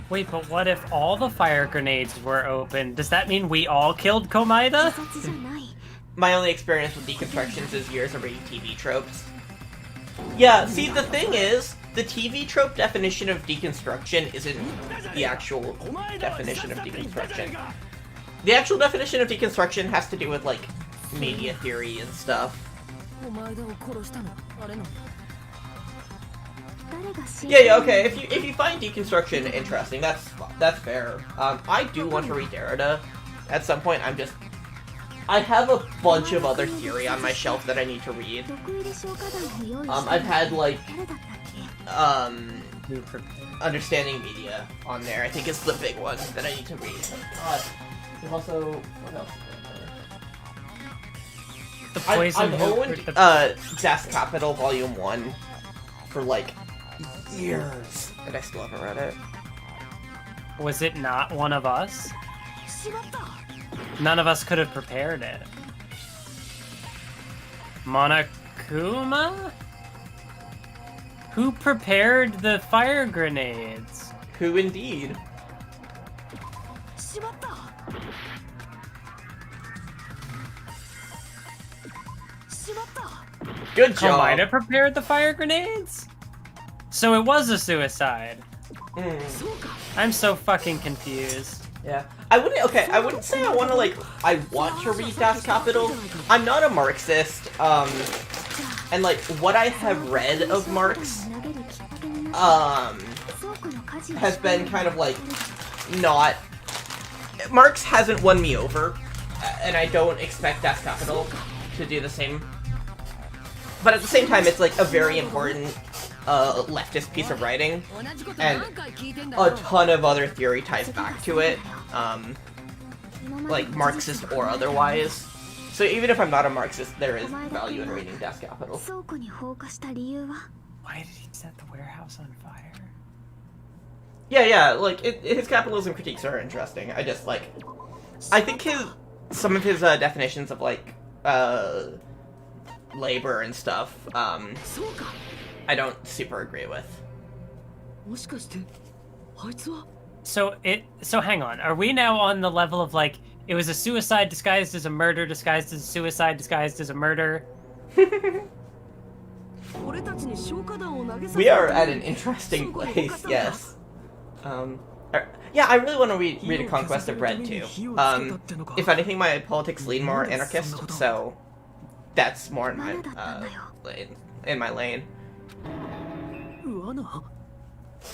Speaker 2: Wait, but what if all the fire grenades were open? Does that mean we all killed Komaeda?
Speaker 4: 自殺じゃない
Speaker 1: My only experience with deconstructions is years of reading TV tropes. Yeah, see, the thing is, the TV trope definition of deconstruction isn't the actual definition of deconstruction. The actual definition of deconstruction has to do with, like, media theory and stuff.
Speaker 6: 狛江田を殺したのあれの。
Speaker 4: 誰が死ん
Speaker 1: Yeah, okay, if you find deconstruction interesting, that's fair. I do want to read Derrida at some point. I have a bunch of other theory on my shelf that I need to read.
Speaker 4: 毒入り消火弾を用意した
Speaker 1: I've had, like,
Speaker 4: 誰だったっけ
Speaker 1: understanding media on there. I think is the big one that I need to read. There's also, what else?
Speaker 2: The poison
Speaker 1: I've owned Das Kapital Volume 1 for like years, and I still haven't read it.
Speaker 2: Was it not one of us?
Speaker 6: しまった。
Speaker 2: None of us could have prepared it. Monokuma? Who prepared the fire grenades?
Speaker 1: Who indeed?
Speaker 6: しまった。しまった。
Speaker 1: Good job.
Speaker 2: Komaeda prepared the fire grenades? So it was a suicide. I'm so fucking confused.
Speaker 1: Yeah. I wouldn't say I want to read Das Kapital. I'm not a Marxist, and like, what I have read of Marx,
Speaker 4: 投げるきっかけになった
Speaker 1: has
Speaker 4: 倉庫の火事を
Speaker 1: been kind of like, not... Marx hasn't won me over, and I don't expect Das Kapital to do the same. But at the same time, it's like a very important leftist piece of writing,
Speaker 6: 同じこと
Speaker 1: and
Speaker 6: 何回聞いてんだ
Speaker 1: a
Speaker 6: よ。
Speaker 1: ton of other theory ties back to it, like Marxist or otherwise. So even if I'm not a Marxist, there is value in reading Das Kapital.
Speaker 4: 倉庫に放火した理由は
Speaker 2: Why did he set the warehouse on fire?
Speaker 1: Yeah, like, his capitalism critiques are interesting. I just, like... I think some of his definitions of, like, labor and stuff, I don't super agree with.
Speaker 2: So hang on. Are we now on the level of, like, it was a suicide disguised as a murder, disguised as a suicide, disguised as a murder?
Speaker 1: We are at an interesting place, yes. Yeah, I really want to read A Conquest of Red, too. If anything, my politics lean more anarchist, so that's more in my, lane.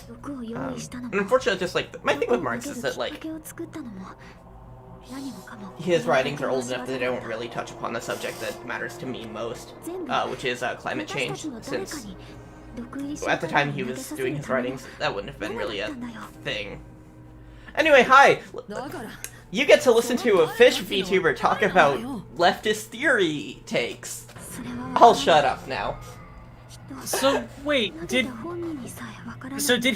Speaker 1: And unfortunately, just, like, my thing with Marx is that, like, his writings are old enough that they don't really touch upon the subject that matters to me most, which is climate change, since at the time he was doing his writings, that wouldn't have been really a thing. Anyway, hi! You get to listen to a fish VTuber talk about leftist theory takes. I'll shut up now.
Speaker 2: So, wait, did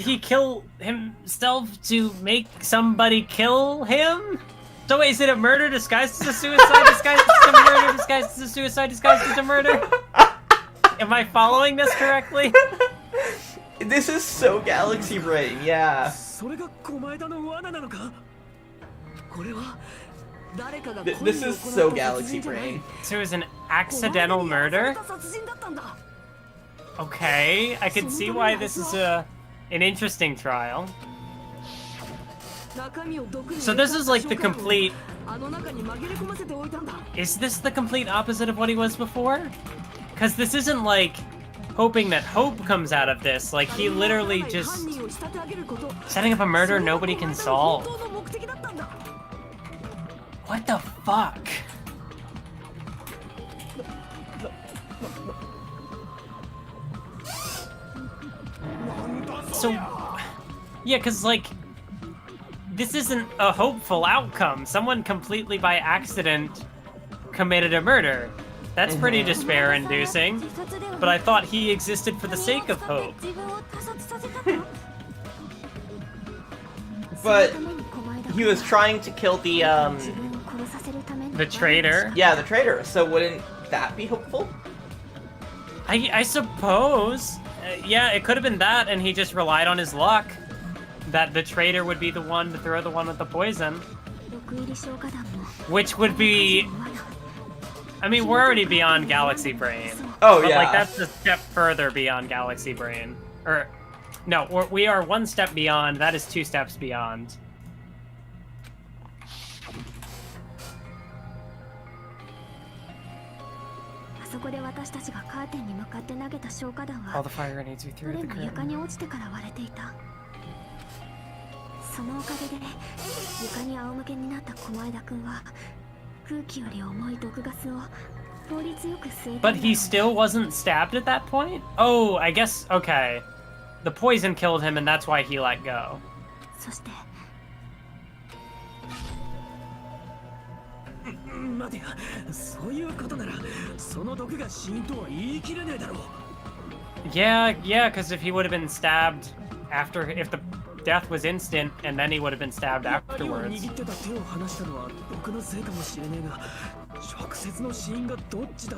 Speaker 2: he kill himself to make somebody kill him? So wait, is it a murder disguised as a suicide, disguised as a murder, disguised as a suicide, disguised as a murder? Am I following this correctly?
Speaker 1: This is so Galaxy Brain, yeah. This is so Galaxy Brain.
Speaker 2: So it was an accidental murder? Okay, I can see why this is an interesting trial. So this is like the complete... Is this the complete opposite of what he was before? Because this isn't like hoping that hope comes out of this. Like, he literally just... setting up a murder nobody can solve. What the fuck? So... yeah, because, like... this isn't a hopeful outcome. Someone completely by accident committed a murder. That's pretty despair-inducing. But I thought he existed for the sake of hope.
Speaker 1: But he was trying to kill the
Speaker 2: traitor?
Speaker 1: Yeah, the traitor. So wouldn't that be hopeful?
Speaker 2: I suppose. Yeah, it could have been that, and he just relied on his luck. That the traitor would be the one to throw the one with the poison. Which would be... I mean, we're already beyond Galaxy Brain.
Speaker 1: Oh,
Speaker 2: but,
Speaker 1: yeah.
Speaker 2: like, that's a step further beyond Galaxy Brain. Or... no, we are one step beyond. That is 2 steps beyond. All the fire needs to be through the curtain.
Speaker 4: そのおかげで床に仰向けになった小前田君は空気より重い毒ガスを効率よく吸えた。
Speaker 2: But he still wasn't stabbed at that point? Oh, I guess, okay. The poison killed him and that's why he let go.
Speaker 4: そして
Speaker 5: 待てや、そういうことならその毒が死因とは言い切れねえだろう。
Speaker 2: Yeah, because if he would have been stabbed after, if the death was instant, and then he would have been stabbed afterwards.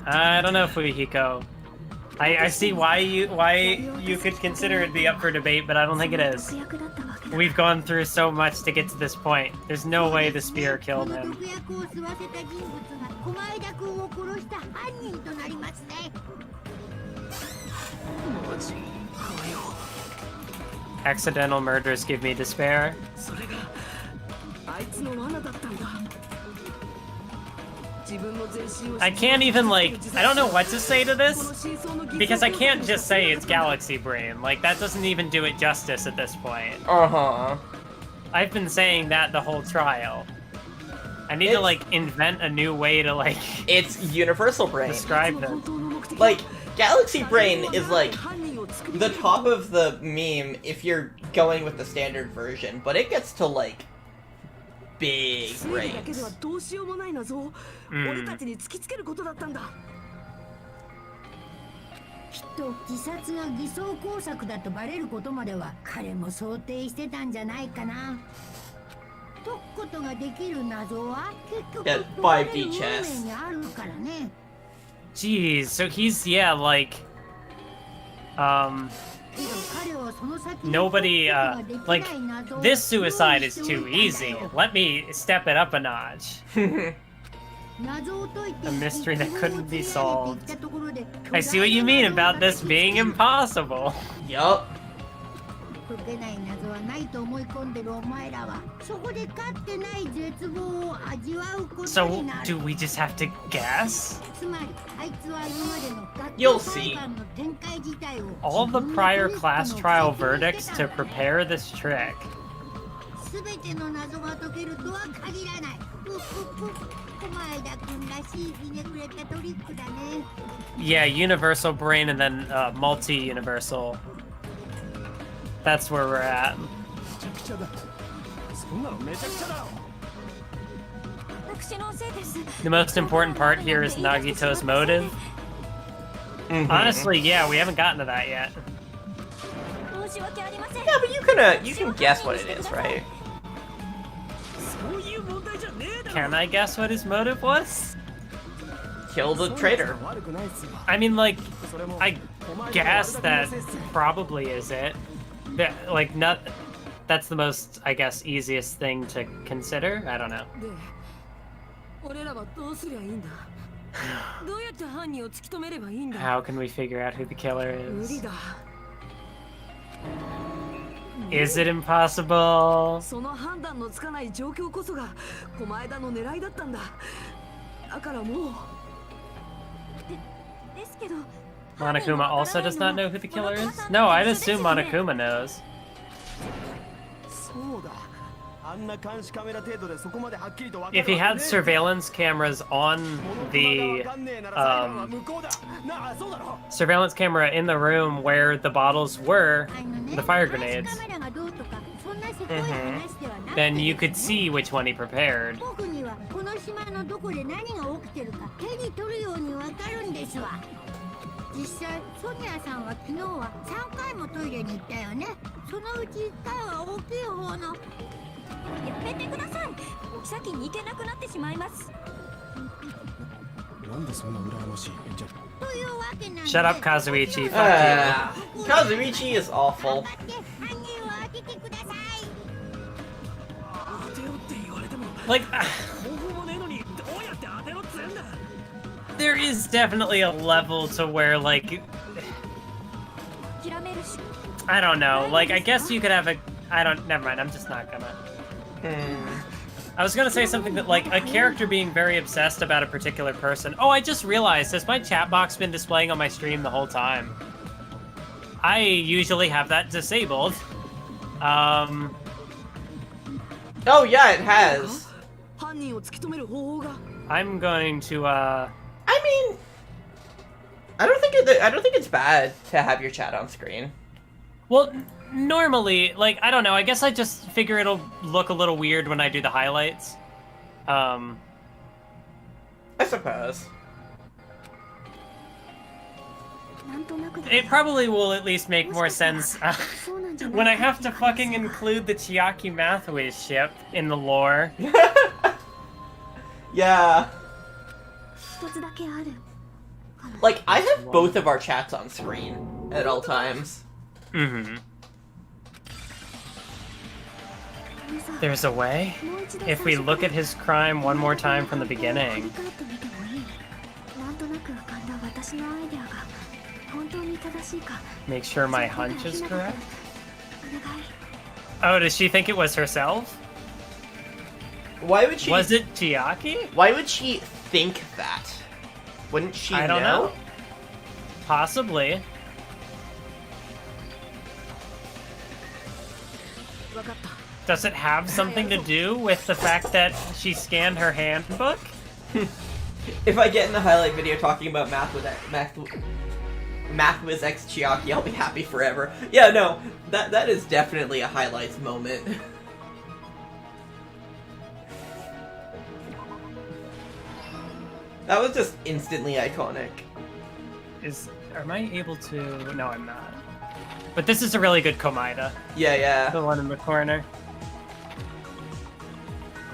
Speaker 2: I don't know, Fujihiko. I see why you could consider it be up for debate, but I don't think it is. We've gone through so much to get to this point. There's no way the spear killed him. Accidental murders give me despair. I can't even, like, I don't know what to say to this, because I can't just say it's Galaxy Brain. Like, that doesn't even do it justice at this point.
Speaker 1: Uh-huh.
Speaker 2: I've been saying that the whole trial. I need to, like, invent a new way to, like...
Speaker 1: It's Universal Brain.
Speaker 2: Describe them.
Speaker 1: Like, Galaxy Brain is, like, the top of the meme if you're going with the standard version, but it gets to, like, big brains.
Speaker 7: きっと自殺が偽装工作だとバレることまでは彼も想定してたんじゃないかな。解くことができる謎は結局
Speaker 1: Yeah,
Speaker 7: 解かれる
Speaker 1: 5D
Speaker 7: 運
Speaker 1: chess.
Speaker 7: 命にあるからね。
Speaker 2: Jeez, so he's, yeah, like,
Speaker 7: けど彼はその先に
Speaker 2: nobody,
Speaker 7: 解くことができ
Speaker 2: like,
Speaker 7: ない謎を
Speaker 2: this suicide
Speaker 7: 用意
Speaker 2: is
Speaker 7: してお
Speaker 2: too
Speaker 7: いたんだ
Speaker 2: easy.
Speaker 7: よ。
Speaker 2: Let me step it up a notch.
Speaker 7: 謎を解いて
Speaker 2: A mystery that couldn't be
Speaker 7: 希望を
Speaker 2: solved.
Speaker 7: 釣り上げていったところで
Speaker 2: I see what you mean about this being impossible.
Speaker 1: Yup.
Speaker 7: 解けない謎はないと思い込んでるお前らはそこで勝ってない絶望を味わうことに
Speaker 2: So,
Speaker 7: なる。
Speaker 2: do we just have to guess?
Speaker 7: つまりあいつは今までの学
Speaker 1: You'll
Speaker 7: 校
Speaker 1: see.
Speaker 7: 裁判の展開自体を
Speaker 2: All the
Speaker 7: 自分の
Speaker 2: prior
Speaker 7: テストの
Speaker 2: class trial
Speaker 7: 布石に
Speaker 2: verdicts
Speaker 7: して
Speaker 2: to
Speaker 7: たんだよ。
Speaker 2: prepare this trick.
Speaker 7: 全ての謎が解けるとは限らない。小前田君らしいひねくれたトリックだね。
Speaker 2: Yeah, universal brain and then multi-universal. That's where we're at.
Speaker 3: めちゃくちゃだ。そんなのめちゃくちゃだ。
Speaker 4: 私のせいです。
Speaker 2: The most important part here is Nagito's motive. Honestly, yeah, we haven't gotten to that yet.
Speaker 4: 申し訳ありません。
Speaker 1: Yeah, but you can guess what it is, right?
Speaker 5: そういう問題じゃねえだろ。
Speaker 2: Can I guess what his motive was?
Speaker 1: Kill the traitor.
Speaker 3: 悪くないっすよ。
Speaker 2: I mean, like,
Speaker 3: それも
Speaker 2: I
Speaker 3: お前ら
Speaker 2: guess
Speaker 3: 悪だ
Speaker 2: that
Speaker 3: けのせいっす。
Speaker 2: probably is it. That, like, not. That's the most, I guess, easiest thing to consider. I don't know.
Speaker 6: で俺らはどうすりゃいいんだ。どうやって犯人を突き止めればいいんだ。
Speaker 2: How can we figure out who the killer
Speaker 6: 無理
Speaker 2: is?
Speaker 6: だ。
Speaker 2: Is it impossible?
Speaker 6: その判断のつかない状況こそが狛江田の狙いだったんだ。だからもう
Speaker 4: ですけど。
Speaker 2: Monokuma also does not know who the killer is? No, I'd assume Monokuma knows.
Speaker 3: そうだ。あんな監視カメラ程度でそこまではっきりとわかる
Speaker 2: If he
Speaker 3: わ
Speaker 2: had
Speaker 3: けねえ。
Speaker 2: surveillance cameras on
Speaker 3: 物
Speaker 2: the
Speaker 3: がわかんねえなら裁判は向こうだ。なあ、そうだろ。
Speaker 2: surveillance camera in the room where the bottles were,
Speaker 7: あのね、
Speaker 2: the fire
Speaker 7: 監視
Speaker 2: grenades,
Speaker 7: カメラがどうとかそんなせこい話ではなくて
Speaker 2: then you could see which one he prepared.
Speaker 7: 僕にはこの島のどこで何が起きてるか手に取るようにわかるんですわ。実際ソニアさんは昨日は3回もトイレに行ったよね。そのうち1回は大きい方の。
Speaker 4: やめてください。先に行けなくなってしまいます。
Speaker 3: なんでそんな羨ましい。じゃ
Speaker 7: というわけなんで
Speaker 2: Shut up, Kazuichi. Fuck
Speaker 1: Kazuichi is awful.
Speaker 7: 頑張って犯人を当ててください。
Speaker 5: 当てろって言われても
Speaker 2: you. Like,
Speaker 5: 方法もねえのにどうやって当てろっつうんだ。
Speaker 2: there is definitely a level to where, like,
Speaker 4: 諦めるし。
Speaker 2: I don't know. Like, I guess you could have a. I don't. Never mind. I'm just not gonna. I was gonna say something that, like, a character being very obsessed about a particular person. Oh, I just realized, has my chat box been displaying on my stream the whole time? I usually have that disabled.
Speaker 1: Oh yeah, it has.
Speaker 6: 犯人を突き止める方法が。
Speaker 2: I'm going to,
Speaker 1: I mean, I don't think it's bad to have your chat on screen.
Speaker 2: well, normally, like, I don't know, I guess I just figure it'll look a little weird when I do the highlights.
Speaker 1: I suppose.
Speaker 4: なんとなくだ。
Speaker 2: It probably will at least make more sense
Speaker 4: そうなんじゃない
Speaker 2: when I have to fucking include the Chiaki Mathwiz ship in the lore.
Speaker 1: Yeah.
Speaker 4: 一つだけある。
Speaker 1: Like, I have both of our chats on screen at all times.
Speaker 2: Mm-hmm. There's a way?
Speaker 4: もう一度
Speaker 2: If we look at his crime one more time from the
Speaker 4: 振り
Speaker 2: beginning.
Speaker 4: 返ってみてもいい。なんとなく浮かんだ私のアイデアが本当に正しいか。
Speaker 2: Make sure my hunch is correct.
Speaker 4: お願い。
Speaker 2: Oh, does she think it was herself?
Speaker 1: Why would she?
Speaker 2: Was it Chiaki?
Speaker 1: Why would she think that? Wouldn't she
Speaker 2: I don't know. Possibly.
Speaker 6: わかった。
Speaker 2: Does it have something to do with the fact that she scanned her handbook?
Speaker 1: If I get in the highlight video talking about Mathwiz X Chiaki, I'll be happy forever. Yeah, no, that is definitely a highlights moment. That was just instantly iconic.
Speaker 2: am I able to? No, I'm not. But this is a really good Komaeda.
Speaker 1: Yeah, yeah.
Speaker 2: The one in the corner.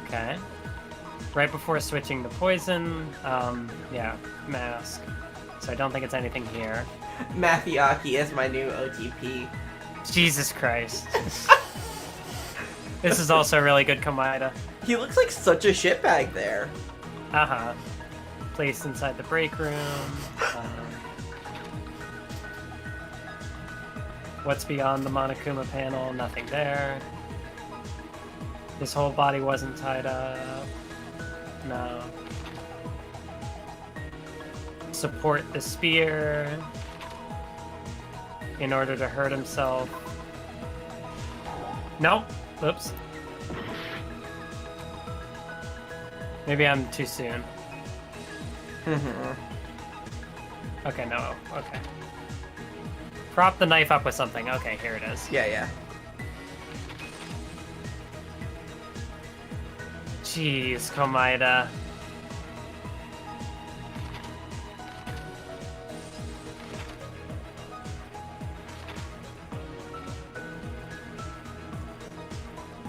Speaker 2: Okay. Right before switching to poison, yeah, mask. So I don't think it's anything here.
Speaker 1: Mathiaki is my new OTP.
Speaker 2: Jesus Christ. This is also a really good Komaeda.
Speaker 1: He looks like such a shitbag there.
Speaker 2: Uh-huh. Placed inside the break room. What's beyond the Monokuma panel? Nothing there. His whole body wasn't tied up. No. Support the spear in order to hurt himself. Nope. Oops. Maybe I'm too soon. Okay, no. Okay. Prop the knife up with something. Okay, here it is.
Speaker 1: Yeah, yeah.
Speaker 2: Jeez, Komaeda.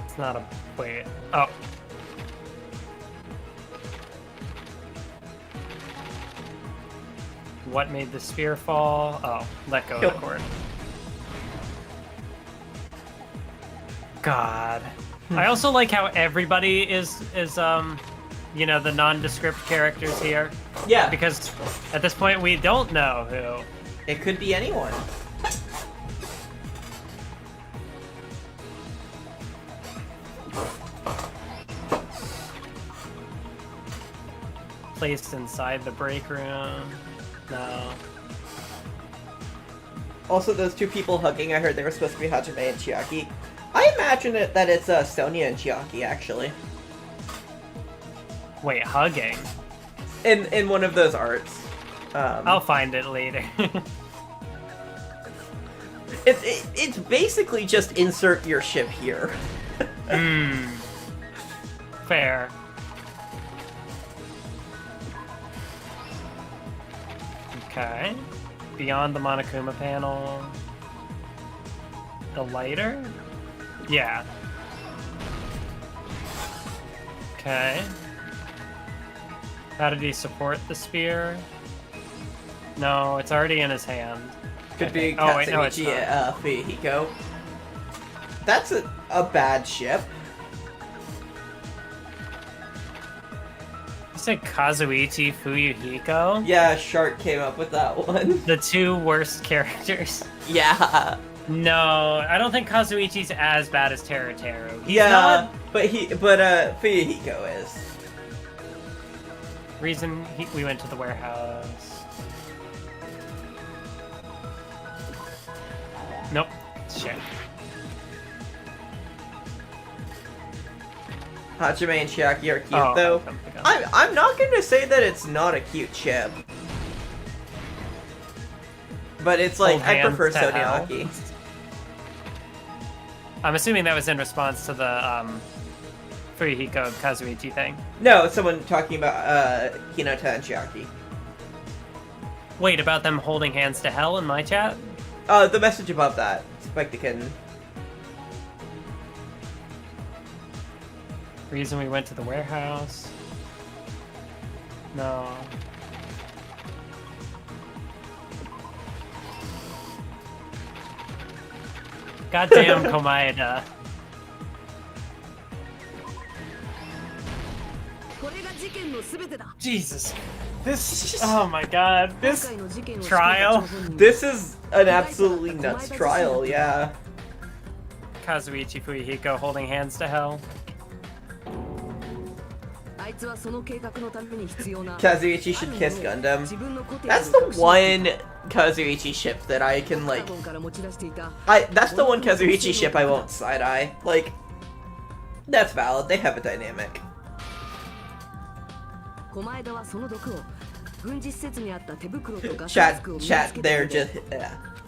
Speaker 2: It's not a... wait. Oh. What made the spear fall? Oh, let go of the cord. God. I also like how everybody is you know, the nondescript characters here.
Speaker 1: Yeah.
Speaker 2: Because at this point we don't know who.
Speaker 1: It could be anyone.
Speaker 2: Placed inside the break room. No.
Speaker 1: Also, those two people hugging, I heard they were supposed to be Hajime and Chiaki. I imagine that it's Sonia and Chiaki, actually.
Speaker 2: Wait, hugging?
Speaker 1: In one of those arts.
Speaker 2: I'll find it later.
Speaker 1: It's basically just insert your ship here.
Speaker 2: Fair. Okay. Beyond the Monokuma panel. The lighter? Yeah. Okay. How did he support the spear? No, it's already in his hand.
Speaker 1: Could be
Speaker 2: Oh, wait, no, it's
Speaker 1: Katsuichi Fuyuhiko. That's a bad ship.
Speaker 2: You said Kazuichi Fuyuhiko?
Speaker 1: Yeah, Shark came up with that one.
Speaker 2: The two worst characters.
Speaker 1: Yeah.
Speaker 2: No, I don't think Kazuichi's as bad as Teruteru. He's
Speaker 1: yeah,
Speaker 2: not...
Speaker 1: but Fuyuhiko is.
Speaker 2: Reason we went to the warehouse. Nope. Shit.
Speaker 1: Hajime and Chiaki are cute,
Speaker 2: Oh,
Speaker 1: though.
Speaker 2: I
Speaker 1: I'm not going to say that it's not a cute ship. But it's like,
Speaker 2: Hold
Speaker 1: I
Speaker 2: hands
Speaker 1: prefer
Speaker 2: to hell.
Speaker 1: Soniaki.
Speaker 2: I'm assuming that was in response to the Fuyuhiko Kazuichi thing.
Speaker 1: No, someone talking about Hinata and Chiaki.
Speaker 2: Wait, about them holding hands to hell in my chat?
Speaker 1: The message above that. Spike the Kitten.
Speaker 2: Reason we went to the warehouse? No. Goddamn Komaeda. Jesus. This... oh my god. This trial.
Speaker 1: This is an absolutely nuts trial, yeah.
Speaker 2: Kazuichi Fuyuhiko holding hands to hell.
Speaker 1: Kazuichi should kiss Gundam. That's the one Kazuichi ship that I can, like... that's the one Kazuichi ship I won't side-eye. Like, that's valid. They have a dynamic. Chat there just...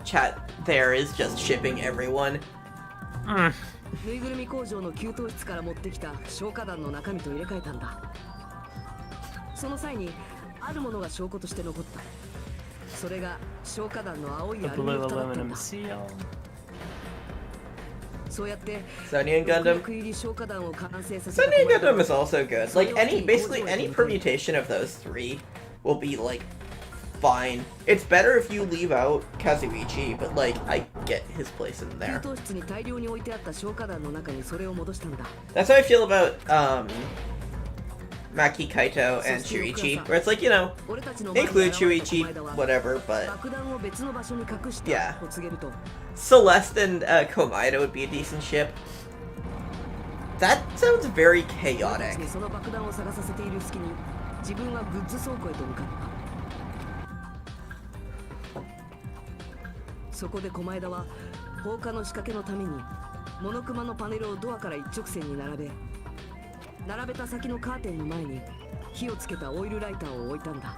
Speaker 1: chat there is just shipping everyone.
Speaker 6: ぬいぐるみ工場の給湯室から持ってきた消火弾の中身と入れ替えたんだ。その際にあるものが証拠として残った。それが消火弾の青い
Speaker 2: The
Speaker 6: アルミ
Speaker 2: blue
Speaker 6: の蓋だったん
Speaker 2: aluminum
Speaker 6: だ。
Speaker 2: seal.
Speaker 6: そうやって
Speaker 1: Sonian Gundam.
Speaker 6: 毒入り消火弾を完成させた
Speaker 1: Sonian
Speaker 6: 駒田
Speaker 1: Gundam
Speaker 6: は
Speaker 1: is also good. Like basically any permutation of those three will be like fine. It's better if you leave out Kazuichi, but like I get his place in
Speaker 6: 給
Speaker 1: there.
Speaker 6: 湯室に大量に置いてあった消火弾の中にそれを戻したんだ。
Speaker 1: That's how I feel about Maki Kaito and Shuichi, where it's like, you know,
Speaker 6: 俺たちの前に現れ
Speaker 1: include
Speaker 6: た
Speaker 1: Shuichi,
Speaker 6: 駒田は
Speaker 1: whatever, but
Speaker 6: 爆弾を別の場所に隠し
Speaker 1: Yeah.
Speaker 6: たと告げると、
Speaker 1: Celeste and Komaeda would be a decent ship. That sounds very
Speaker 6: 俺たち
Speaker 1: chaotic.
Speaker 6: にその爆弾を探させている隙に自分はグッズ倉庫へと向かった。そこで駒枝は放火の仕掛けのためにモノクマのパネルをドアから一直線に並べた先のカーテンの前に火をつけたオイルライターを置いたんだ。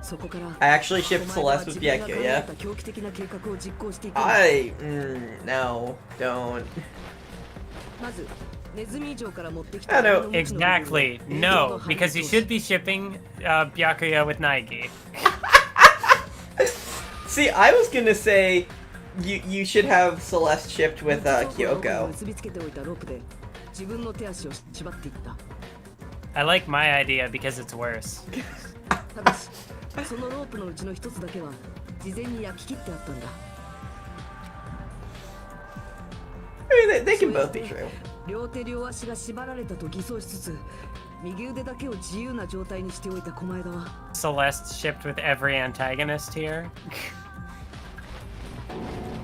Speaker 6: そこから
Speaker 1: I actually shipped
Speaker 6: 駒枝は
Speaker 1: Celeste
Speaker 6: 自
Speaker 1: with
Speaker 6: 分が考え
Speaker 1: Byakuya.
Speaker 6: た狂気的な計画を実行していくんだ。
Speaker 1: No, don't.
Speaker 6: まずネズミ城から持ってき
Speaker 1: I
Speaker 6: た
Speaker 1: know.
Speaker 2: Exactly. No, because you should be shipping Byakuya with Naegi.
Speaker 1: See, I was gonna say you should have Celeste shipped with
Speaker 6: 倉庫の奥に
Speaker 1: Kyoko.
Speaker 6: 結びつけておいたロープで自分の手足を縛っていった。
Speaker 2: I like my idea because it's worse.
Speaker 6: ただしそのロープのうちの一つだけは事前に焼き切ってあったんだ。
Speaker 1: I mean, they can both be true.
Speaker 6: 両手両足が縛られたと偽装しつつ右腕だけを自由な状態にしておいた駒枝は
Speaker 2: Celeste shipped with every antagonist here.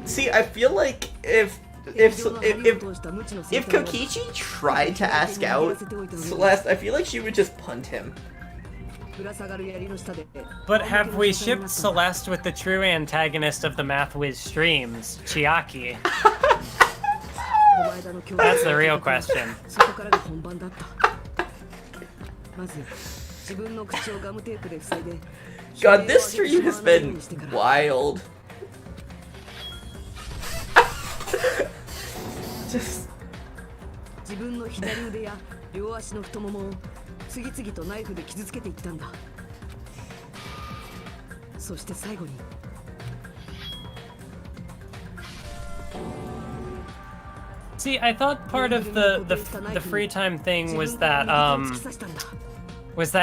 Speaker 1: See, I feel like if Kokichi tried to ask out Celeste, I feel like she would just punt him.
Speaker 6: ぶら下がる槍の下で
Speaker 2: But have we shipped Celeste with the true antagonist of the Mathwiz streams, Chiaki?
Speaker 6: 駒枝の強
Speaker 2: That's the real question.
Speaker 6: そこからが本番だった。まず自分の口をガムテープで塞いで
Speaker 1: God, this stream has been wild. Just
Speaker 6: 自分の左腕や両足の太ももを次々とナイフで傷つけていったんだ。そして最後に
Speaker 2: See, I thought part of the free time thing was that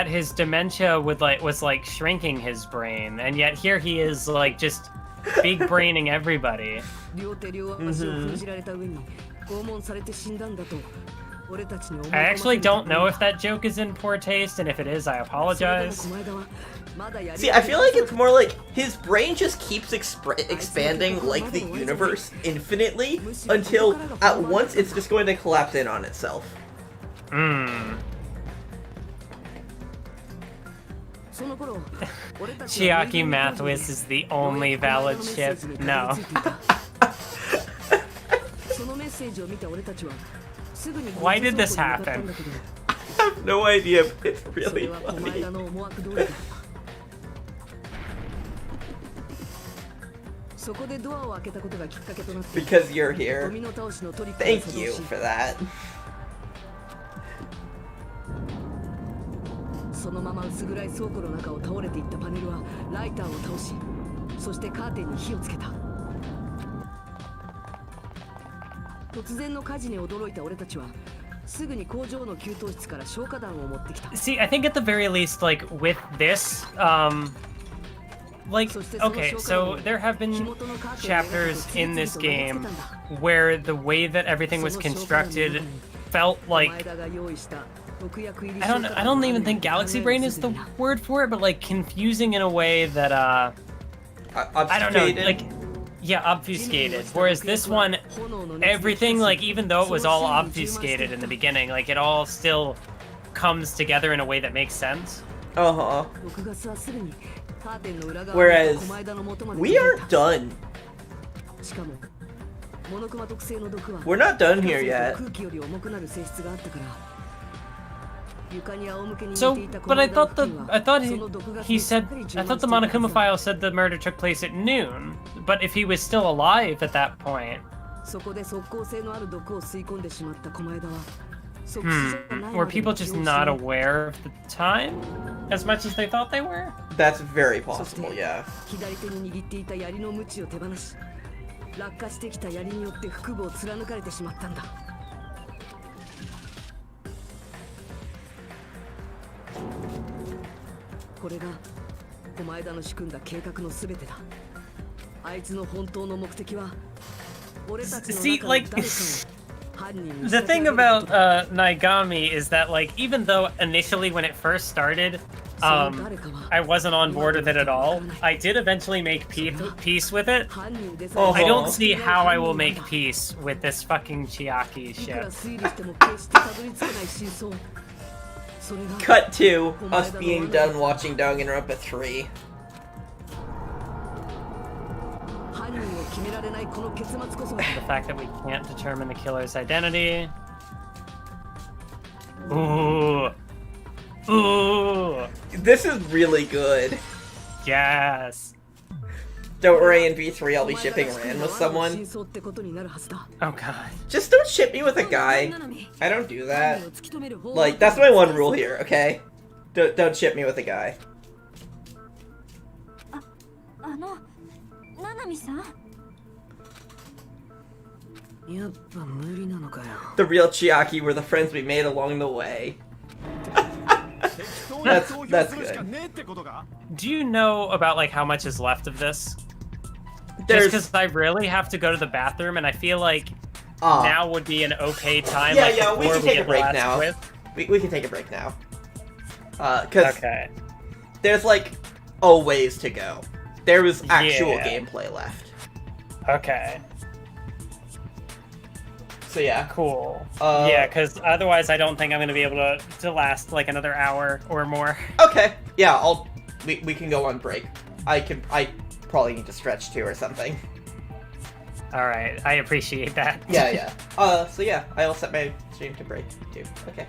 Speaker 2: his dementia was like shrinking his brain, and yet here he is like just big braining everybody.
Speaker 6: 両手両足を封じられた上に拷問されて死んだんだと俺たちに思い込ま
Speaker 2: I
Speaker 6: せ
Speaker 2: actually
Speaker 6: るた
Speaker 2: don't
Speaker 6: めに
Speaker 2: know if that joke is in poor taste, and if it is, I
Speaker 6: それでも
Speaker 2: apologize.
Speaker 6: 駒枝はまだやり
Speaker 1: see, I feel like it's more like his brain just keeps expanding like the universe infinitely until at once it's just going to collapse in on itself.
Speaker 6: その頃俺たち
Speaker 2: Chiaki Mathwiz is the only valid ship. No.
Speaker 6: そのメッセージを見た俺たちはすぐに
Speaker 2: Why did this
Speaker 6: グッズ倉庫に向かったんだけど
Speaker 1: I have no idea, but it's
Speaker 6: それ
Speaker 1: really
Speaker 6: は駒
Speaker 1: funny.
Speaker 6: 枝の思惑通りだった。そこでドアを開けたことがきっかけとなって
Speaker 1: Because you're
Speaker 6: ド
Speaker 1: here.
Speaker 6: ミノ倒しのトリックを
Speaker 1: Thank
Speaker 6: 作動
Speaker 1: you
Speaker 6: し
Speaker 1: for that.
Speaker 6: そのまま薄暗い倉庫の中を倒れていったパネルはライターを倒しそしてカーテンに火をつけた。突然の火事に驚いた俺たちはすぐに工場の給湯室から消火弾を持ってきた。
Speaker 2: See, I think at the very least, like with this, like okay, so there have been chapters in this game where the way that everything was constructed felt like I don't even think Galaxy Brain is the word for it, but like confusing in a way that I don't know,
Speaker 1: Obfuscated.
Speaker 2: like yeah, obfuscated. Whereas this one, everything like even though it was all obfuscated in the beginning, like it all still comes together in a way that makes sense.
Speaker 1: Uh-huh.
Speaker 6: 毒ガスはすぐにカーテンの裏側
Speaker 1: Whereas
Speaker 6: の駒枝の元まで
Speaker 1: We
Speaker 6: 届い
Speaker 1: aren't
Speaker 6: た。
Speaker 1: done.
Speaker 6: しかもモノクマ特製の毒は
Speaker 1: We're not done
Speaker 6: ガ
Speaker 1: here
Speaker 6: ス
Speaker 1: yet.
Speaker 6: と空気より重くなる性質があったから床に仰向けに寝
Speaker 2: So,
Speaker 6: ていた
Speaker 2: but I
Speaker 6: 駒
Speaker 2: thought
Speaker 6: 枝
Speaker 2: the
Speaker 6: の
Speaker 2: I thought
Speaker 6: その毒ガス
Speaker 2: he
Speaker 6: に
Speaker 2: said
Speaker 6: しっかり
Speaker 2: I
Speaker 6: 充
Speaker 2: thought
Speaker 6: 満
Speaker 2: the
Speaker 6: していたはず
Speaker 2: Monokuma
Speaker 6: だ。
Speaker 2: file said the murder took place at noon. But if he was still alive at that point,
Speaker 6: そこで即効性のある毒を吸い込んでしまった駒枝は
Speaker 2: Were people just not aware of the time as much as they thought they were?
Speaker 1: That's very possible, yeah.
Speaker 6: 左手に握っていた槍の鞭を手放し、落下してきた槍によって腹部を貫かれてしまったんだ。これが狛枝の仕組んだ計画の全てだ。あいつの本当の目的は俺たちの
Speaker 2: See,
Speaker 6: 中の
Speaker 2: like,
Speaker 6: 誰かを
Speaker 2: the thing about Naigami is that, like, even though initially when it first started, I wasn't on board with it at all, I did eventually make peace with it.
Speaker 1: Oh.
Speaker 2: I don't see how I will make peace with this fucking Chiaki ship.
Speaker 1: Cut to us being done watching Danganronpa 3.
Speaker 2: The fact that we can't determine the killer's identity. Ooh. Ooh.
Speaker 1: This is really good.
Speaker 2: Yes.
Speaker 1: Don't worry, in V3 I'll be shipping Ran with someone.
Speaker 2: Oh god.
Speaker 1: Just don't ship me with a guy. I don't do that. Like, that's my one rule here, okay? Don't ship me with a guy.
Speaker 4: ナナミさん
Speaker 1: The real Chiaki were the friends we made along the way. That's good.
Speaker 2: Do you know about, like, how much is left of this?
Speaker 1: There's...
Speaker 2: Just because I really have to go to the bathroom, and I feel like now would be an okay time.
Speaker 1: Yeah,
Speaker 2: like,
Speaker 1: yeah, we can take a break now.
Speaker 2: Quiz.
Speaker 1: We can take a break now. Cause
Speaker 2: okay.
Speaker 1: There's, like, a ways to go. There was actual gameplay left.
Speaker 2: Okay.
Speaker 1: So yeah.
Speaker 2: Cool. Yeah, because otherwise I don't think I'm going to be able to last like another hour or more.
Speaker 1: Okay. Yeah, we can go on break. I probably need to stretch too or something.
Speaker 2: Alright, I appreciate that.
Speaker 1: Yeah. So yeah, I'll set my stream to break too. Okay.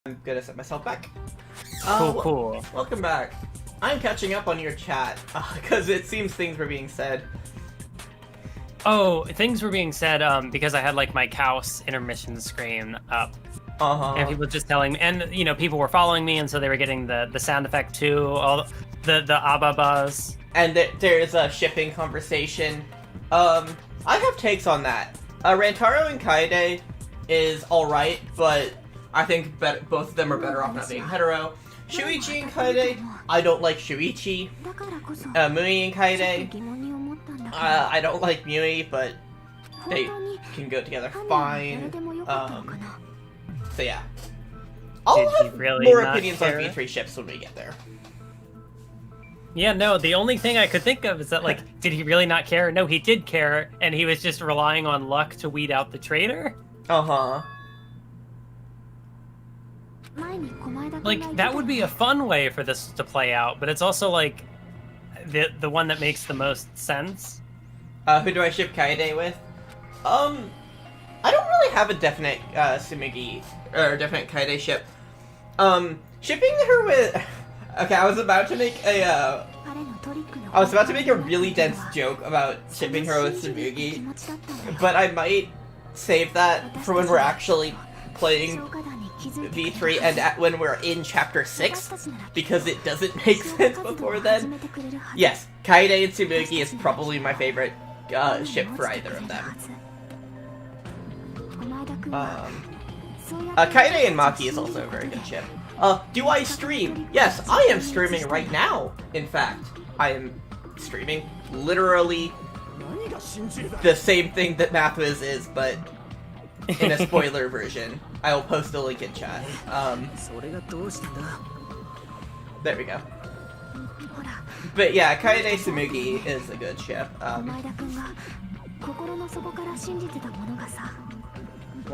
Speaker 1: I'm gonna set myself back.
Speaker 2: Cool.
Speaker 1: Welcome back. I'm catching up on your chat, because it seems things were being said.
Speaker 2: Oh, things were being said because I had like my Kaos intermission screen up. And people just telling me, and you know, people were following me, and so they were getting the sound effect too, all the ababas.
Speaker 1: And there's a shipping conversation. I have takes on that. Rantaro and Kaede is alright, but I think both of them are better off not being hetero. Shuichi and Kaede, I don't like Shuichi. Mui and Kaede, I don't like Mui, but they can go together fine. So yeah. I'll have more opinions on V3 ships when we get there.
Speaker 2: Yeah, no, the only thing I could think of is that, like, did he really not care? No, he did care, and he was just relying on luck to weed out the traitor? Like, that would be a fun way for this to play out, but it's also, like, the one that makes the most sense.
Speaker 1: Who do I ship Kaede with? I don't really have a definite Tsumugi, or definite Kaede ship. Shipping her with... Okay, I was about to make a really dense joke about shipping her with Tsumugi, but I might save that for when we're actually playing V3 and when we're in Chapter 6, because it doesn't make sense before then. Yes, Kaede and Tsumugi is probably my favorite ship for either of them. Kaede and Maki is also a very good ship. Do I stream? Yes, I am streaming right now. In fact, I am streaming literally the same thing that Mathwiz is, but in a spoiler version. I will post a link in chat. There we go. But yeah, Kaede Tsumugi is a good ship.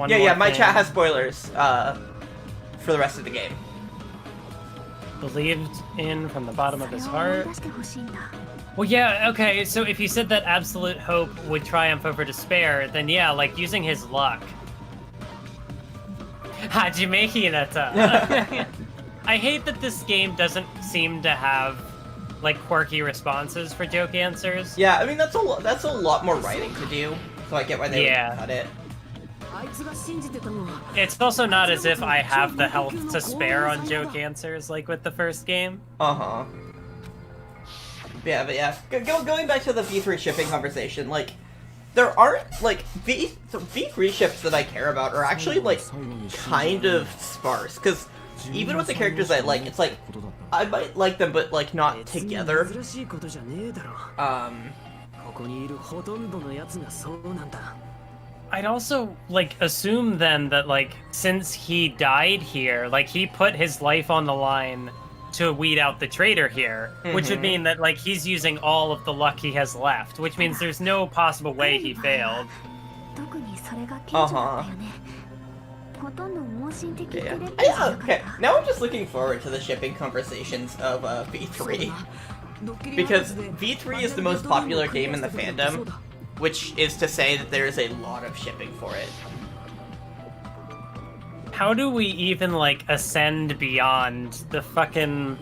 Speaker 1: Yeah, my chat has spoilers for the rest of the game.
Speaker 2: Believed in from the bottom of his heart. Well, yeah, okay, so if you said that absolute hope would triumph over despair, then yeah, like, using his luck. Hajime Hinata. I hate that this game doesn't seem to have, like, quirky responses for joke answers.
Speaker 1: Yeah, I mean, that's a lot more writing to do, so I get why they would cut it.
Speaker 2: It's also not as if I have the health to spare on joke answers, like with the first game.
Speaker 1: Yeah, but yeah. Going back to the V3 shipping conversation, like, there aren't, like, V3 ships that I care about are actually, like, kind of sparse, because even with the characters I like, it's like, I might like them, but, like, not together.
Speaker 2: I'd also, like, assume then that, like, since he died here, like, he put his life on the line to weed out the traitor here, which would mean that, like, he's using all of the luck he has left, which means there's no possible way he failed.
Speaker 1: Yeah, okay, now I'm just looking forward to the shipping conversations of V3. Because V3 is the most popular game in the fandom, which is to say that there's a lot of shipping for it.
Speaker 2: How do we even, like, ascend beyond the fucking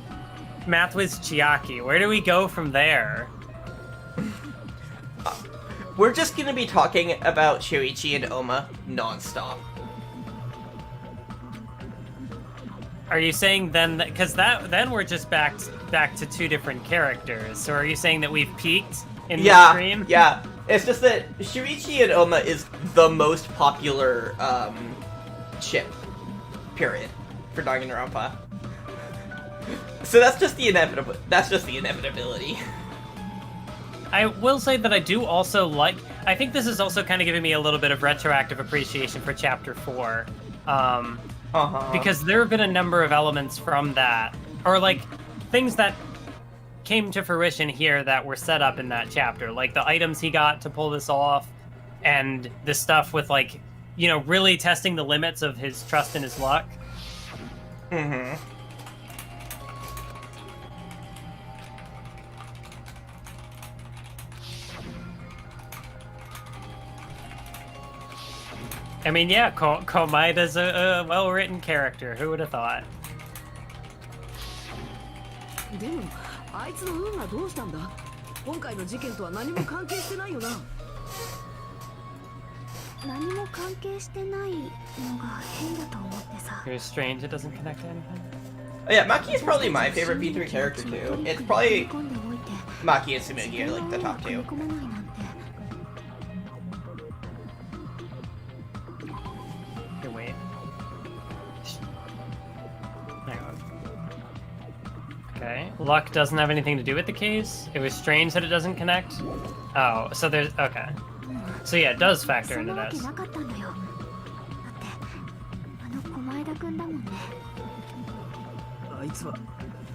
Speaker 2: Mathwiz Chiaki? Where do we go from there?
Speaker 1: We're just gonna be talking about Shuichi and Oma non-stop.
Speaker 2: Are you saying then that, because then we're just back to two different characters, so are you saying that we've peaked in the stream?
Speaker 1: Yeah. It's just that Shuichi and Oma is the most popular ship, period, for Danganronpa. So that's just the inevitability.
Speaker 2: I will say that I do also like, I think this is also kind of giving me a little bit of retroactive appreciation for Chapter 4. Because there have been a number of elements from that, or like things that came to fruition here that were set up in that chapter, like the items he got to pull this off, and the stuff with, like, you know, really testing the limits of his trust in his luck. I mean, yeah, Komaida's a well-written character. Who would have thought?
Speaker 6: でもあいつの運はどうしたんだ。今回の事件とは何も関係してないよな。
Speaker 4: 何も関係してないのが変だと思ってさ。
Speaker 2: It was strange it doesn't connect to anything.
Speaker 1: Oh, yeah, Maki is probably my favorite V3 character too. It's probably Maki and Tsumugi are like the top two.
Speaker 2: Okay, wait. Hang on. Okay. Luck doesn't have anything to do with the case. It was strange that it doesn't connect. Oh, so there's... Okay. So yeah, it does factor into this.
Speaker 4: なかったんだよ。だって駒枝くんだもんね。
Speaker 5: あいつは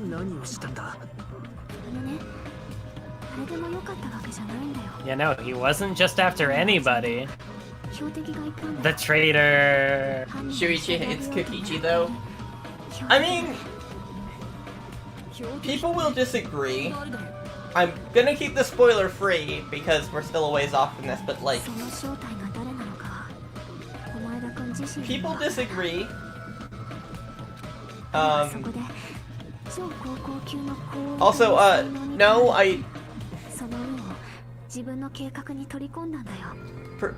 Speaker 5: 何をしたんだ。
Speaker 4: 誰でもよかったわけじゃないんだよ。
Speaker 2: Yeah, no, he wasn't just after anybody.
Speaker 4: 標的がいたん
Speaker 2: The
Speaker 4: だ。
Speaker 2: traitor.
Speaker 1: Shuichi hates Kokichi though. I mean, people will disagree. I'm gonna keep the spoiler free because we're still a ways off from this, but like,
Speaker 4: その正体が誰なのか。駒枝くん自身に
Speaker 1: people
Speaker 4: は
Speaker 1: disagree.
Speaker 4: そこで超高校級の高
Speaker 1: Also, no, I
Speaker 4: その運を自分の計画に取り込んだんだよ。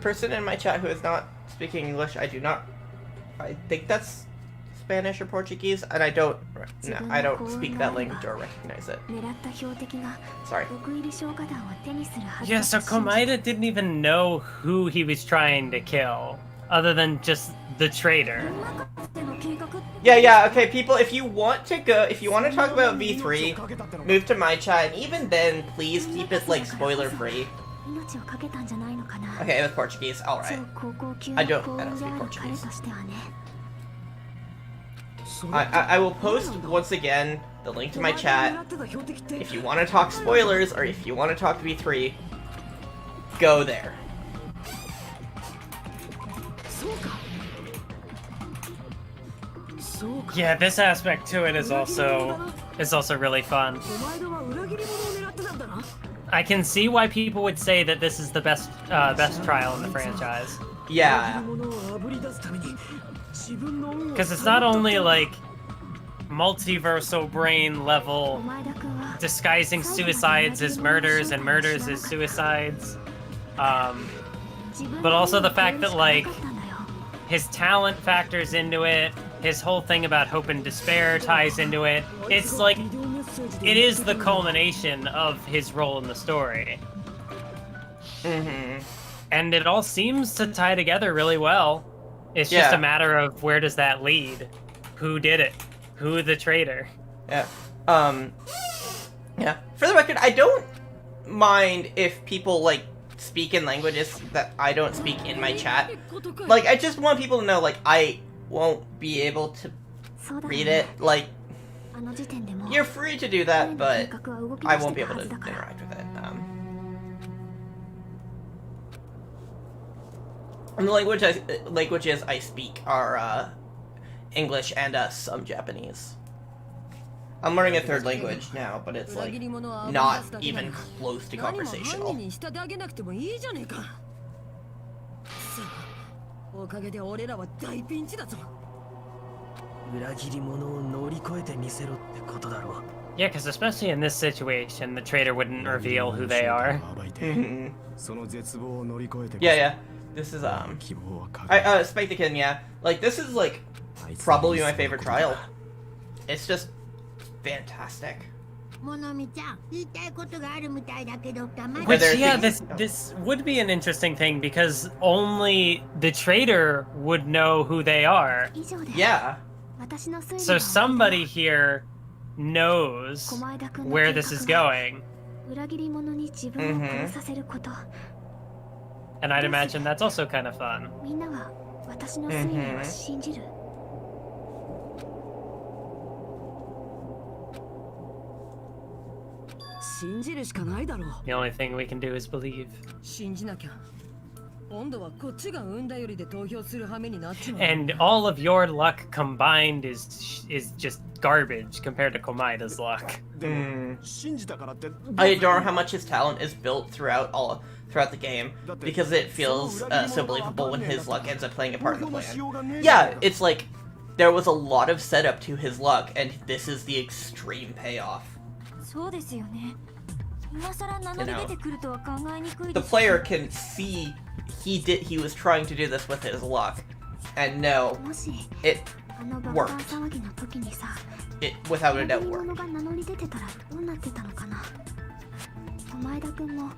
Speaker 1: person in my chat who is not speaking English, I think that's Spanish or Portuguese, and I don't speak that language or recognize it.
Speaker 4: 狙った標的が
Speaker 1: Sorry.
Speaker 4: 毒入り消化弾を手にするはず
Speaker 2: Yeah,
Speaker 4: だ
Speaker 2: so
Speaker 4: と信じ
Speaker 2: Komaeda didn't even know who he was trying to kill, other than just the traitor.
Speaker 4: 任せの計画
Speaker 1: Yeah, okay, people, if you want to talk about V3, move to my chat, and even then, please keep it, like, spoiler-free.
Speaker 4: 命をかけたんじゃないのかな。
Speaker 1: Okay, with Portuguese,
Speaker 4: 超
Speaker 1: alright.
Speaker 4: 高校級
Speaker 1: I
Speaker 4: の
Speaker 1: don't-
Speaker 4: 幸
Speaker 1: I don't
Speaker 4: 運で
Speaker 1: speak
Speaker 4: ある彼
Speaker 1: Portuguese.
Speaker 4: としてはね。
Speaker 1: I will post, once again, the link to my chat. If you want to talk spoilers, or if you want to talk V3, go there.
Speaker 6: そうか。そうか。
Speaker 2: Yeah, this aspect to it is also really fun.
Speaker 6: お前らは裏切り者を狙ってたんだな。
Speaker 2: I can see why people would say that this is the best trial in the franchise.
Speaker 1: Yeah.
Speaker 5: 裏切り者をあぶり出すために自分の運を
Speaker 2: Because it's not only like multiversal brain level
Speaker 4: 駒枝くんは
Speaker 2: disguising suicides as murders and murders as suicides,
Speaker 4: 自分
Speaker 2: but
Speaker 4: の
Speaker 2: also the
Speaker 4: 運を
Speaker 2: fact that
Speaker 4: 殺
Speaker 2: like
Speaker 4: したかったんだよ。
Speaker 2: his talent factors into it, his whole thing about hope and despair ties into it. It's like it is the culmination of his role in the story.
Speaker 1: Mm-hmm.
Speaker 2: And it all seems to tie together really well. It's just
Speaker 1: Yeah.
Speaker 2: a matter of where does that lead? Who did it? Who the traitor?
Speaker 1: Yeah. Yeah. For the record, I don't mind if people, like, speak in languages that I don't speak in my chat. Like, I just want people to know, like, I won't be able to
Speaker 4: そうだよ
Speaker 1: read
Speaker 4: ね
Speaker 1: it. Like,
Speaker 4: あの時点でも
Speaker 1: you're free to do
Speaker 4: 彼
Speaker 1: that,
Speaker 4: の計
Speaker 1: but
Speaker 4: 画は動き
Speaker 1: I
Speaker 4: 出し
Speaker 1: won't
Speaker 4: て
Speaker 1: be
Speaker 4: た
Speaker 1: able
Speaker 4: は
Speaker 1: to
Speaker 4: ずだから
Speaker 1: interact with it. And the languages I speak are English and some Japanese. I'm learning a third language now, but it's
Speaker 6: 裏
Speaker 1: like
Speaker 6: 切り者をあぶり
Speaker 1: not
Speaker 6: 出すだけな
Speaker 1: even
Speaker 6: ら
Speaker 1: close to
Speaker 6: 何も犯
Speaker 1: conversational.
Speaker 6: 人に仕立て上げなくてもいいじゃねえか。さあ、おかげで俺らは大ピンチだぞ。
Speaker 5: 裏切り者を乗り越えてみせろってことだろう。
Speaker 2: Yeah, because especially in this situation, the traitor wouldn't reveal who they are.
Speaker 1: Mhm.
Speaker 3: その絶望を乗り越えて
Speaker 1: Yeah, yeah. This is
Speaker 3: 希望は輝く
Speaker 1: Spike the Kid, yeah. Like, this is like probably my favorite trial. It's just fantastic.
Speaker 7: モノミちゃん言いたいことがあるみたいだけど黙
Speaker 2: Which,
Speaker 7: って
Speaker 1: Whether
Speaker 2: yeah,
Speaker 1: it's-
Speaker 2: this would be an interesting thing because only the traitor would know who they are.
Speaker 4: 以上で
Speaker 1: Yeah.
Speaker 4: 私の推理
Speaker 2: So
Speaker 4: は
Speaker 2: somebody here knows
Speaker 4: 駒枝くんの
Speaker 2: where
Speaker 4: 計
Speaker 2: this is
Speaker 4: 画は
Speaker 2: going.
Speaker 4: 裏切り者に自分を殺させること、
Speaker 2: And I'd imagine that's also kind of fun.
Speaker 4: みんなは私の推理を信じる、
Speaker 6: 信じるしかないだろう。
Speaker 2: The only thing we can do is believe.
Speaker 6: 信じなきゃ今度はこっちが運だよりで投票する羽目になっちまう。
Speaker 2: And all of your luck combined is just garbage compared to Komaida's luck.
Speaker 3: でも信じたからって
Speaker 1: I adore how much his talent is built throughout the game because it feels so believable when his luck ends up playing a part in the plan. Yeah, it's like there was a lot of setup to his luck, and this is the extreme payoff.
Speaker 4: そうですよね。今更名乗り出てくるとは考えにくい
Speaker 1: The
Speaker 4: です。
Speaker 1: player can see he was trying to do this with his luck, and no,
Speaker 4: もし
Speaker 1: it
Speaker 4: あの爆
Speaker 1: worked.
Speaker 4: 弾騒ぎの時にさ、
Speaker 1: It without a
Speaker 4: 裏
Speaker 1: doubt
Speaker 4: 切り
Speaker 1: worked.
Speaker 4: 者が名乗り出てたらどうなってたのかな。前田君も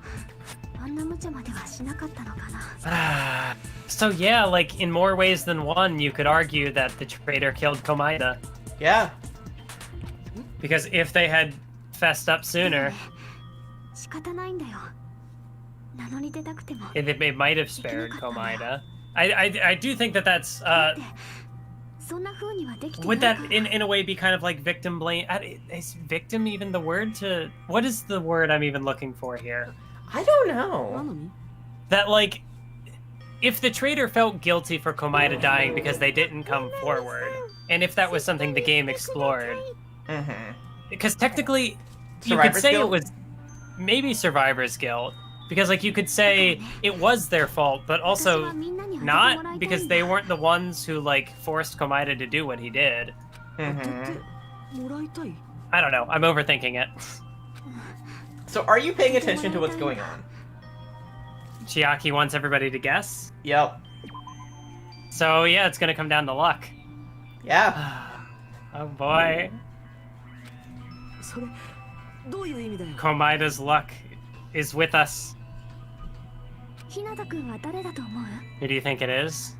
Speaker 4: あんな無茶まではしなかったのかな。
Speaker 2: So yeah, like in more ways than one, you could argue that the traitor killed Komaida.
Speaker 1: Yeah.
Speaker 2: Because if they had fessed up sooner,
Speaker 4: 仕方ないんだよ。名乗り出たくても。
Speaker 2: it might have spared Komaida. I do think that that's
Speaker 4: そんな風にはできてない
Speaker 2: would
Speaker 4: から。
Speaker 2: that in a way be kind of like victim blame? Is victim even the word to what is the word I'm even looking for here?
Speaker 1: I don't
Speaker 6: な
Speaker 1: know.
Speaker 6: のに
Speaker 2: That like if the traitor felt guilty for Komaida dying because they didn't come forward, and if that was something the game explored,
Speaker 1: Mm-hmm.
Speaker 2: because technically you could
Speaker 1: Survivor's
Speaker 2: say
Speaker 1: guilt?
Speaker 2: it was maybe survivor's guilt, because like you could say it was their fault, but
Speaker 4: 私
Speaker 2: also
Speaker 4: はみんなに当ててもら
Speaker 2: not
Speaker 4: いたいんだ
Speaker 2: because they weren't the ones who like forced Komaida to do what he did.
Speaker 6: 当て
Speaker 1: Mm-hmm.
Speaker 6: てもらいたい。
Speaker 2: I don't know. I'm overthinking it.
Speaker 1: So are you paying attention to what's going on?
Speaker 2: Chiaki wants everybody to guess.
Speaker 1: Yep.
Speaker 2: So yeah, it's gonna come down to luck.
Speaker 1: Yeah.
Speaker 2: Oh boy.
Speaker 6: それどういう意味だよ。
Speaker 2: Komaida's luck is with us.
Speaker 4: 日向君は誰だと思う？
Speaker 2: Who do you think it is?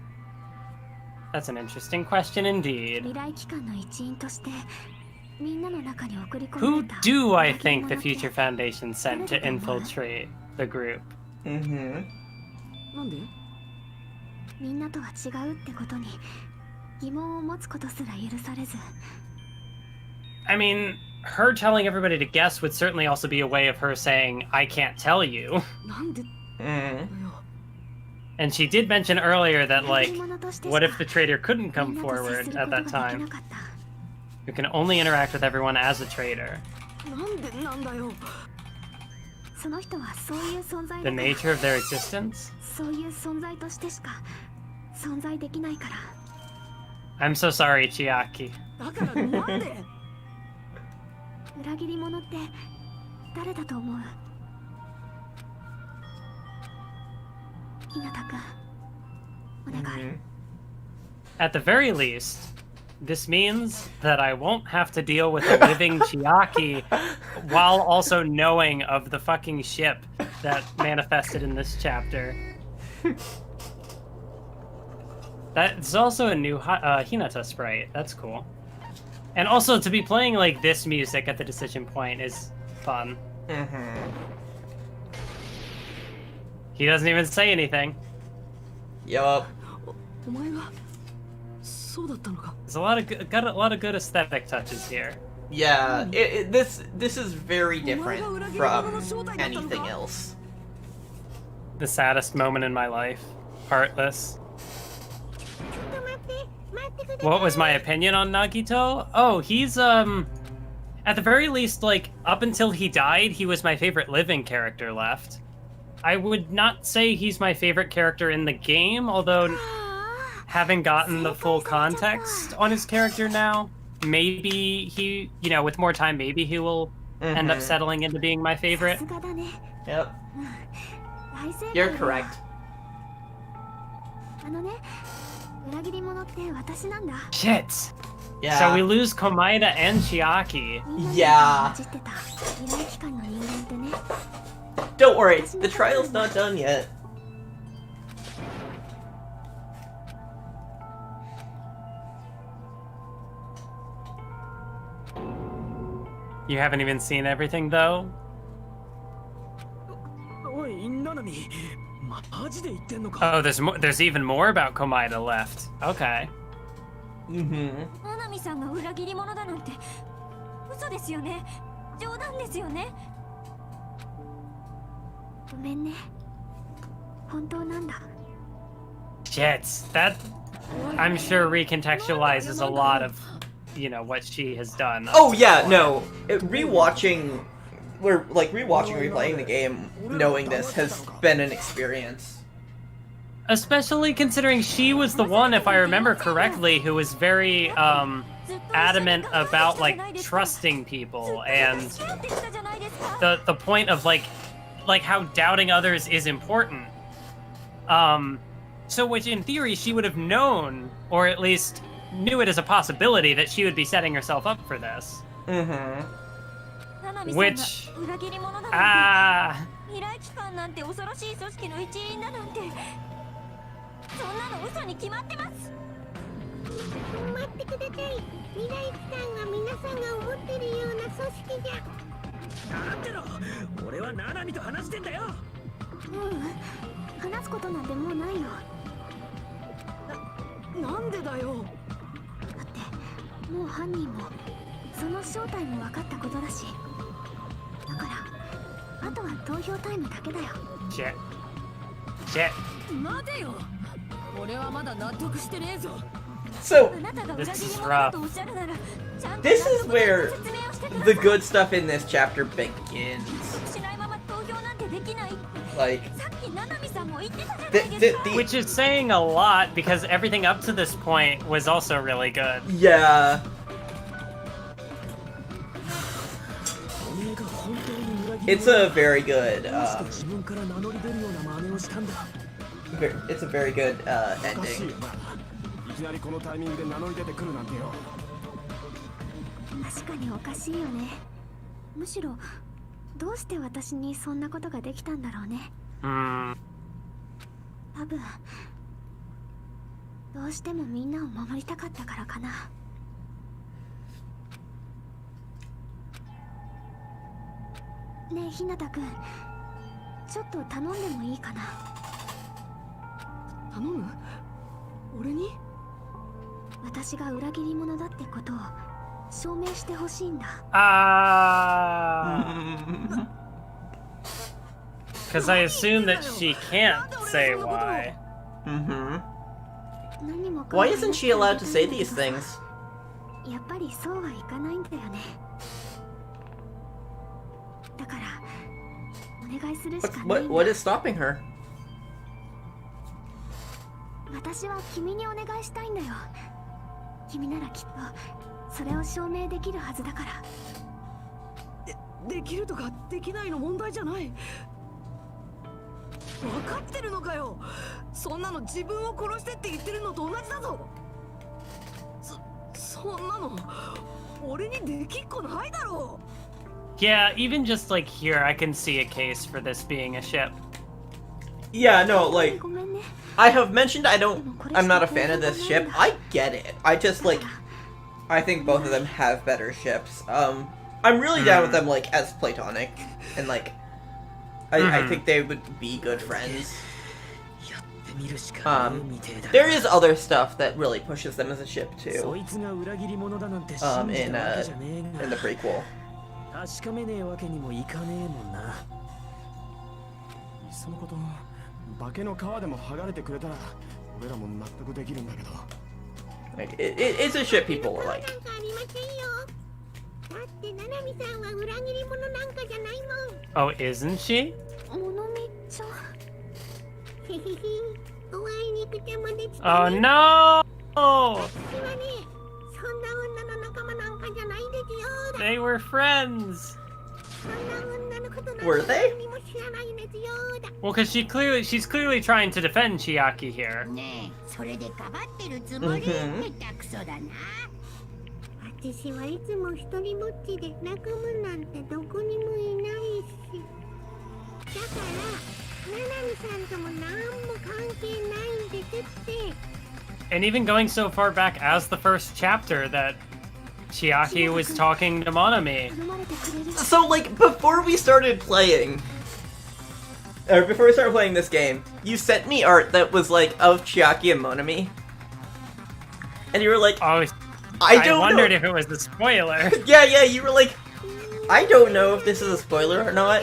Speaker 2: That's an interesting question indeed.
Speaker 4: 未来機関の一員としてみんなの中に送り込ま
Speaker 2: Who
Speaker 4: れた
Speaker 2: do I
Speaker 4: 裏切り
Speaker 2: think the
Speaker 4: 者って
Speaker 2: Future Foundation sent to infiltrate the group?
Speaker 1: Mm-hmm.
Speaker 6: なんで？
Speaker 4: みんなとは違うってことに疑問を持つことすら許されず。
Speaker 2: I mean, her telling everybody to guess would certainly also be a way of her saying, I can't tell you.
Speaker 6: なんでだ
Speaker 1: Mm.
Speaker 6: よ。
Speaker 2: And she did mention earlier that,
Speaker 4: 裏
Speaker 2: like,
Speaker 4: 切り者としてしか
Speaker 2: what if the traitor couldn't
Speaker 4: み
Speaker 2: come
Speaker 4: んなと接
Speaker 2: forward
Speaker 4: する
Speaker 2: at
Speaker 4: ことが
Speaker 2: that
Speaker 4: でき
Speaker 2: time?
Speaker 4: なかった。
Speaker 2: You can only interact with everyone as a traitor.
Speaker 6: なんでなんだよ。
Speaker 4: その人はそういう存在
Speaker 2: The
Speaker 4: だから
Speaker 2: nature of their existence?
Speaker 4: そういう存在としてしか存在できないから。
Speaker 2: I'm so sorry, Chiaki.
Speaker 6: だからなんで？
Speaker 4: 裏切り者って誰だと思う？日向君、お願い。
Speaker 1: Mhm.
Speaker 2: At the very least, this means that I won't have to deal with a living Chiaki while also knowing of the fucking ship that manifested in this chapter. That's also a new Hinata sprite. That's cool. And also to be playing like this music at the decision point is fun.
Speaker 1: Mm-hmm.
Speaker 2: He doesn't even say anything.
Speaker 1: Yup.
Speaker 6: お前がそうだったのか。
Speaker 2: There's got a lot of good aesthetic touches here.
Speaker 1: Yeah. This is very different from anything else.
Speaker 2: The saddest moment in my life. Heartless.
Speaker 7: ちょっと待ってください。
Speaker 2: What was my opinion on Nagito? Oh, he's at the very least, like, up until he died, he was my favorite living character left. I would not say he's my favorite character in the game, although having gotten the full context on his character now, maybe he, you know, with more time, maybe he will end up
Speaker 1: Mhm.
Speaker 2: settling into being my
Speaker 4: さ
Speaker 2: favorite.
Speaker 4: すがだね。
Speaker 1: Yep.
Speaker 4: 大正解
Speaker 1: You're
Speaker 4: だよ
Speaker 1: correct.
Speaker 4: あのね、裏切り者って私なんだ。
Speaker 2: Shit!
Speaker 1: Yeah.
Speaker 2: So we lose Komaida and Chiaki.
Speaker 4: みんなの
Speaker 1: Yeah.
Speaker 4: 中に混じってた未来機関の人間ってね。
Speaker 1: Don't worry, the trial's not done yet.
Speaker 2: You haven't even seen everything, though?
Speaker 5: おい、ナナミ、マジで言ってんのか？
Speaker 2: Oh, there's even more about Komaida left. Okay.
Speaker 1: Mm-hmm.
Speaker 4: ナナミさんが裏切り者だなんて嘘ですよね。冗談ですよね。ごめんね。本当なんだ。
Speaker 2: Shit, that I'm sure recontextualizes a lot of, you know, what she has done.
Speaker 1: Oh yeah, no. Rewatching and replaying the game, knowing this has been an experience.
Speaker 2: Especially considering she was the one, if I remember correctly, who was very adamant about like trusting people and the point of like how doubting others is important. So which in theory she would have known, or at least knew it as a possibility that she would be setting herself up for this.
Speaker 1: Mm-hmm.
Speaker 2: Which
Speaker 6: なんでだよ。
Speaker 4: だってもう犯人もその正体も分かったことだし、だからあとは投票タイムだけだよ。
Speaker 2: Shit.
Speaker 6: 待てよ。俺はまだ納得してねえぞ。
Speaker 1: So
Speaker 4: あなたが
Speaker 2: This
Speaker 4: 裏切り
Speaker 2: is
Speaker 4: 者だ
Speaker 2: rough.
Speaker 4: とおっしゃるなら、ちゃんと
Speaker 1: this is where
Speaker 4: 説明をしてくださ
Speaker 1: the
Speaker 4: い。
Speaker 1: good stuff in this chapter begins.
Speaker 4: しないまま投票なんてできない。
Speaker 1: Like
Speaker 4: さっきナナミさんも言ってたじゃないですか。
Speaker 2: Which is saying a lot because everything up to this point was also really good.
Speaker 1: yeah. It's a very good. It's a very good
Speaker 3: おかしい
Speaker 1: ending.
Speaker 3: よな。いきなりこのタイミングで名乗り出てくるなんてよ。
Speaker 4: 確かにおかしいよね。むしろどうして私にそんなことができたんだろうね。
Speaker 2: Hmm.
Speaker 4: 多分どうしてもみんなを守りたかったからかな。ねえ、ひなたくん、ちょっと頼んでもいいかな。
Speaker 6: 頼む？俺に？
Speaker 4: 私が裏切り者だってことを証明してほしいんだ。
Speaker 2: Because I assume that she can't say why.
Speaker 1: Mm-hmm.
Speaker 4: 何もか
Speaker 1: Why
Speaker 4: も
Speaker 1: isn't she allowed to say these things?
Speaker 4: やっぱりそうはいかないんだよね。だからお願いするしかないんだ。
Speaker 1: What is stopping her?
Speaker 4: 私は君にお願いしたいんだよ。君ならきっとそれを証明できるはずだから。
Speaker 6: できるとかできないの問題じゃない。分かってるのかよ。そんなの自分を殺してって言ってるのと同じだぞ。そんなの俺にできっこないだろう。
Speaker 2: Yeah, even just like here, I can see a case for this being a ship.
Speaker 1: Yeah, no, like
Speaker 4: ごめんね。
Speaker 1: I have mentioned I'm not a fan of this ship. I get it. I just like I think both of them have better ships. I'm really down with them like as platonic and like I think they would be good friends. There is other stuff that really pushes them as a ship too. In the prequel.
Speaker 5: 確かめねえわけにもいかねえもんな。
Speaker 3: いっそのこと化けの皮でも剥がれてくれたら俺らも納得できるんだけど。
Speaker 1: Like it's a ship people will like.
Speaker 7: なんかありませんよ。だってナナミさんは裏切り者なんかじゃないもん。
Speaker 2: Oh, isn't she?
Speaker 4: モノミちゃん。
Speaker 7: へへへ。お会いにくちゃまでした
Speaker 2: Oh
Speaker 7: ね。
Speaker 2: no!
Speaker 7: 私はね、そんな女の仲間なんかじゃないですよ。
Speaker 2: They were friends.
Speaker 7: そんな女のことなんか
Speaker 1: Were they?
Speaker 7: 何も知らないですよ。
Speaker 2: Well, because she's clearly trying to defend Chiaki here.
Speaker 7: ねえ、それでかばってるつもり。下手くそだな。私はいつも一人ぼっちで仲間なんてどこにもいないし。だからナナミさんとも何も関係ないんですって。
Speaker 2: And even going so far back as the first chapter that Chiaki was talking to Monami.
Speaker 4: 頼まれてくれる。
Speaker 1: So like before we started playing this game, you sent me art that was like of Chiaki and Monami. And you were like,
Speaker 2: Oh,
Speaker 1: I
Speaker 2: I
Speaker 1: don't
Speaker 2: wondered
Speaker 1: know.
Speaker 2: if it was a spoiler.
Speaker 1: Yeah, you were like, I don't know if this is a spoiler or not.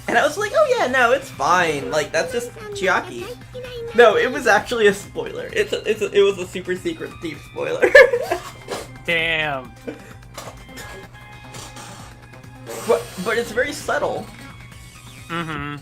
Speaker 1: And I was like, oh yeah, no, it's fine. Like that's just Chiaki.
Speaker 7: 大嫌いな
Speaker 1: No, it was actually a spoiler. It was a super secret deep spoiler.
Speaker 2: Damn.
Speaker 1: But it's very subtle.
Speaker 2: Mm-hmm.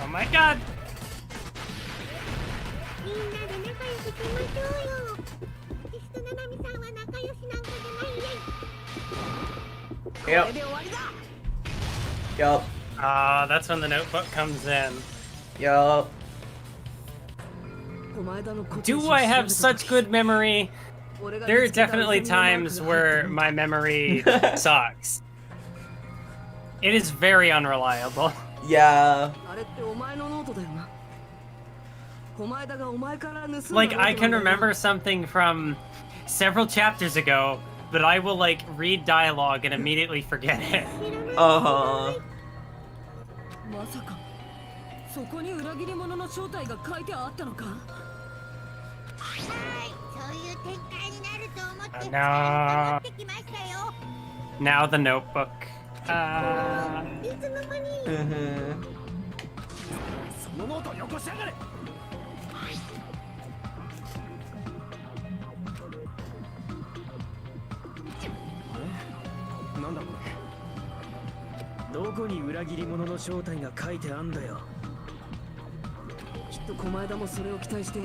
Speaker 2: Oh my god!
Speaker 1: Yep. Yup.
Speaker 2: That's when the notebook comes in.
Speaker 1: Yup.
Speaker 2: Do I have such good memory? There are definitely times where my memory sucks. It is very unreliable.
Speaker 1: Yeah.
Speaker 2: Like, I can remember something from several chapters ago, but I will, like, read dialogue and immediately forget it.
Speaker 1: Uh-huh.
Speaker 6: まさかそこに裏切り者の正体が書いてあったのか
Speaker 7: はいそういう展開になると思って
Speaker 2: No.
Speaker 7: 持ってきましたよ
Speaker 2: Now the notebook.
Speaker 7: いつの間に
Speaker 1: Mm-hmm.
Speaker 3: そのノートよこしやがれ。あれ？なんだこれ。
Speaker 5: どこに裏切り者の正体が書いてあんだよ。
Speaker 6: きっと狛枝もそれを期待して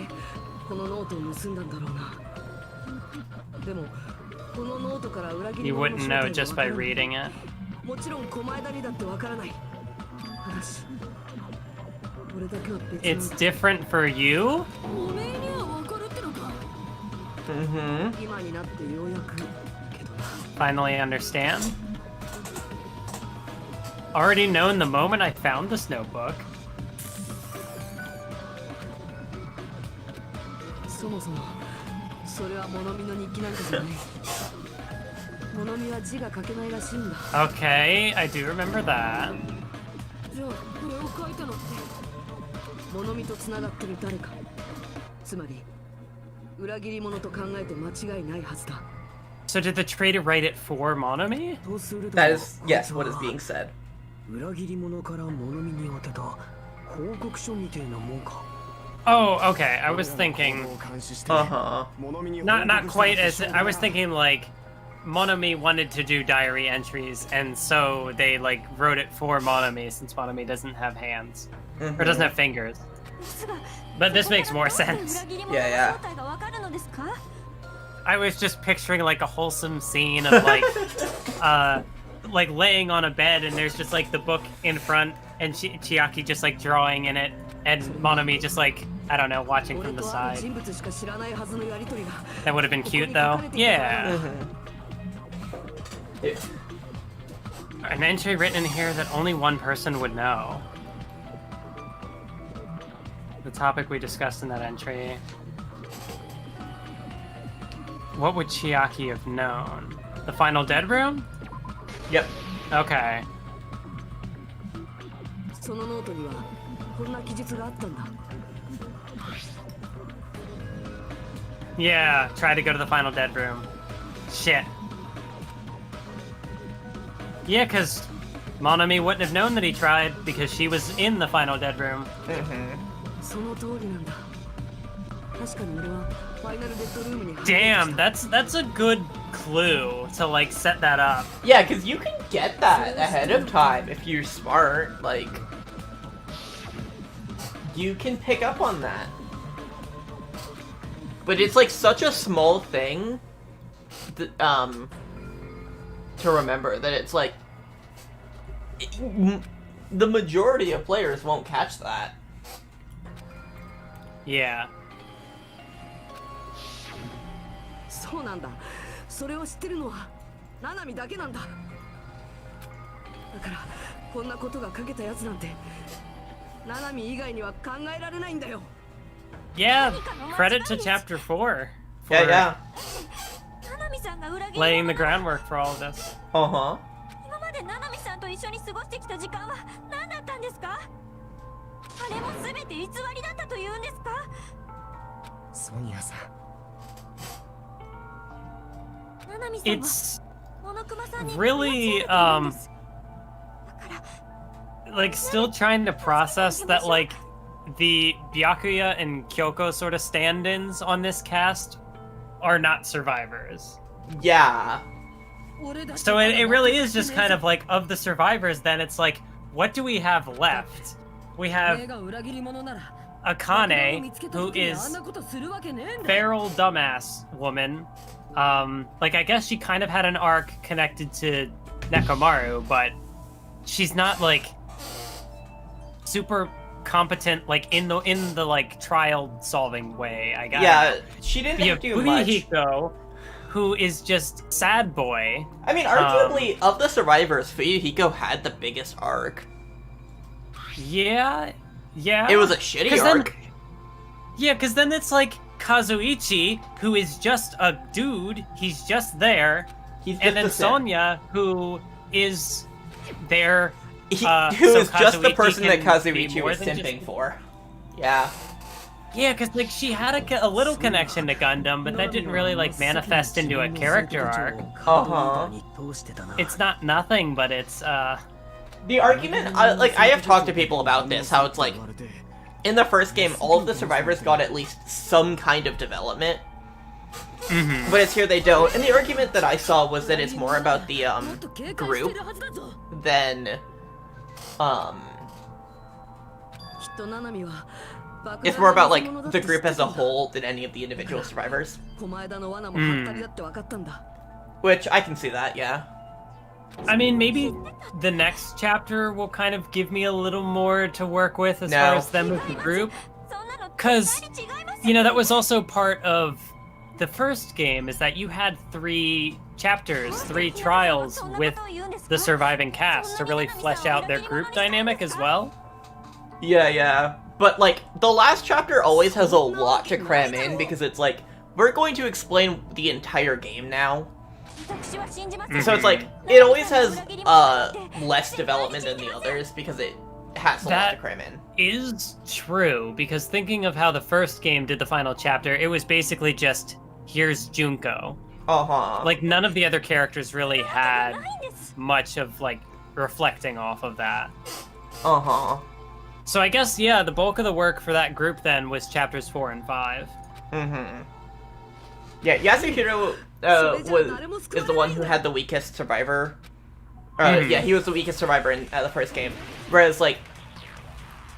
Speaker 6: このノートを盗んだんだろうなでもこのノートから裏切り
Speaker 2: You
Speaker 6: 者の
Speaker 2: wouldn't
Speaker 6: 正
Speaker 2: know
Speaker 6: 体
Speaker 2: just
Speaker 6: が
Speaker 2: by
Speaker 6: わからない
Speaker 2: reading it.
Speaker 6: もちろん狛枝にだってわからないただし俺だけは別
Speaker 2: It's
Speaker 6: なんだ
Speaker 2: different for you?
Speaker 6: おめえにはわかるってのか
Speaker 1: Mm-hmm.
Speaker 6: 今になってようやくけど
Speaker 2: Finally understand? Already known the moment I found this notebook.
Speaker 6: そもそもそれは物見の日記なんかじゃない物見は字が書けないらしいんだ
Speaker 2: Okay, I do remember that.
Speaker 6: じゃあこれを書いたのって物見と繋がってる誰かつまり裏切り者と考えて間違いないはずだ
Speaker 2: So did the traitor write it for Monomi?
Speaker 5: とすると
Speaker 1: That is, yes, what is being said.
Speaker 5: 裏切り者から物見に当てた報告書みてえなもんか。
Speaker 2: Oh, okay. I was thinking
Speaker 1: Uh-huh.
Speaker 2: not quite as I was thinking like Monomi wanted to do diary entries and so they like wrote it for Monomi since Monomi doesn't have hands or doesn't have fingers. But this makes more sense.
Speaker 1: Yeah.
Speaker 2: I was just picturing like a wholesome scene of like laying on a bed and there's just like the book in front and Chiaki just like drawing in it and Monomi just like I don't know watching from the side. That would have been cute though. Yeah. An entry written in here that only one person would know. The topic we discussed in that entry. What would Chiaki have known? The final dead room?
Speaker 1: Yep.
Speaker 2: Okay.
Speaker 6: そのノートにはこんな記述があったんだ
Speaker 2: Yeah, try to go to the final dead room. Shit. Yeah, because Monomi wouldn't have known that he tried because she was in the final dead room.
Speaker 1: Mm-hmm.
Speaker 6: その通りなんだ確かに俺はファイナルデッドルームに入って
Speaker 2: Damn, that's a good clue to like set that up.
Speaker 1: Yeah, because you can get that ahead of time if you're smart. Like, you can pick up on that. But it's like such a small thing that, to remember that it's like the majority of players won't catch that.
Speaker 2: Yeah.
Speaker 6: そうなんだ。それを知ってるのはナナミだけなんだ。だからこんなことが書けたやつなんてナナミ以外には考えられないんだよ。
Speaker 2: Yeah, credit to Chapter 4 for
Speaker 1: Yeah.
Speaker 4: ナナミさんが裏切り
Speaker 2: laying the groundwork for all of this.
Speaker 1: Uh-huh.
Speaker 4: 今までナナミさんと一緒に過ごしてきた時間は何だったんですか？あれも全て偽りだったというんですか？
Speaker 3: ソニアさん。
Speaker 4: ナナミさんは
Speaker 2: It's
Speaker 4: モノクマさんに
Speaker 2: really,
Speaker 4: だから
Speaker 2: like, still trying to process that, like, the Byakuya and Kyoko sort of stand-ins on this cast are not survivors.
Speaker 1: Yeah.
Speaker 2: So it really is just kind of like, of the survivors, then it's like, what do we have left? We have Akane, who is feral dumbass woman. Like, I guess she kind of had an arc connected to Nekomaru, but she's not, like, super competent, like, in the like, trial-solving way, I guess.
Speaker 1: Yeah, she didn't
Speaker 2: We have
Speaker 1: do much.
Speaker 2: Fuyuhiko, who is just sad boy.
Speaker 1: I mean, arguably, of the survivors, Fuyuhiko had the biggest arc.
Speaker 2: Yeah.
Speaker 1: It was a shitty
Speaker 2: 'Cause then-
Speaker 1: arc.
Speaker 2: Yeah, because then it's like Kazuichi, who is just a dude, he's just there,
Speaker 1: He's
Speaker 2: and
Speaker 1: just
Speaker 2: then
Speaker 1: the sim.
Speaker 2: Sonya, who is there.
Speaker 1: Who
Speaker 2: so
Speaker 1: is just the
Speaker 2: Kazuichi
Speaker 1: person that
Speaker 2: can be
Speaker 1: Kazuichi
Speaker 2: more
Speaker 1: was
Speaker 2: than
Speaker 1: simping
Speaker 2: just-
Speaker 1: for. Yeah.
Speaker 2: Yeah, because like she had a little connection to Gundam, but that didn't really like manifest into a character arc.
Speaker 1: Uh-huh.
Speaker 2: It's not nothing, but it's
Speaker 1: The argument, like, I have talked to people about this, how it's like, in the first game, all of the survivors got at least some kind of development. But it's here they don't. And the argument that I saw was that it's more about the, group than, it's more about, like, the group as a whole than any of the individual survivors. Which, I can see that, yeah.
Speaker 2: I mean, maybe the next chapter will kind of give me a little more to work with as far as them as a group. Because, you know, that was also part of the first game, is that you had 3 chapters, 3 trials with the surviving cast to really flesh out their group dynamic as well.
Speaker 1: Yeah. But, like, the last chapter always has a lot to cram in, because it's like, we're going to explain the entire game now. So it's like, it always has, less development than the others, because it has a lot to cram in.
Speaker 2: Is true, because thinking of how the first game did the final chapter, it was basically just, here's Junko.
Speaker 1: Uh-huh.
Speaker 2: Like, none of the other characters really had much of, like, reflecting off of that.
Speaker 1: Uh-huh.
Speaker 2: So I guess, yeah, the bulk of the work for that group then was chapters 4 and 5.
Speaker 1: Yeah, Yasuhiro, is the one who had the weakest survivor. Yeah, he was the weakest survivor in the first game. Whereas, like,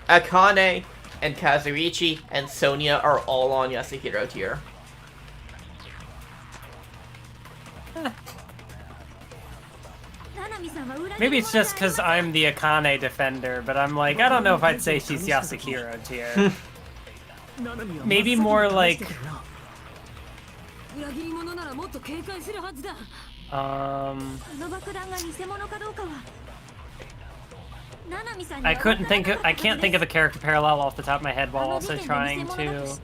Speaker 1: Akane and Kazuichi and Sonya are all on Yasuhiro tier.
Speaker 2: Maybe it's just because I'm the Akane defender, but I'm like, I don't know if I'd say she's Yasuhiro tier. Maybe more like... I can't think of a character parallel off the top of my head while also trying to...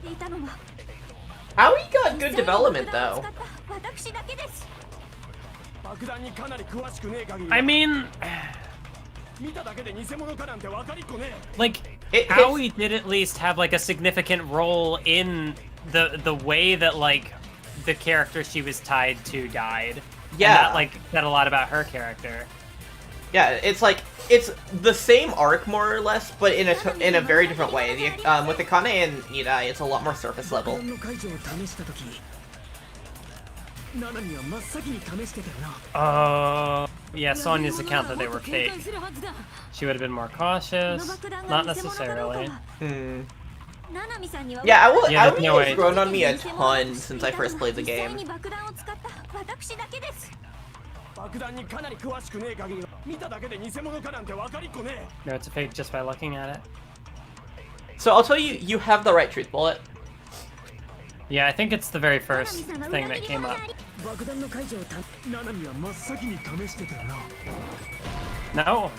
Speaker 1: Aoi got good development, though.
Speaker 2: I mean... Like,
Speaker 1: It's-
Speaker 2: Aoi did at least have, like, a significant role in the way that, like, the character she was tied to died.
Speaker 1: Yeah.
Speaker 2: And that, like, said a lot about her character.
Speaker 1: Yeah, it's like, it's the same arc, more or less, but in a very different way. With Akane and Nidai, it's a lot more surface level.
Speaker 2: Yeah, Sonya's account that they were fake. She would have been more cautious. Not necessarily.
Speaker 1: Yeah,
Speaker 2: Yeah,
Speaker 1: Aoi
Speaker 2: no
Speaker 1: has
Speaker 2: way.
Speaker 1: grown on me a ton since I first played the game.
Speaker 2: No, it's a fake just by looking at it.
Speaker 1: So I'll tell you, you have the right truth bullet.
Speaker 2: Yeah, I think it's the very first thing that came up.
Speaker 5: 爆弾の解除をナナミは真っ先に試してたよな。
Speaker 2: No.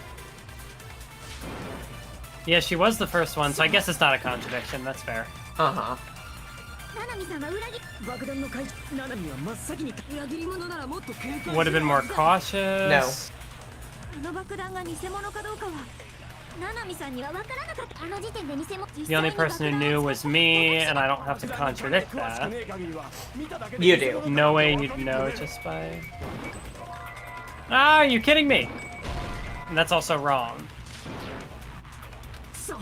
Speaker 2: Yeah, she was the first one, so I guess it's not a contradiction. That's fair.
Speaker 1: Uh-huh.
Speaker 7: ナナミさんは裏切
Speaker 5: 爆弾の解除ナナミは真っ先に
Speaker 6: 裏切り者ならもっと警戒しろ。
Speaker 2: Would have been more cautious.
Speaker 1: No.
Speaker 4: あの爆弾が偽物かどうかはナナミさんには分からなかった。あの時点で偽物。
Speaker 2: The only person who knew was me, and I don't have to contradict that.
Speaker 3: ねえ限りは見ただけで
Speaker 1: You do.
Speaker 2: No way you'd know just by... Ah, are you kidding me? And that's also wrong.
Speaker 6: そう。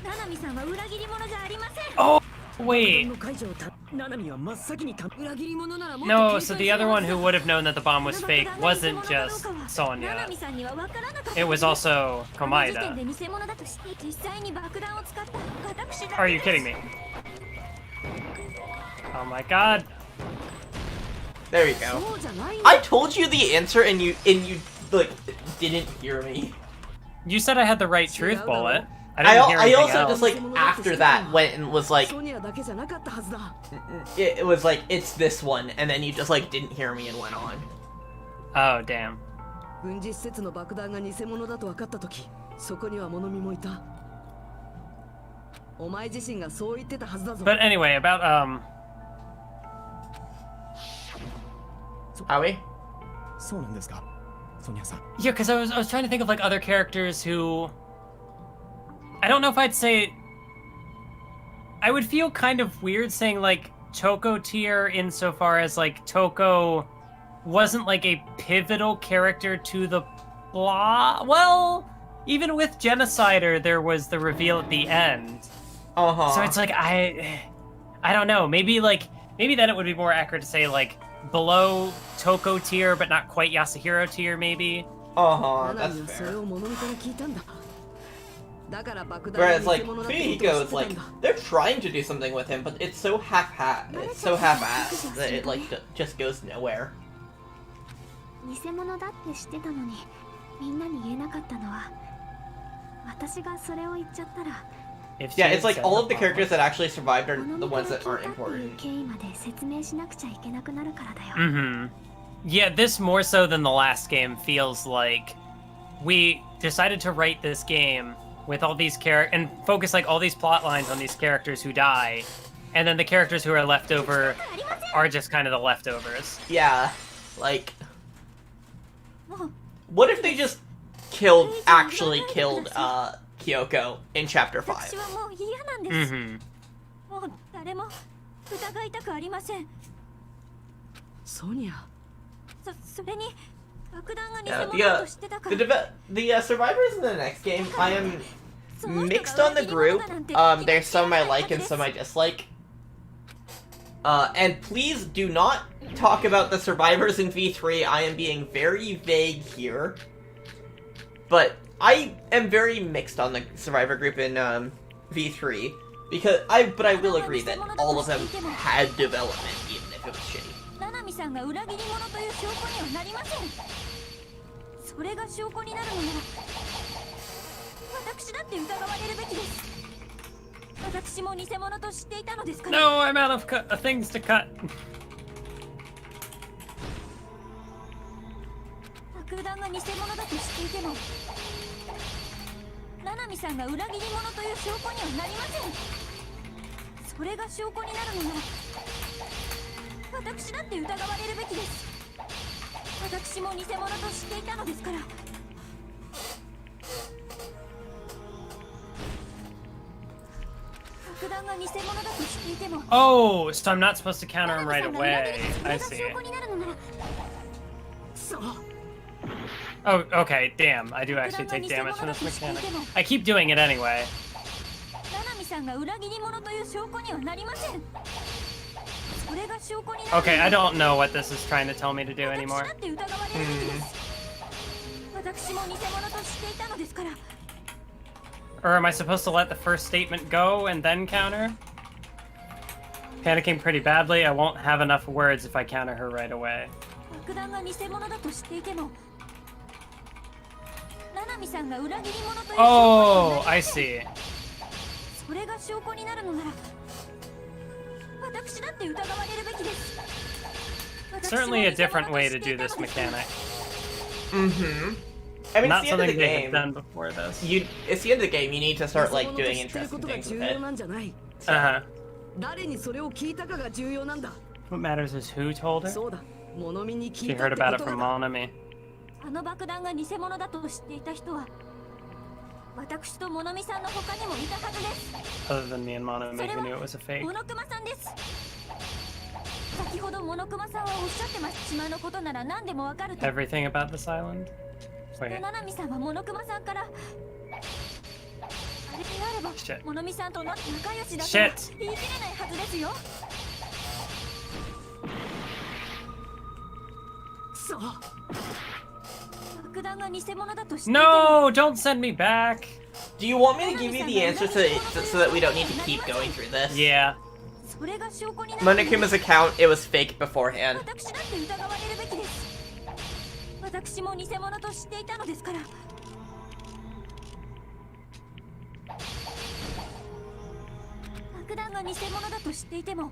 Speaker 4: ナナミさんは裏切り者じゃありません。
Speaker 2: Oh,
Speaker 5: 爆弾
Speaker 2: wait.
Speaker 5: の解除をナナミは真っ先に
Speaker 6: 裏切り者ならもっと
Speaker 2: No,
Speaker 6: 警
Speaker 2: so
Speaker 6: 戒
Speaker 2: the
Speaker 6: し
Speaker 2: other
Speaker 6: ろ。
Speaker 2: one who would have known that the bomb was
Speaker 4: あの
Speaker 2: fake
Speaker 4: 爆弾が偽
Speaker 2: wasn't
Speaker 4: 物かどう
Speaker 2: just
Speaker 4: かはナナ
Speaker 2: Sonya.
Speaker 4: ミさんには分からなかった。
Speaker 2: It was also
Speaker 4: あの時点
Speaker 2: Komaeda.
Speaker 4: で偽物だとして実際に爆弾を使った私だ。
Speaker 2: Are you kidding me? Oh my god.
Speaker 1: There you go.
Speaker 6: そうじゃないよ。
Speaker 1: I told you the answer and you like didn't hear me.
Speaker 2: You said I had the right truth bullet. I
Speaker 1: I,
Speaker 2: didn't hear
Speaker 1: I
Speaker 2: anything
Speaker 1: also
Speaker 2: else.
Speaker 1: just like after that went and was like
Speaker 6: ソニアだけじゃなかったはずだ。
Speaker 1: it was like it's this one and then you just like didn't hear me and went on.
Speaker 2: Oh, damn.
Speaker 6: 軍事施設の爆弾が偽物だと分かったとき、そこには物見もいた。お前自身がそう言ってたはずだぞ。
Speaker 2: But anyway, about
Speaker 1: Howie?
Speaker 3: そうなんですかソニアさん
Speaker 2: yeah, because I was trying to think of like other characters who I don't know if I'd say I would feel kind of weird saying like Toko tier insofar as like Toko wasn't like a pivotal character to the plot. Well, even with Genocider, there was the reveal at the end.
Speaker 1: Uh-huh.
Speaker 2: So it's like I don't know. Maybe then it would be more accurate to say like below Toko tier, but not quite Yasuhiro tier, maybe.
Speaker 1: Uh-huh,
Speaker 6: ナナ
Speaker 1: that's
Speaker 6: ミはそれ
Speaker 1: fair.
Speaker 6: を物見から聞いたんだ。だから爆弾
Speaker 1: Whereas
Speaker 6: が
Speaker 1: like
Speaker 6: 偽物だってことを
Speaker 1: Fuyiko
Speaker 6: 知っ
Speaker 1: is
Speaker 6: てた
Speaker 1: like
Speaker 6: んだ。
Speaker 1: they're trying to do something with him, but it's so half-assed that it like just goes nowhere.
Speaker 4: 偽物だって知ってたのにみんなに言えなかったのは私がそれを言っちゃったら
Speaker 2: If she
Speaker 1: Yeah,
Speaker 2: had
Speaker 1: it's like
Speaker 2: said
Speaker 1: all
Speaker 2: the
Speaker 1: of the
Speaker 2: bomb
Speaker 1: characters that actually survived are
Speaker 4: 物
Speaker 1: the
Speaker 4: 見
Speaker 1: ones
Speaker 4: から
Speaker 1: that
Speaker 4: 聞
Speaker 1: aren't
Speaker 4: いたっていう
Speaker 1: important.
Speaker 4: 経緯まで説明しなくちゃいけなくなるからだよ。
Speaker 2: Mm-hmm. Yeah, this more so than the last game feels like we decided to write this game with all these and focus like all these plot lines on these characters who die, and then the characters who are left over are just kind of the leftovers.
Speaker 1: Yeah, like
Speaker 4: もう
Speaker 1: what if they just actually killed Kyoko in chapter 5?
Speaker 4: 私はもう嫌なんです。
Speaker 2: Mm-hmm.
Speaker 4: もう誰も疑いたくありません。
Speaker 6: ソニア。
Speaker 4: それに爆弾が偽
Speaker 1: Yeah,
Speaker 4: 物だと知ってたから。
Speaker 1: the survivors in the next game, I am mixed on the group. There's some I like and some I dislike. And please do not talk about the survivors in V3. I am being very vague here. But I am very mixed on the survivor group in V3 but I will agree that all of them had development, even if it was shitty.
Speaker 4: ナナミさんが裏切り者という証拠にはなりません。それが証拠になるのなら私だって疑われるべきです。私も偽物と知っていたのですから。
Speaker 2: No, I'm out of things to cut.
Speaker 4: 爆弾が偽物だと知っていてもナナミさんが裏切り者という証拠にはなりません。それが証拠になるのなら私だって疑われるべきです。私も偽物と知っていたのですから。爆弾が偽物だと知っていても
Speaker 2: Oh, so I'm not supposed to counter
Speaker 4: ナ
Speaker 2: him
Speaker 4: ナミ
Speaker 2: right
Speaker 4: さんが裏
Speaker 2: away.
Speaker 4: 切りそれ
Speaker 2: I
Speaker 4: が
Speaker 2: see.
Speaker 4: 証拠になるのなら
Speaker 2: Oh, okay, damn. I do actually take damage from this mechanic. I keep doing it anyway.
Speaker 4: ナナミさんが裏切り者という証拠にはなりません。それが証拠になるのなら
Speaker 2: Okay, I don't know what this is trying to tell me to do
Speaker 4: 私
Speaker 2: anymore.
Speaker 4: だって疑われるべきです。私も偽物と知っていたのですから。
Speaker 2: Or am I supposed to let the first statement go and then counter? Panicking pretty badly. I won't have enough words if I counter her right away.
Speaker 4: 爆弾が偽物だと知っていてもナナミさんが裏切り者という証拠にはなり
Speaker 2: Oh,
Speaker 4: ません。
Speaker 2: I see.
Speaker 4: それが証拠になるのなら私だって疑われるべきです。
Speaker 2: Certainly a different way to do this mechanic.
Speaker 1: Mm-hmm. I mean,
Speaker 2: Not
Speaker 1: it's the end of the
Speaker 2: something they had
Speaker 1: game.
Speaker 2: done before this.
Speaker 1: It's the end of the game. You need to start like doing interesting things with it.
Speaker 2: Uh-huh.
Speaker 6: 誰にそれを聞いたかが重要なんだ。
Speaker 2: What matters is who told her?
Speaker 6: そうだ。物見に聞
Speaker 2: She
Speaker 6: いた
Speaker 2: heard
Speaker 6: って
Speaker 2: about
Speaker 6: こ
Speaker 2: it
Speaker 6: と
Speaker 2: from
Speaker 6: だ。
Speaker 2: Monami.
Speaker 4: あの爆弾が偽物だと知っていた人は私と物見さんの他にもいたはずです。
Speaker 2: Other than me and Monami who knew it was a fake.
Speaker 4: モノクマさんです。先ほどモノクマさんはおっしゃってました。島のことなら何でもわかると。
Speaker 2: Everything about this island?
Speaker 4: で、
Speaker 2: Wait.
Speaker 4: ナナミさんはモノクマさんからあれであれば
Speaker 2: Shit.
Speaker 4: モノミさんと仲良しだと
Speaker 2: Shit.
Speaker 4: 言い切れないはずですよ。
Speaker 6: くそ。
Speaker 4: 爆弾が偽物だと知っていても
Speaker 2: No! Don't send me back!
Speaker 1: Do you want me to give you the answer so that we don't need to keep going through this?
Speaker 2: Yeah.
Speaker 4: それが証拠になる。
Speaker 1: Monokuma's account, it was fake beforehand.
Speaker 4: 私だって疑われるべきです。私も偽物と知っていたのですから。爆弾が偽物だと知っていても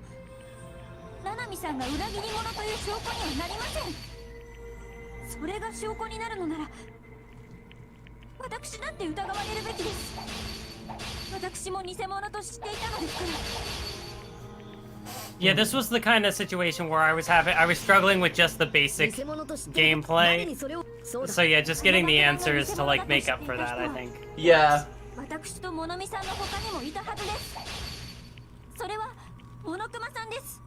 Speaker 4: ナナミさんが裏切り者という証拠にはなりません。それが証拠になるのなら私だって疑われるべきです。私も偽物と知っていたのですから。
Speaker 2: Yeah, this was the kind of situation where I was struggling with just the basic gameplay. So yeah, just getting the answers to like make up for that, I think.
Speaker 1: Yeah.
Speaker 4: 私とモノミさんの他にもいたはずです。それはモノクマさんです。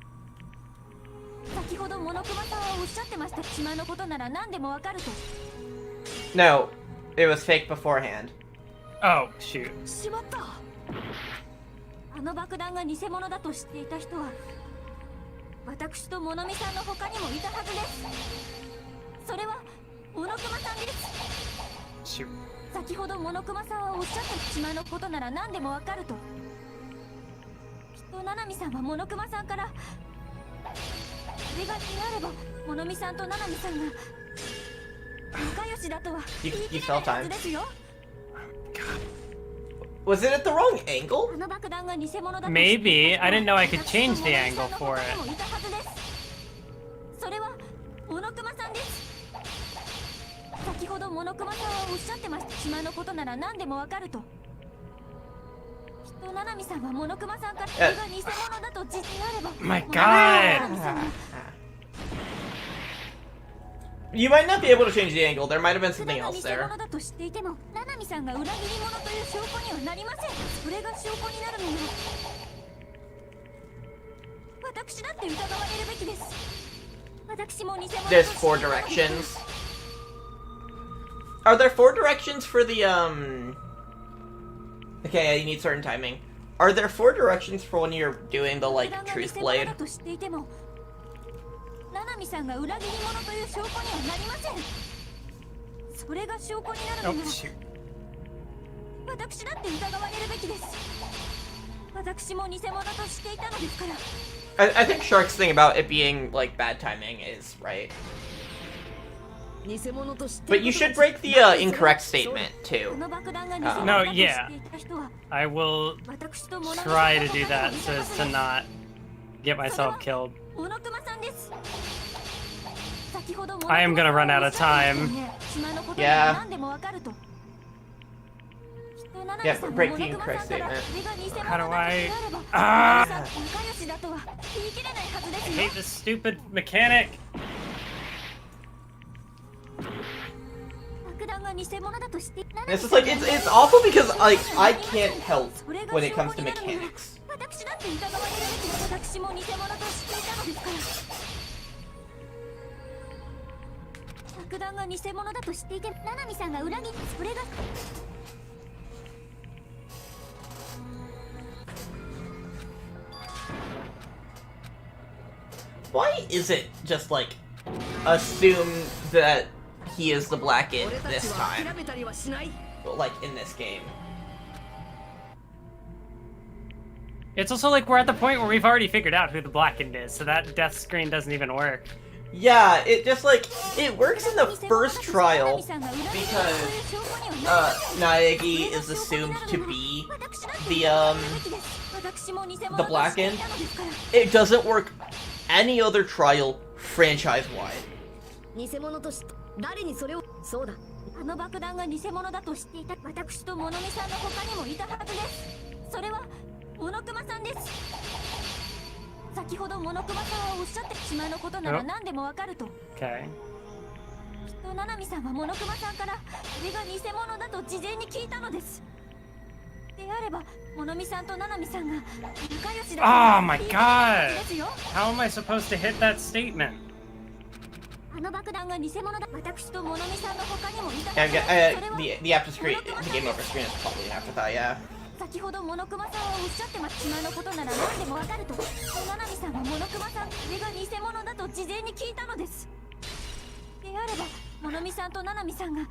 Speaker 4: 先ほどモノクマさんはおっしゃってました。島のことなら何でもわかると。
Speaker 1: No, it was fake beforehand.
Speaker 2: Oh, shoot.
Speaker 6: しまった。
Speaker 4: あの爆弾が偽物だと知っていた人は私とモノミさんの他にもいたはずです。それはモノクマさんです。
Speaker 2: Shoot.
Speaker 4: 先ほどモノクマさんはおっしゃった島のことなら何でもわかると。きっとナナミさんはモノクマさんからそれがであればモノミさんとナナミさんが仲良しだとは言い切れないはずですよ。
Speaker 1: Was it at the wrong angle?
Speaker 4: あの爆弾が偽物だと
Speaker 2: Maybe. I didn't know I could change the angle for it.
Speaker 4: それはモノクマさんです。先ほどモノクマさんはおっしゃってました。島のことなら何でもわかると。きっとナナミさんはモノクマさんからそれが偽物だと実であれば
Speaker 2: My God!
Speaker 1: You might not be able to change the angle. There might have been something else
Speaker 4: 偽
Speaker 1: there.
Speaker 4: 物だと知っていてもナナミさんが裏切り者という証拠にはなりません。それが証拠になるのなら私だって疑われるべきです。私も偽物と知って
Speaker 1: There's 4 directions. Are there 4 directions for the Okay, you need certain timing. Are there 4 directions for when you're doing the like truth blade?
Speaker 4: と知っていてもナナミさんが裏切り者という証拠にはなりません。それが証拠になるの
Speaker 2: Oh,
Speaker 4: なら
Speaker 2: shoot.
Speaker 4: 私だって疑われるべきです。私も偽物と知っていたのですから。
Speaker 1: I think Shark's thing about it being like bad timing is right.
Speaker 6: 偽物と知って
Speaker 1: But you should break the incorrect statement
Speaker 4: あ
Speaker 1: too.
Speaker 4: の爆弾が偽物
Speaker 2: No,
Speaker 4: だと知ってい
Speaker 2: yeah.
Speaker 4: た人は
Speaker 2: I will
Speaker 4: 私とモノミさん
Speaker 2: try
Speaker 4: の
Speaker 2: to do
Speaker 4: 他
Speaker 2: that
Speaker 4: にもい
Speaker 2: so
Speaker 4: たは
Speaker 2: as
Speaker 4: ず
Speaker 2: to
Speaker 4: です。
Speaker 2: not get myself killed.
Speaker 4: モノクマさんです。先ほど
Speaker 2: I am gonna run out of time.
Speaker 4: 島のことなら何でもわかると。きっとナナミ
Speaker 1: Yeah,
Speaker 4: さんも
Speaker 1: break
Speaker 4: モ
Speaker 1: the
Speaker 4: ノクマ
Speaker 1: incorrect
Speaker 4: さんから
Speaker 1: statement.
Speaker 4: それが偽物
Speaker 2: How
Speaker 4: だ
Speaker 2: do
Speaker 4: と
Speaker 2: I-
Speaker 4: であれば
Speaker 2: Ah!
Speaker 4: モノミさん仲良しだとは言い切れないはずで
Speaker 2: I
Speaker 4: すよ。
Speaker 2: hate this stupid mechanic.
Speaker 4: 爆弾が偽物だと知ってナナミ
Speaker 1: It's
Speaker 4: さ
Speaker 1: just
Speaker 4: ん
Speaker 1: like it's awful because like I can't help when it comes to mechanics.
Speaker 4: 私だって疑われるべきだ。私も偽物と知っていたのですから。爆弾が偽物だと知っていてナナミさんが裏切りそれが
Speaker 1: Why is it just like assume that he is the black kid
Speaker 6: 俺た
Speaker 1: this
Speaker 6: ちは
Speaker 1: time?
Speaker 6: 諦めたりはしない。
Speaker 1: Like in this game.
Speaker 2: It's also like we're at the point where we've already figured out who the blackened is, so that death screen doesn't even work.
Speaker 1: Yeah, it just like it works in the first trial because Naegi is assumed to be the Blackened. It doesn't work any other trial franchise-wide.
Speaker 4: 偽物として誰にそれをそうだあの爆弾が偽物だと知っていた私と物見さんの他にもいたはずですそれは物熊さんです先ほど物熊さんはおっしゃって島のことなら何でもわかると
Speaker 2: Okay.
Speaker 4: きっと七海さんは物熊さんからこれが偽物だと事前に聞いたのですであれば物見さんと七海さんが仲良しだと
Speaker 2: Oh my
Speaker 4: 聞い
Speaker 2: god!
Speaker 4: たはずですよ
Speaker 2: How am I supposed to hit that statement?
Speaker 4: あの爆弾が偽物だ私と物見さんの他にもいた
Speaker 1: Yeah,
Speaker 4: はずですそれは
Speaker 1: the after screen, the game over screen is probably an afterthought. Yeah.
Speaker 4: 先ほど物熊さんはおっしゃってます島のことなら何でもわかると七海さんは物熊さんこれが偽物だと事前に聞いたのですであれば物見さんと七海さんが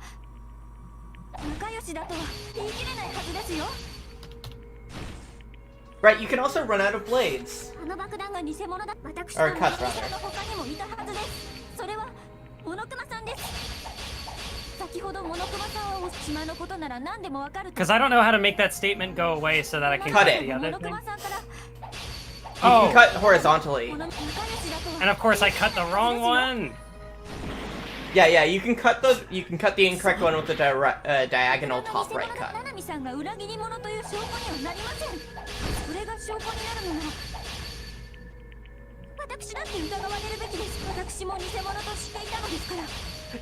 Speaker 4: 仲良しだとは言い切れないはずですよ
Speaker 1: Right, you can also run out of blades.
Speaker 4: あの爆弾が偽物だ私と
Speaker 1: Or
Speaker 4: 物見
Speaker 1: cuts,
Speaker 4: さん
Speaker 1: rather.
Speaker 4: の他にもいたはずですそれは物熊さんです先ほど物熊さんは島のことなら何でもわかると
Speaker 2: Because I don't know how to make that statement go away so that I can
Speaker 1: Cut
Speaker 2: cut
Speaker 1: it.
Speaker 2: the other
Speaker 4: 物
Speaker 2: thing.
Speaker 4: 熊さんから
Speaker 1: You
Speaker 2: Oh,
Speaker 1: can cut horizontally.
Speaker 4: 仲良しだとは
Speaker 2: and of course I cut the wrong one.
Speaker 1: Yeah, you can cut the incorrect one with the diagonal top right cut.
Speaker 4: 七海さんが裏切り者という証拠にはなりませんそれが証拠になるのなら私だって疑われるべきです私も偽物と知っていたのですから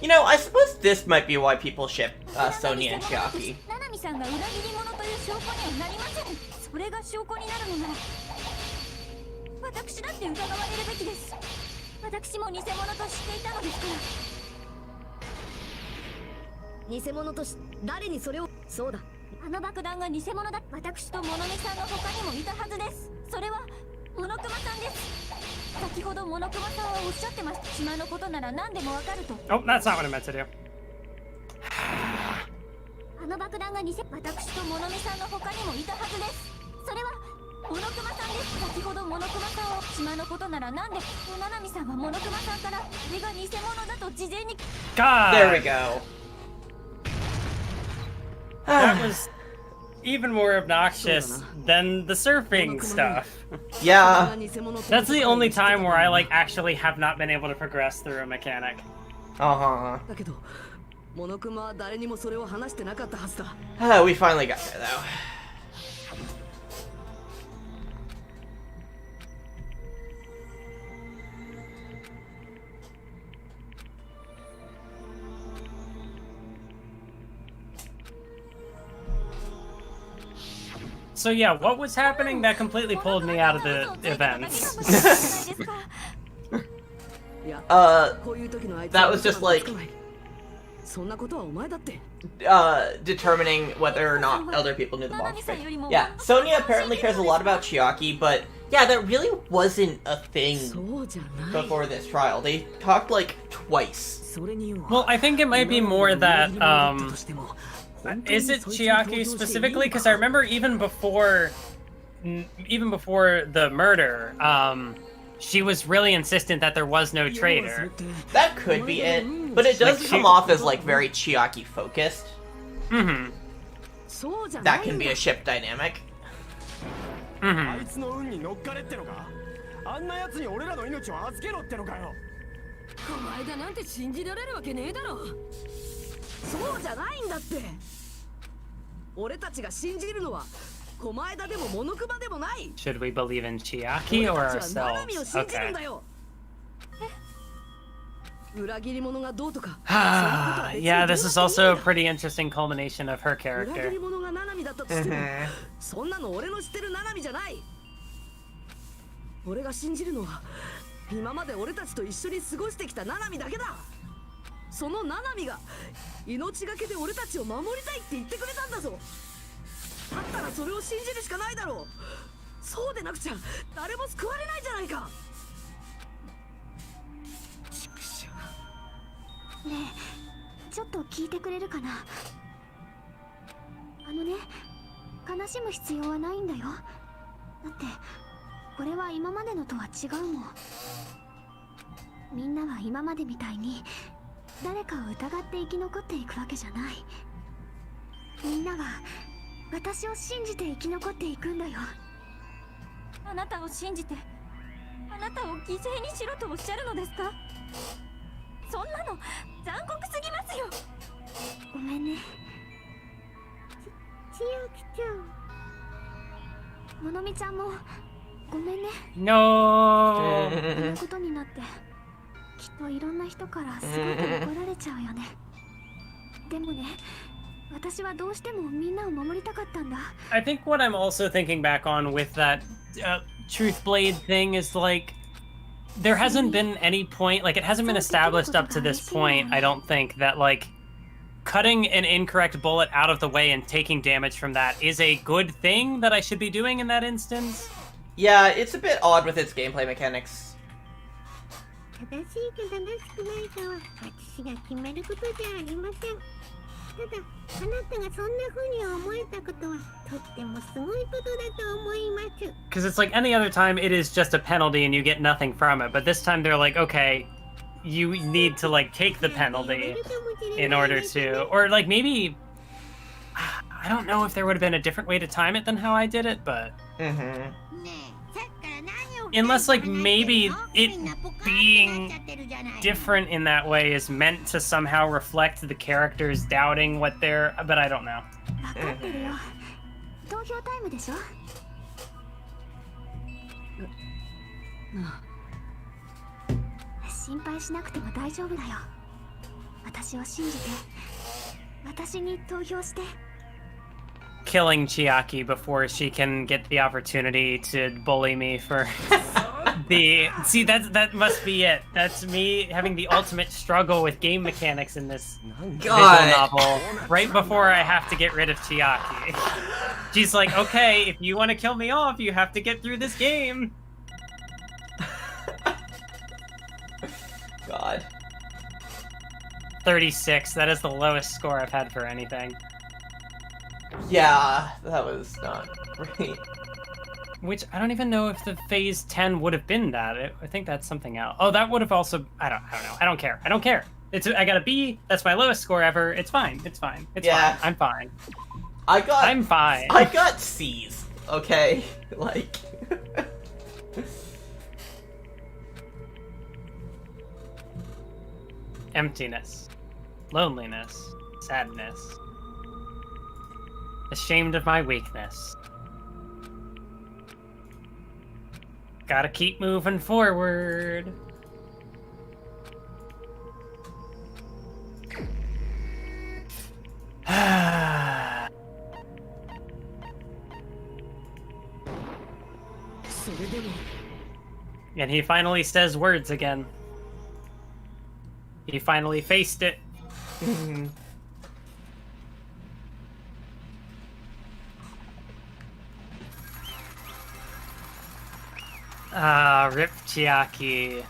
Speaker 1: You know, I suppose this might be why people ship Sonya and Chiaki.
Speaker 4: 七海さんが裏切り者という証拠にはなりませんそれが証拠になるのなら私だって疑われるべきです私も偽物と知っていたのですから偽物とし誰にそれをそうだあの爆弾が偽物だ私と物見さんの他にもいたはずですそれは物熊さんです先ほど物熊さんはおっしゃってました島のことなら何でもわかると
Speaker 2: Oh, that's not what I meant to do.
Speaker 4: あの爆弾が私と物見さんの他にもいたはずですそれは物熊さんです先ほど物熊さんを島のことなら何で七海さんは物熊さんからこれが偽物だと事前に
Speaker 1: There we
Speaker 2: God,
Speaker 1: go.
Speaker 2: that was even more obnoxious than the surfing stuff.
Speaker 1: Yeah.
Speaker 2: That's the only time where I like actually have not been able to progress through a mechanic.
Speaker 1: Uh-huh.
Speaker 6: だけどモノクマは誰にもそれを話してなかったはずだ
Speaker 1: We finally got there, though.
Speaker 2: So yeah, what was happening that completely pulled me out of the events?
Speaker 6: いや
Speaker 1: Uh,
Speaker 6: こういう時のあいつ
Speaker 1: that was just like
Speaker 6: そんなことはお前だって
Speaker 1: determining whether or not other people knew the bomb was fake. Yeah, Sonya apparently cares a lot about Chiaki, but yeah, that really wasn't a thing
Speaker 6: そうじゃない
Speaker 1: before this trial. They talked like twice.
Speaker 6: それによ
Speaker 2: Well, I think it might be more that is it Chiaki specifically? Because I remember even before the murder, she was really insistent that there was no traitor.
Speaker 1: That could be it, but it does
Speaker 2: Like,
Speaker 1: come
Speaker 2: she-
Speaker 1: off as like very Chiaki focused.
Speaker 2: Mm-hmm.
Speaker 6: そうじゃない
Speaker 1: That can be a ship dynamic.
Speaker 3: あ
Speaker 2: Mm-hmm.
Speaker 3: いつの運に乗っかれってのかあんな奴に俺らの命を預けろってのかよ
Speaker 6: お前だなんて信じられるわけねえだろそうじゃないんだって俺たちが信じるのは狛枝でもモノクマでもない
Speaker 2: Should we believe in Chiaki or
Speaker 6: 俺たちはナナミを
Speaker 2: ourselves?
Speaker 6: 信じるん
Speaker 2: Okay.
Speaker 6: だよ裏切り者がどうとか
Speaker 2: Yeah, this is also a pretty interesting culmination of her
Speaker 6: 裏切
Speaker 2: character.
Speaker 6: り者がナナミだったとしても
Speaker 1: Mhm.
Speaker 6: そんなの俺の知ってるナナミじゃない俺が信じるのは今まで俺たちと一緒に過ごしてきたナナミだけだそのナナミが命がけで俺たちを守りたいって言ってくれたんだぞだったらそれを信じるしかないだろうそうでなくちゃ誰も救われないじゃないか
Speaker 4: ねえちょっと聞いてくれるかなあのね悲しむ必要はないんだよだってこれは今までのとは違うもんみんなは今までみたいに誰かを疑って生き残っていくわけじゃない。みんなは私を信じて生き残っていくんだよ。
Speaker 8: あなたを信じてあなたを犠牲にしろとおっしゃるのですか？そんなの残酷すぎますよ。
Speaker 4: ごめんね。
Speaker 7: 千秋ちゃん。
Speaker 4: ものみちゃんもごめんね。
Speaker 2: No.
Speaker 4: こんなことになってきっといろんな人からすごく怒られちゃうよね。でもね、私はどうしてもみんなを守りたかったんだ。
Speaker 2: I think what I'm also thinking back on with that Truth Blade thing is like there hasn't been any point, like it hasn't been established up to this point, I don't think, that like cutting an incorrect bullet out of the way and taking damage from that is a good thing that I should be doing in that instance.
Speaker 1: Yeah, it's a bit odd with its gameplay mechanics.
Speaker 7: 正しいか正しくないかは私が決めることじゃありません。ただ、あなたがそんな風に思えたことはとってもすごいことだと思います。
Speaker 2: Because it's like any other time, it is just a penalty and you get nothing from it. But this time they're like, okay, you need to like take the penalty in order to, or like maybe, I don't know if there would have been a different way to time it than how I did it, but unless like maybe it being different in that way is meant to somehow reflect the characters doubting what they're, but I don't know.
Speaker 4: 分かってるよ。投票タイムでしょ。心配しなくても大丈夫だよ。私を信じて、私に投票して。
Speaker 2: Killing Chiaki before she can get the opportunity to bully me for the... See, that must be it. That's me having the ultimate struggle with game mechanics in this visual novel right before I have to get rid of Chiaki. She's like, okay, if you want to kill me off, you have to get through this game.
Speaker 1: God.
Speaker 2: 36, that is the lowest score I've had for anything.
Speaker 1: Yeah, that was not great.
Speaker 2: Which, I don't even know if the phase 10 would have been that. I think that's something else. Oh, that would have also... I don't know. I don't care. I don't care. I got a B. That's my lowest score ever. It's fine. It's fine. It's
Speaker 1: Yeah.
Speaker 2: fine. I'm fine.
Speaker 1: I'm
Speaker 2: fine.
Speaker 1: I got C's, okay? Like...
Speaker 2: Emptiness. Loneliness. Sadness. Ashamed of my weakness. Gotta keep moving forward. And he finally says words again. He finally faced it. Rip Chiaki.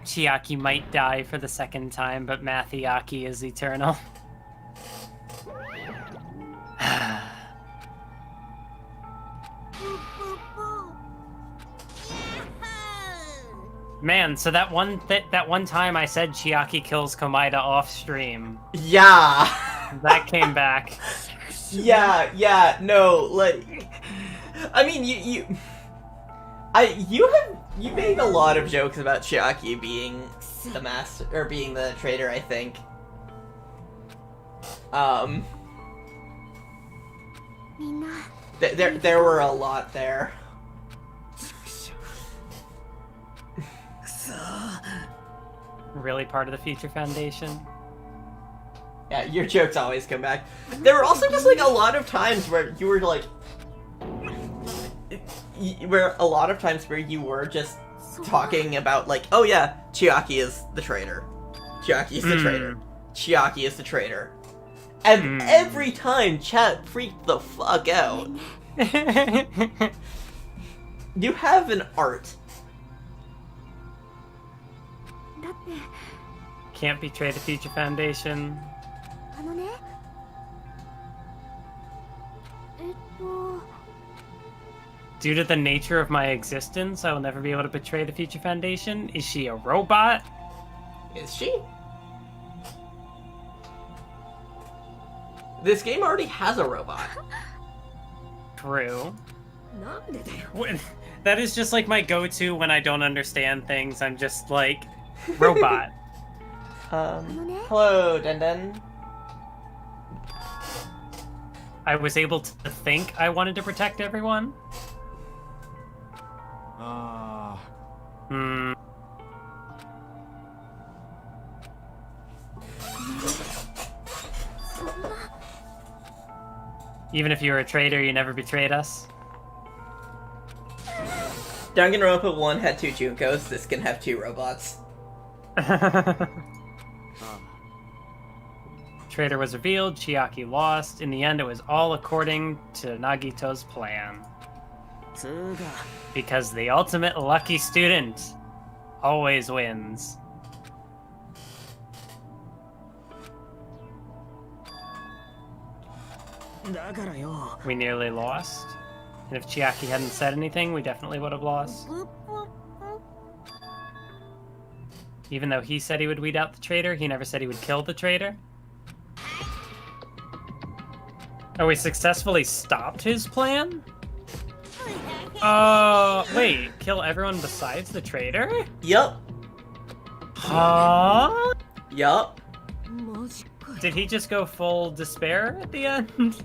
Speaker 2: Chiaki might die for the second time, but Mathiaki is eternal. Man, so that one time I said Chiaki kills Komaeda off stream.
Speaker 1: Yeah.
Speaker 2: That came back.
Speaker 1: Yeah, no, like, I mean, you made a lot of jokes about Chiaki being the master, or being the traitor, I think. There were a lot there.
Speaker 2: Really part of the Future Foundation?
Speaker 1: Yeah, your jokes always come back. There were also just, like, a lot of times where you were, like... where you were just talking about, like, oh yeah, Chiaki is the traitor. Chiaki is the traitor. Chiaki is the traitor. And every time, chat freaked the fuck out. You have an art.
Speaker 2: Can't betray the Future Foundation. Due to the nature of my existence, I will never be able to betray the Future Foundation. Is she a robot?
Speaker 1: Is she? This game already has a robot.
Speaker 2: True. That is just like my go-to when I don't understand things. I'm just like, robot.
Speaker 1: Hello, Den.
Speaker 2: I was able to think I wanted to protect everyone. Hmm. Even if you were a traitor, you never betrayed us.
Speaker 1: Danganronpa 1 had 2 Junkos, this can have 2 robots.
Speaker 2: Traitor was revealed, Chiaki lost. In the end, it was all according to Nagito's plan. Because the ultimate lucky student always wins. We nearly lost. And if Chiaki hadn't said anything, we definitely would have lost. Even though he said he would weed out the traitor, he never said he would kill the traitor. Oh, we successfully stopped his plan? Wait, kill everyone besides the traitor?
Speaker 1: Yup.
Speaker 2: Huh?
Speaker 1: Yup.
Speaker 2: Did he just go full despair at the end?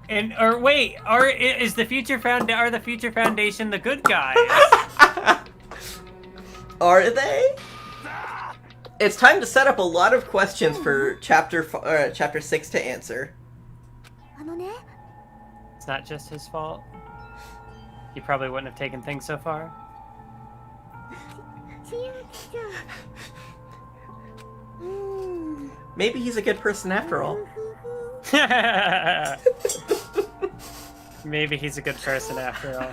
Speaker 2: And or wait, are the Future Foundation the good guys?
Speaker 1: Are they? It's time to set up a lot of questions for chapter 6 to answer.
Speaker 2: It's not just his fault. He probably wouldn't have taken things so far.
Speaker 1: Maybe he's a good person after all.
Speaker 2: Maybe he's a good person after all.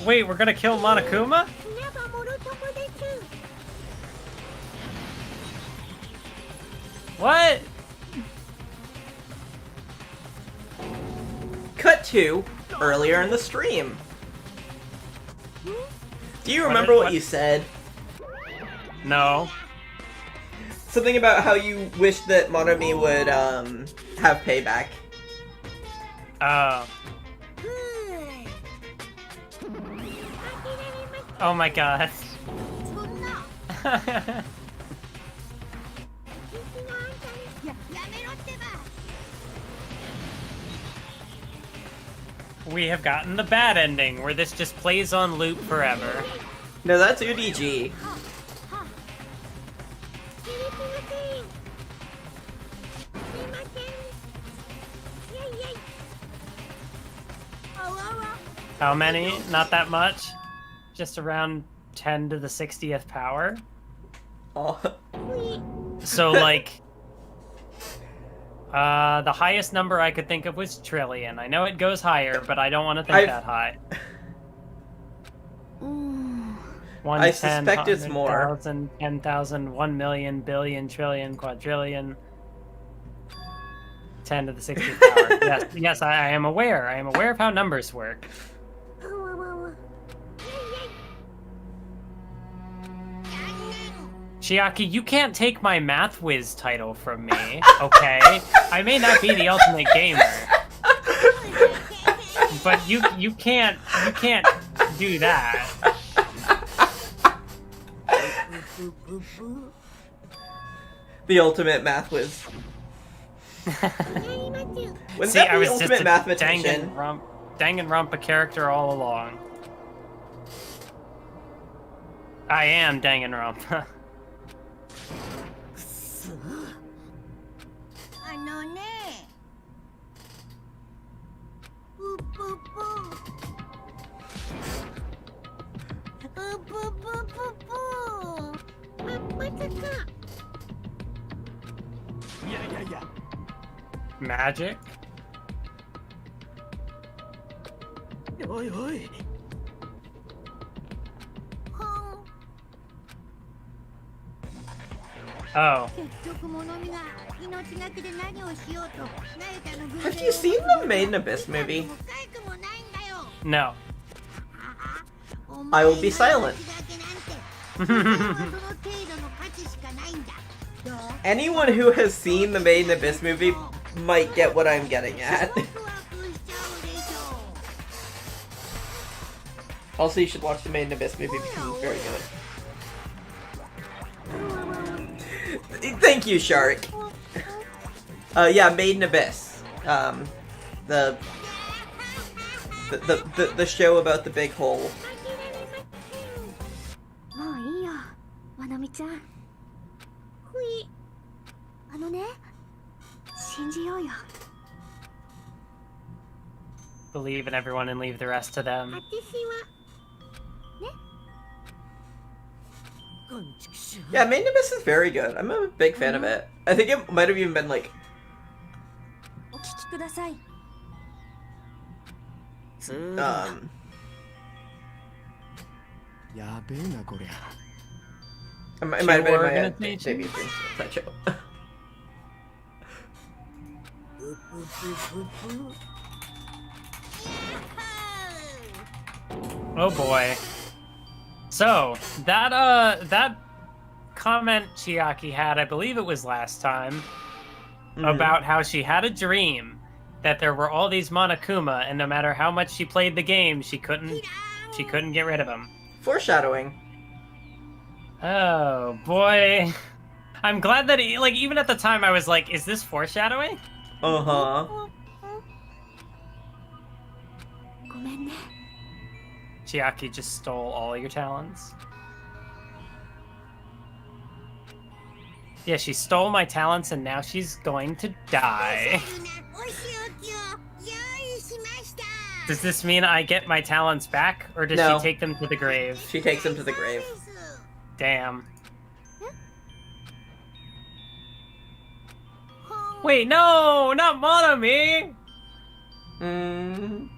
Speaker 2: Wait, we're gonna kill Monokuma? What?
Speaker 1: Cut to earlier in the stream. Do you remember what you said?
Speaker 2: No.
Speaker 1: Something about how you wished that Monomi would have payback.
Speaker 2: Oh my god. We have gotten the bad ending, where this just plays on loop forever.
Speaker 1: No, that's UDG.
Speaker 2: How many? Not that much. Just around 10 to the 60th power.
Speaker 1: Oh.
Speaker 2: So, like, the highest number I could think of was trillion. I know it goes higher, but I don't want to think that high. 1,
Speaker 1: I
Speaker 2: 10,
Speaker 1: suspect it's more.
Speaker 2: 100,000, 10,000, 1 million, billion, trillion, quadrillion. 10 to the 60th power. Yes, I am aware. I am aware of how numbers work. Chiaki, you can't take my Mathwiz title from me, okay? I may not be the ultimate gamer, but you can't do that.
Speaker 1: The ultimate math whiz. Wouldn't
Speaker 2: See,
Speaker 1: that
Speaker 2: I
Speaker 1: be
Speaker 2: was
Speaker 1: the
Speaker 2: just
Speaker 1: ultimate
Speaker 2: a
Speaker 1: mathematician?
Speaker 2: Danganronpa character all along. I am Danganronpa. Magic?
Speaker 5: おいおい
Speaker 2: Oh.
Speaker 1: Have you seen the Made in Abyss movie?
Speaker 2: No.
Speaker 1: I will be silent. Anyone who has seen the Made in Abyss movie might get what I'm getting at. Also, you should watch the Made in Abyss movie because it's very good. Thank you, Shark. Yeah, Made in Abyss. The show about the big hole.
Speaker 4: もういいよ、まなみちゃん。ほい。あのね、信じようよ。
Speaker 2: Believe in everyone and leave the rest to them.
Speaker 1: Yeah, Made in Abyss is very good. I'm a big fan of it. I think it might have even been like
Speaker 8: お聞きください。
Speaker 3: やべえなこりゃ
Speaker 1: it might have been in my
Speaker 2: Organization.
Speaker 1: debut stream. That show.
Speaker 2: Oh boy. So, that that comment Chiaki had, I believe it was last time, about how she had a dream that there were all these Monokuma, and no matter how much she played the game, she couldn't get rid of them.
Speaker 1: Foreshadowing.
Speaker 2: Oh boy. I'm glad that like even at the time I was like, is this foreshadowing?
Speaker 1: Uh-huh.
Speaker 4: ごめんね。
Speaker 2: Chiaki just stole all your talents. Yeah, she stole my talents and now she's going to die. Does this mean I get my talents back, or does
Speaker 1: No.
Speaker 2: she take them to the grave?
Speaker 1: She takes him to the grave.
Speaker 2: Damn. Wait, no! Not Monomi!
Speaker 1: Mm.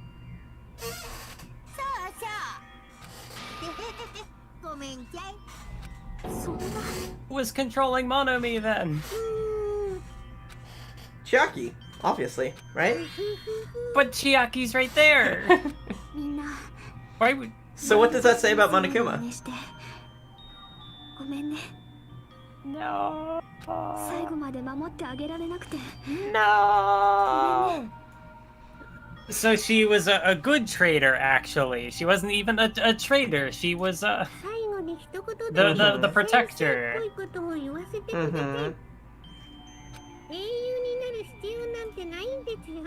Speaker 2: Who was controlling Monomi then?
Speaker 1: Chiaki, obviously, right?
Speaker 2: But Chiaki's right there!
Speaker 4: みんな。
Speaker 2: Why would...
Speaker 1: So what does that say about Monokuma?
Speaker 4: ごめんね。
Speaker 2: No.
Speaker 4: 最後まで守ってあげられなくて。
Speaker 2: No. So she was a good trader, actually. She wasn't even a trader. She was the protector.
Speaker 1: Mm-hmm.
Speaker 7: 英雄になる必要なんてないんですよ。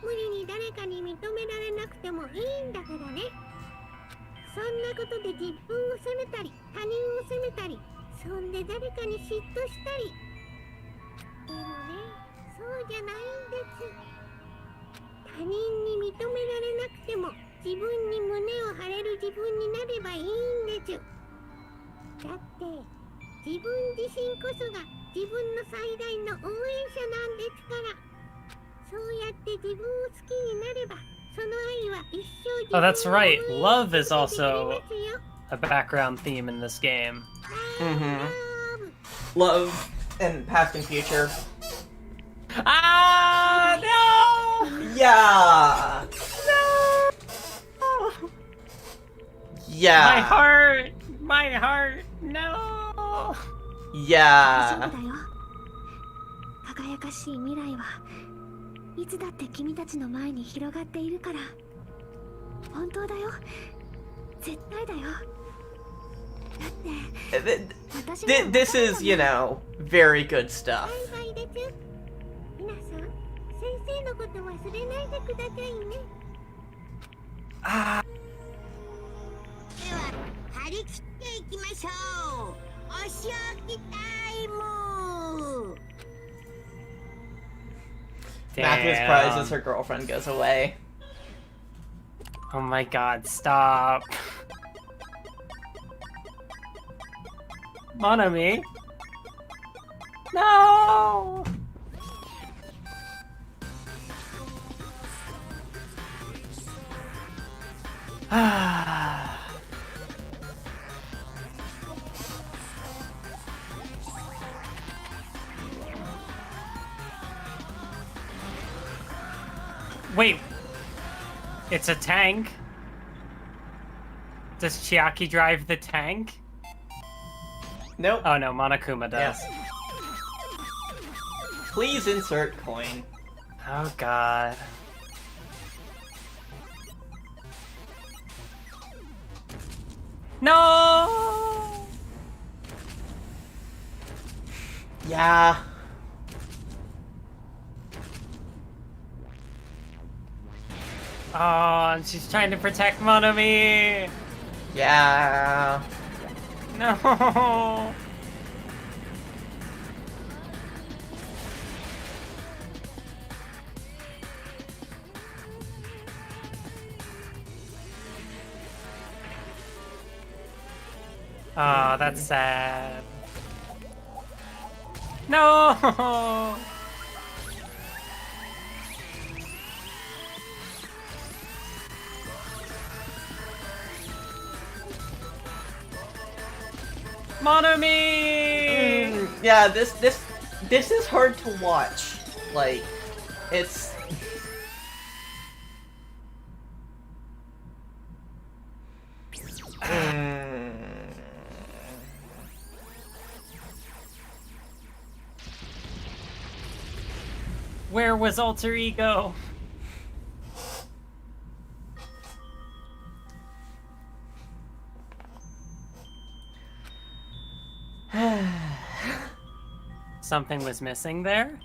Speaker 7: 無理に誰かに認められなくてもいいんだからね。そんなことで自分を責めたり、他人を責めたり、そんで誰かに嫉妬したり。でもね、そうじゃないんです。他人に認められなくても自分に胸を張れる自分になればいいんです。だって自分自身こそが自分の最大の応援者なんですから。そうやって自分を好きになれば、その愛は一生
Speaker 2: Oh, that's right. Love is also a background theme in this game.
Speaker 1: Mm-hmm. Love and past and future.
Speaker 2: Ah, no!
Speaker 1: Yeah.
Speaker 2: No!
Speaker 1: Yeah.
Speaker 2: My heart, no!
Speaker 1: Yeah.
Speaker 4: 大丈夫だよ。輝かしい未来はいつだって君たちの前に広がっているから。本当だよ。絶対だよ。だって私が
Speaker 1: This is, you know, very good stuff.
Speaker 7: バイバイです。皆さん、先生のこと忘れないでくださいね。
Speaker 1: Ah.
Speaker 7: では、張り切っていきましょう。お仕置きタイム。
Speaker 1: Mathwiz cries as her girlfriend goes away.
Speaker 2: Oh my god, stop. Monami. No! Wait. It's a tank? Does Chiaki drive the tank?
Speaker 1: Nope.
Speaker 2: Oh no, Monokuma does.
Speaker 1: Yeah. Please insert coin.
Speaker 2: Oh god. No!
Speaker 1: Yeah.
Speaker 2: Oh, and she's trying to protect Monami!
Speaker 1: Yeah.
Speaker 2: No! Oh, that's sad. No! Monami!
Speaker 1: Yeah, this is hard to watch. Like, it's...
Speaker 2: Where was Alter Ego? Something was missing there?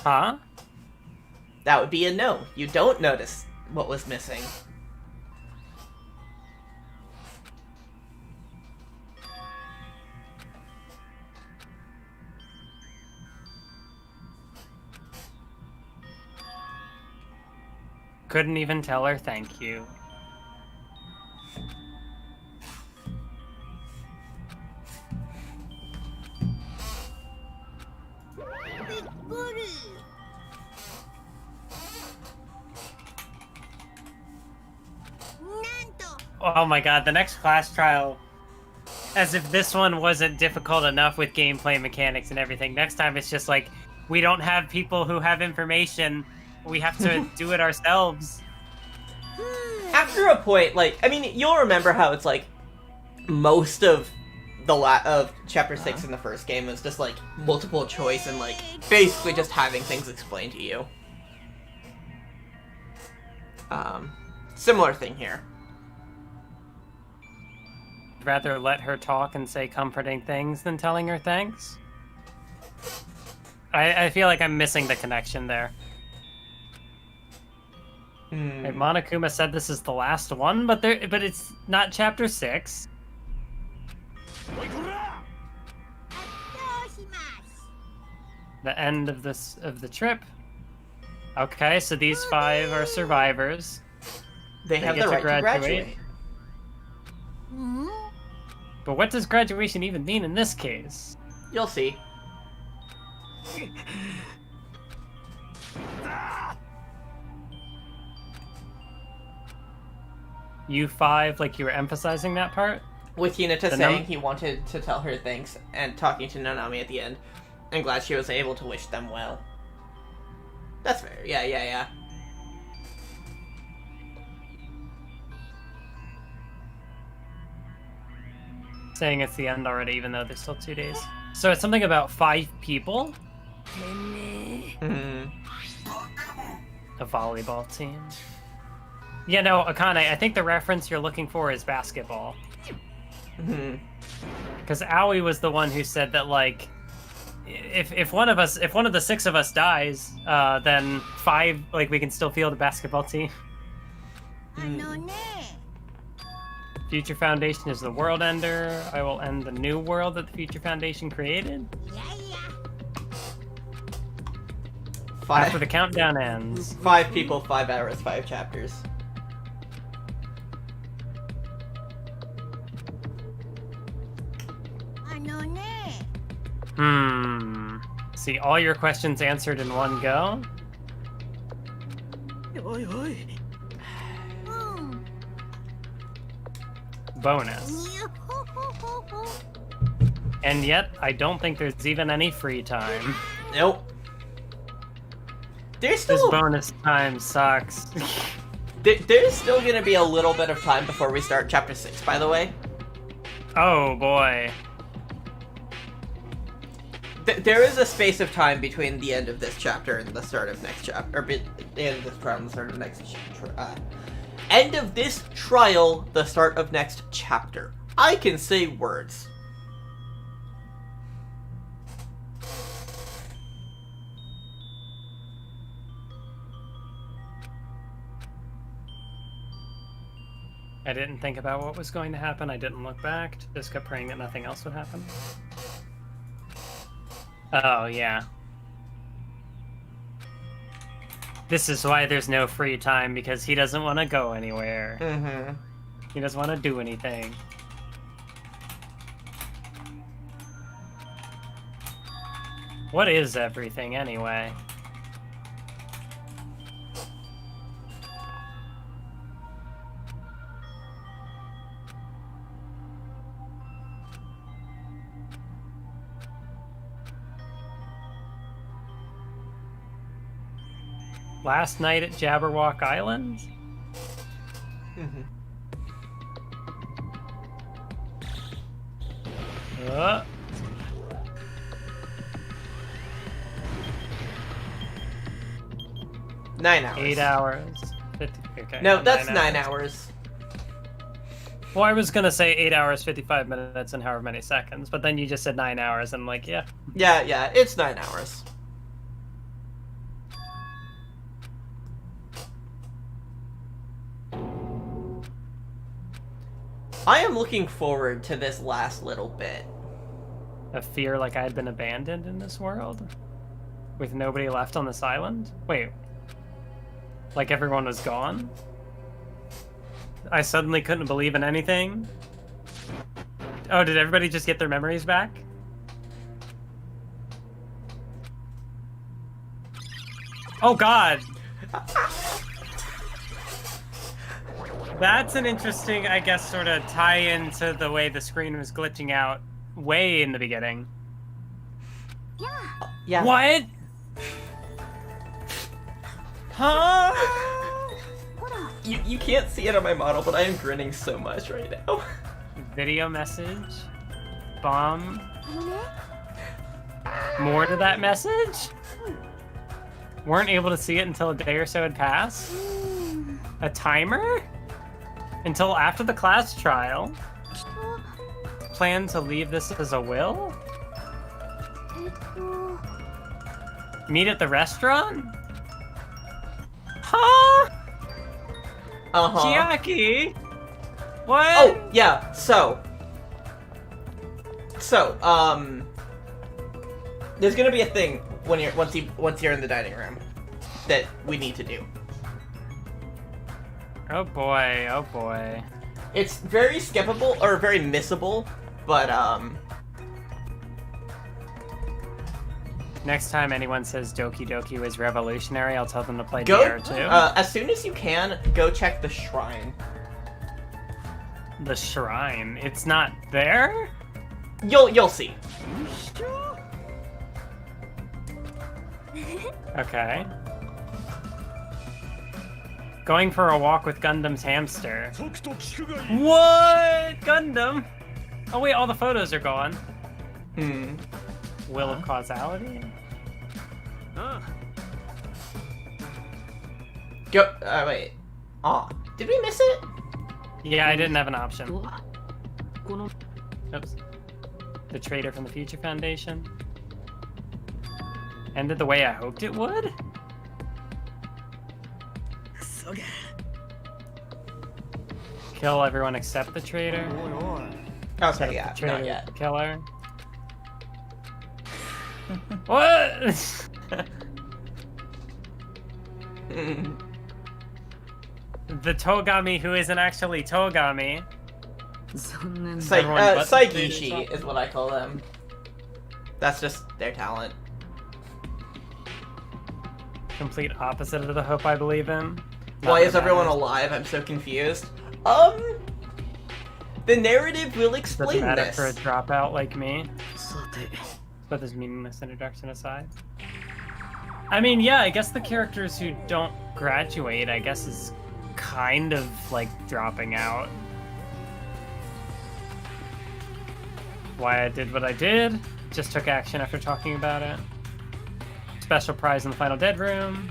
Speaker 2: Huh?
Speaker 1: That would be a no. You don't notice what was missing.
Speaker 2: Couldn't even tell her thank you. Oh my god, the next class trial. As if this one wasn't difficult enough with gameplay mechanics and everything. Next time it's just like, we don't have people who have information. We have to do it ourselves.
Speaker 1: After a point, like, I mean, you'll remember how it's like, most of of Chapter 6 in the first game was just like, multiple choice and like, basically just having things explained to you. Similar thing here.
Speaker 2: Rather let her talk and say comforting things than telling her thanks. I feel like I'm missing the connection there. Hey, Monokuma said this is the last one, but it's not Chapter 6. The end of the trip. Okay, so these 5 are survivors.
Speaker 1: They have the right to graduate.
Speaker 2: But what does graduation even mean in this case?
Speaker 1: You'll see.
Speaker 2: You 5, like you were emphasizing that part?
Speaker 1: With Hinata saying he wanted to tell her thanks and talking to Nanami at the end. I'm glad she was able to wish them well. That's fair. Yeah.
Speaker 2: Saying it's the end already, even though there's still 2 days. So it's something about 5 people? A volleyball team. Yeah, no, Akane, I think the reference you're looking for is basketball. Because Aoi was the one who said that, like, if one of the 6 of us dies, then 5, like, we can still field a basketball team. Future Foundation is the world ender. I will end the new world that the Future Foundation created. After the countdown ends.
Speaker 1: 5 people, 5 hours, 5 chapters.
Speaker 7: のね。
Speaker 2: See all your questions answered in one go?
Speaker 5: おいおい。
Speaker 7: うん。
Speaker 2: Bonus.
Speaker 7: にゃほほほほ。
Speaker 2: And yet, I don't think there's even any free time.
Speaker 1: Nope. There's
Speaker 2: This
Speaker 1: still
Speaker 2: bonus time sucks.
Speaker 1: there's still gonna be a little bit of time before we start chapter 6, by the way.
Speaker 2: Oh boy.
Speaker 1: There is a space of time between the end of this chapter and the start of next chapter, or the end of this trial and the start of next end of this trial, the start of next chapter. I can say words.
Speaker 2: I didn't think about what was going to happen. I didn't look back. Just kept praying that nothing else would happen. Oh, yeah. This is why there's no free time, because he doesn't want to go anywhere.
Speaker 1: Mm-hmm.
Speaker 2: He doesn't want to do anything. What is everything, anyway? Last night at Jabberwock Island?
Speaker 1: Mm-hmm. Nine hours.
Speaker 2: 8 hours. 50, okay.
Speaker 1: No, that's 9 hours.
Speaker 2: Well, I was gonna say 8 hours, 55 minutes, and however many seconds, but then you just said 9 hours, and I'm like, yeah.
Speaker 1: Yeah, it's 9 hours. I am looking forward to this last little bit.
Speaker 2: A fear like I had been abandoned in this world? With nobody left on this island? Wait. Like everyone was gone? I suddenly couldn't believe in anything? Oh, did everybody just get their memories back? Oh god! That's an interesting, I guess, sort of tie-in to the way the screen was glitching out way in the beginning.
Speaker 1: Yeah.
Speaker 2: What? Huh?
Speaker 1: You can't see it on my model, but I am grinning so much right now.
Speaker 2: Video message? Bomb? More to that message? Weren't able to see it until a day or so had passed? A timer? Until after the class trial? Plan to leave this as a will? Meet at the restaurant? Huh?
Speaker 1: Uh-huh.
Speaker 2: Chiaki? What?
Speaker 1: Oh, yeah, so, there's gonna be a thing when once you're in the dining room that we need to do.
Speaker 2: Oh boy, oh boy.
Speaker 1: It's very skippable, or very missable, but,
Speaker 2: Next time anyone says Doki Doki was revolutionary, I'll tell them to play
Speaker 1: go,
Speaker 2: DR2.
Speaker 1: as soon as you can, go check the shrine.
Speaker 2: The shrine? It's not there?
Speaker 1: You'll see.
Speaker 2: Okay. Going for a walk with Gundam's hamster. What? Gundam? Oh wait, all the photos are gone. Will of causality?
Speaker 1: Go, wait. Aw, did we miss it?
Speaker 2: Yeah, I didn't have an option. Oops. The Traitor from the Future Foundation. Ended the way I hoped it would? Kill everyone except the traitor?
Speaker 1: Okay, yeah,
Speaker 2: Traitor
Speaker 1: not yet.
Speaker 2: Killer? What? The Togami who isn't actually Togami. Everyone but
Speaker 1: Saigishi is what I call them. That's just their talent.
Speaker 2: Complete opposite of the hope I believe in. Not
Speaker 1: Why
Speaker 2: that
Speaker 1: is everyone
Speaker 2: matters.
Speaker 1: alive? I'm so confused. The narrative will explain
Speaker 2: Doesn't matter
Speaker 1: this.
Speaker 2: for a dropout like me. But this meaningless introduction aside. I mean, yeah, I guess the characters who don't graduate, I guess, is kind of like dropping out. Why I did what I did. Just took action after talking about it. Special prize in the final dead room.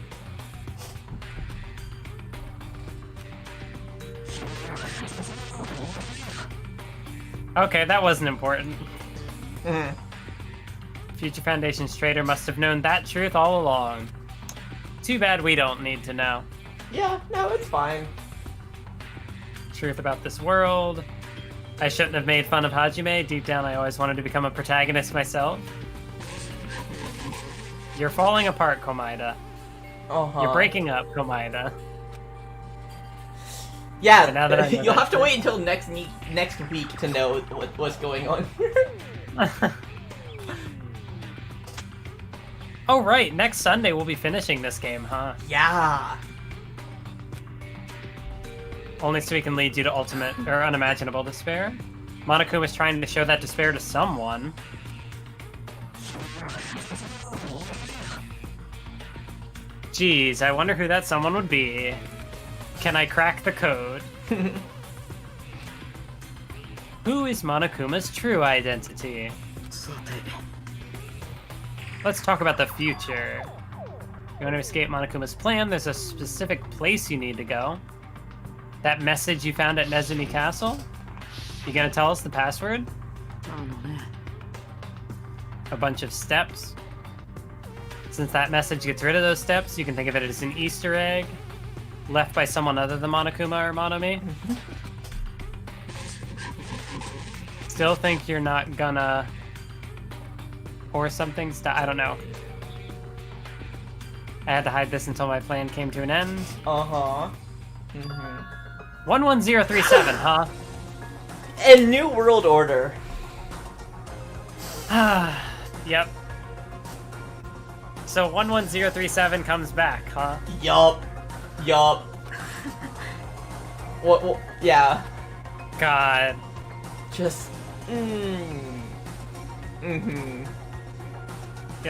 Speaker 2: Okay, that wasn't important. Future Foundation's traitor must have known that truth all along. Too bad we don't need to know.
Speaker 1: Yeah, no, it's fine.
Speaker 2: Truth about this world. I shouldn't have made fun of Hajime. Deep down, I always wanted to become a protagonist myself. You're falling apart, Komaeda. You're breaking up, Komaeda.
Speaker 1: Yeah,
Speaker 2: But now that I know
Speaker 1: you'll
Speaker 2: that
Speaker 1: have to
Speaker 2: shit-
Speaker 1: wait until next week to know what's going on.
Speaker 2: Oh, right. Next Sunday, we'll be finishing this game, huh?
Speaker 1: Yeah.
Speaker 2: Only so we can lead you to ultimate or unimaginable despair. Monokuma's trying to show that despair to someone. Geez, I wonder who that someone would be. Can I crack the code? Who is Monokuma's true identity? Let's talk about the future. You want to escape Monokuma's plan? There's a specific place you need to go. That message you found at Nezumi Castle? You gonna tell us the password? A bunch of steps. Since that message gets rid of those steps, you can think of it as an Easter egg left by someone other than Monokuma or Monomi. Still think you're not gonna... or something? I don't know. I had to hide this until my plan came to an end. 11037, huh?
Speaker 1: And New World Order.
Speaker 2: Yep. So 11037 comes back, huh?
Speaker 1: Yup. What? Yeah.
Speaker 2: God.
Speaker 1: Just.
Speaker 2: Feel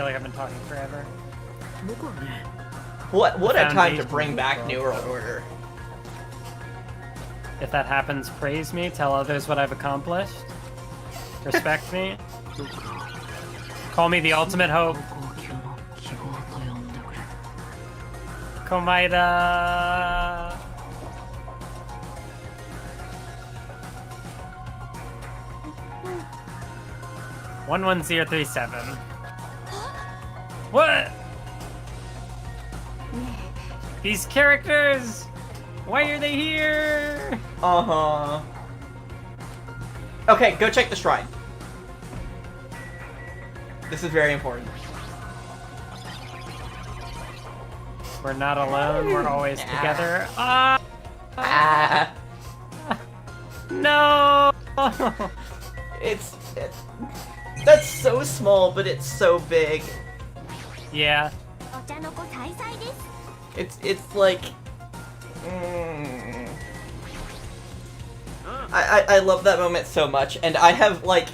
Speaker 2: like I've been talking forever.
Speaker 1: What a time to
Speaker 2: Foundation
Speaker 1: bring back
Speaker 2: world.
Speaker 1: New World Order.
Speaker 2: If that happens, praise me, tell others what I've accomplished. Respect me. Call me the ultimate hope. Komaeda. 11037. What? These characters! Why are they here?
Speaker 1: Okay, go check the shrine. This is very important.
Speaker 2: We're not alone, we're always
Speaker 1: Nah.
Speaker 2: together. No!
Speaker 1: It's that's so small, but it's so big.
Speaker 2: Yeah.
Speaker 8: お茶の子再々です
Speaker 1: It's like. I love that moment so much, and I have like,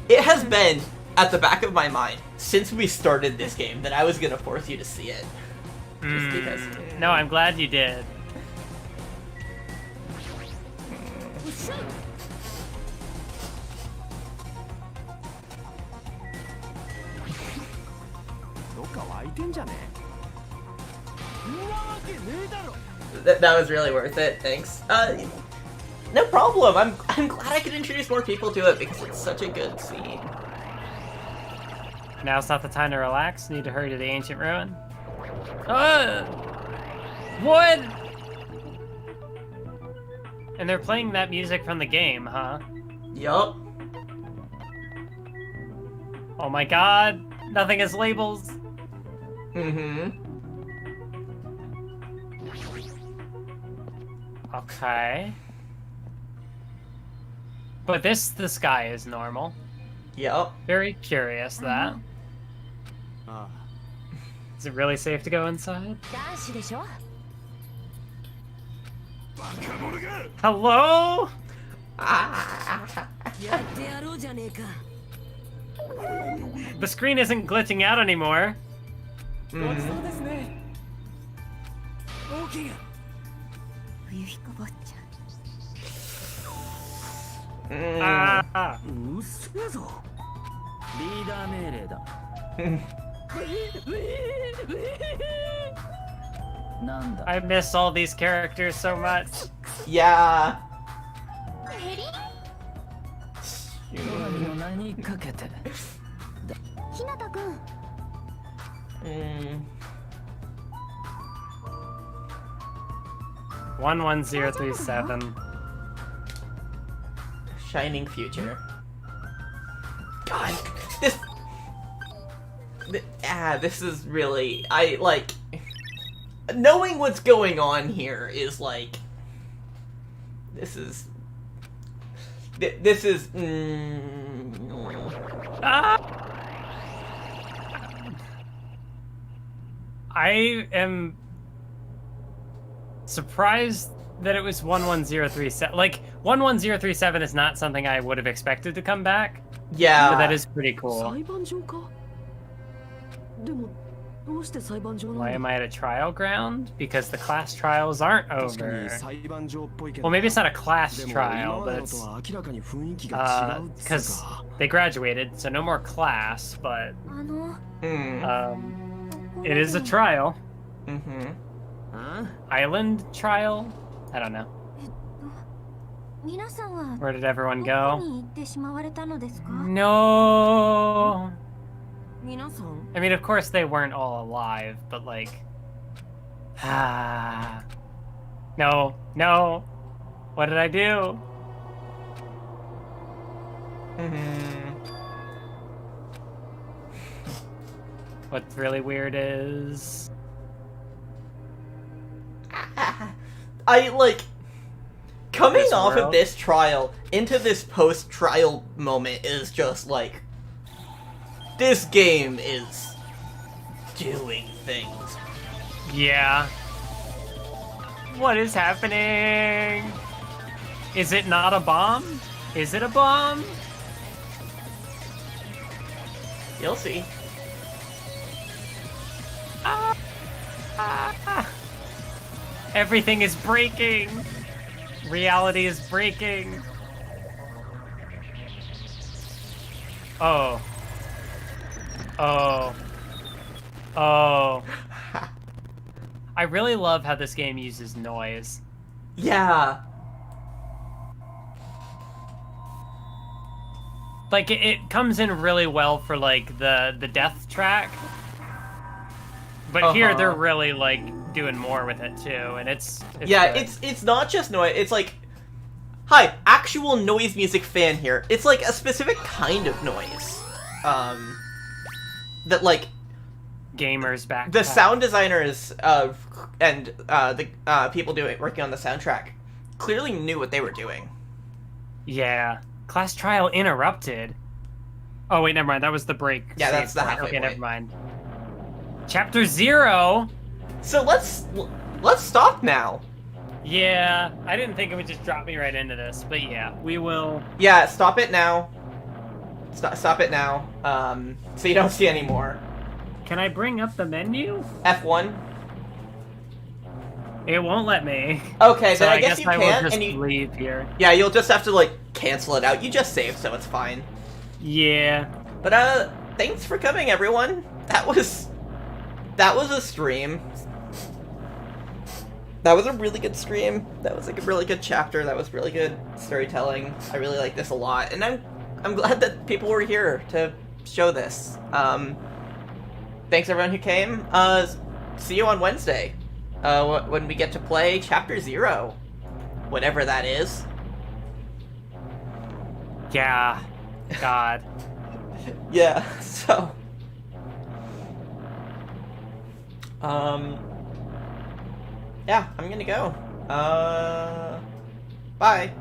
Speaker 1: it has been at the back of my mind since we started this game that I was gonna force you to see it. Just because.
Speaker 2: No, I'm glad you did.
Speaker 1: That was really worth it. Thanks. No problem. I'm glad I could introduce more people to it because it's such a good scene.
Speaker 2: Now's not the time to relax. Need to hurry to the ancient ruin. What? And they're playing that music from the game, huh?
Speaker 1: Yup.
Speaker 2: Oh my god. Nothing has labels.
Speaker 1: Okay.
Speaker 2: But the sky is normal.
Speaker 1: Yep.
Speaker 2: Very curious that.
Speaker 3: あ
Speaker 2: Is it really safe to go inside?
Speaker 4: 男子でしょ
Speaker 2: Hello?
Speaker 6: やってやろうじゃねえか
Speaker 2: The screen isn't glitching out anymore.
Speaker 5: ごちそうですね。大きが。
Speaker 8: 冬彦坊ちゃん
Speaker 2: Ah.
Speaker 5: うっせえぞ。リーダー命令だ。なんだ。
Speaker 2: I miss all these characters so much.
Speaker 1: Yeah.
Speaker 5: の名にかけて。
Speaker 4: ひなたくん
Speaker 2: 11037.
Speaker 1: Shining future. God, this is really, I like, knowing what's going on here is like, this is,
Speaker 2: I am surprised that it was 11037. Like, 11037 is not something I would have expected to come back.
Speaker 1: yeah.
Speaker 2: But that is pretty cool.
Speaker 6: 裁判場かでもどうして裁判場なん
Speaker 2: Why
Speaker 6: だ
Speaker 2: am I at a trial ground? Because the class trials aren't
Speaker 3: 確か
Speaker 2: over.
Speaker 3: に裁判場っぽいけど
Speaker 2: Well, maybe it's not a class
Speaker 3: でも
Speaker 2: trial,
Speaker 3: 今まで
Speaker 2: but
Speaker 3: のと
Speaker 2: it's
Speaker 3: は明らかに雰囲気が違うっつう
Speaker 2: because
Speaker 3: か
Speaker 2: they graduated, so no more class, but
Speaker 8: あの
Speaker 2: it is a trial.
Speaker 1: Mm-hmm.
Speaker 5: あ
Speaker 2: Island trial? I don't know.
Speaker 8: 皆さんは
Speaker 2: Where did everyone
Speaker 8: どこ
Speaker 2: go?
Speaker 8: に行ってしまわれたのですか
Speaker 2: No.
Speaker 6: 皆さん
Speaker 2: I mean, of course they weren't all alive, but like, no, no. What did I do? What's really weird is
Speaker 1: I like coming
Speaker 2: This
Speaker 1: off of
Speaker 2: world?
Speaker 1: this trial into this post-trial moment is just like this game is doing things.
Speaker 2: yeah. What is happening? Is it not a bomb? Is it a bomb?
Speaker 1: You'll see.
Speaker 2: Everything is breaking. Reality is breaking. Oh. Oh. Oh. I really love how this game uses noise.
Speaker 1: Yeah.
Speaker 2: Like, it comes in really well for, like, the death track. But here, they're really, like, doing more with it, too, and it's
Speaker 1: Yeah,
Speaker 2: good.
Speaker 1: it's not just noise, it's like, hi, actual noise music fan here. It's like a specific kind of noise. That like,
Speaker 2: Gamers back.
Speaker 1: the sound designers and the people working on the soundtrack clearly knew what they were doing.
Speaker 2: Yeah. Class trial interrupted. Oh, wait, never mind. That was the break.
Speaker 1: Yeah,
Speaker 2: save
Speaker 1: that's the
Speaker 2: point.
Speaker 1: halfway
Speaker 2: Okay,
Speaker 1: point.
Speaker 2: never mind. Chapter 0?
Speaker 1: So let's stop now.
Speaker 2: Yeah, I didn't think it would just drop me right into this, but yeah, we will.
Speaker 1: Yeah, stop it now. Stop it now. So you don't see any more.
Speaker 2: Can I bring up the menu?
Speaker 1: F1.
Speaker 2: It won't let me.
Speaker 1: Okay,
Speaker 2: So
Speaker 1: then I
Speaker 2: I
Speaker 1: guess
Speaker 2: guess
Speaker 1: you
Speaker 2: I will
Speaker 1: can't,
Speaker 2: just
Speaker 1: and you.
Speaker 2: leave here.
Speaker 1: Yeah, you'll just have to like cancel it out. You just saved, so it's fine.
Speaker 2: Yeah.
Speaker 1: But thanks for coming, everyone. That was a stream. That was a really good stream. That was like a really good chapter. That was really good storytelling. I really like this a lot, and I'm glad that people were here to show this. Thanks everyone who came. See you on Wednesday. When we get to play Chapter 0. Whatever that is.
Speaker 2: Yeah. God.
Speaker 1: Yeah, so... Yeah, I'm gonna go. Bye.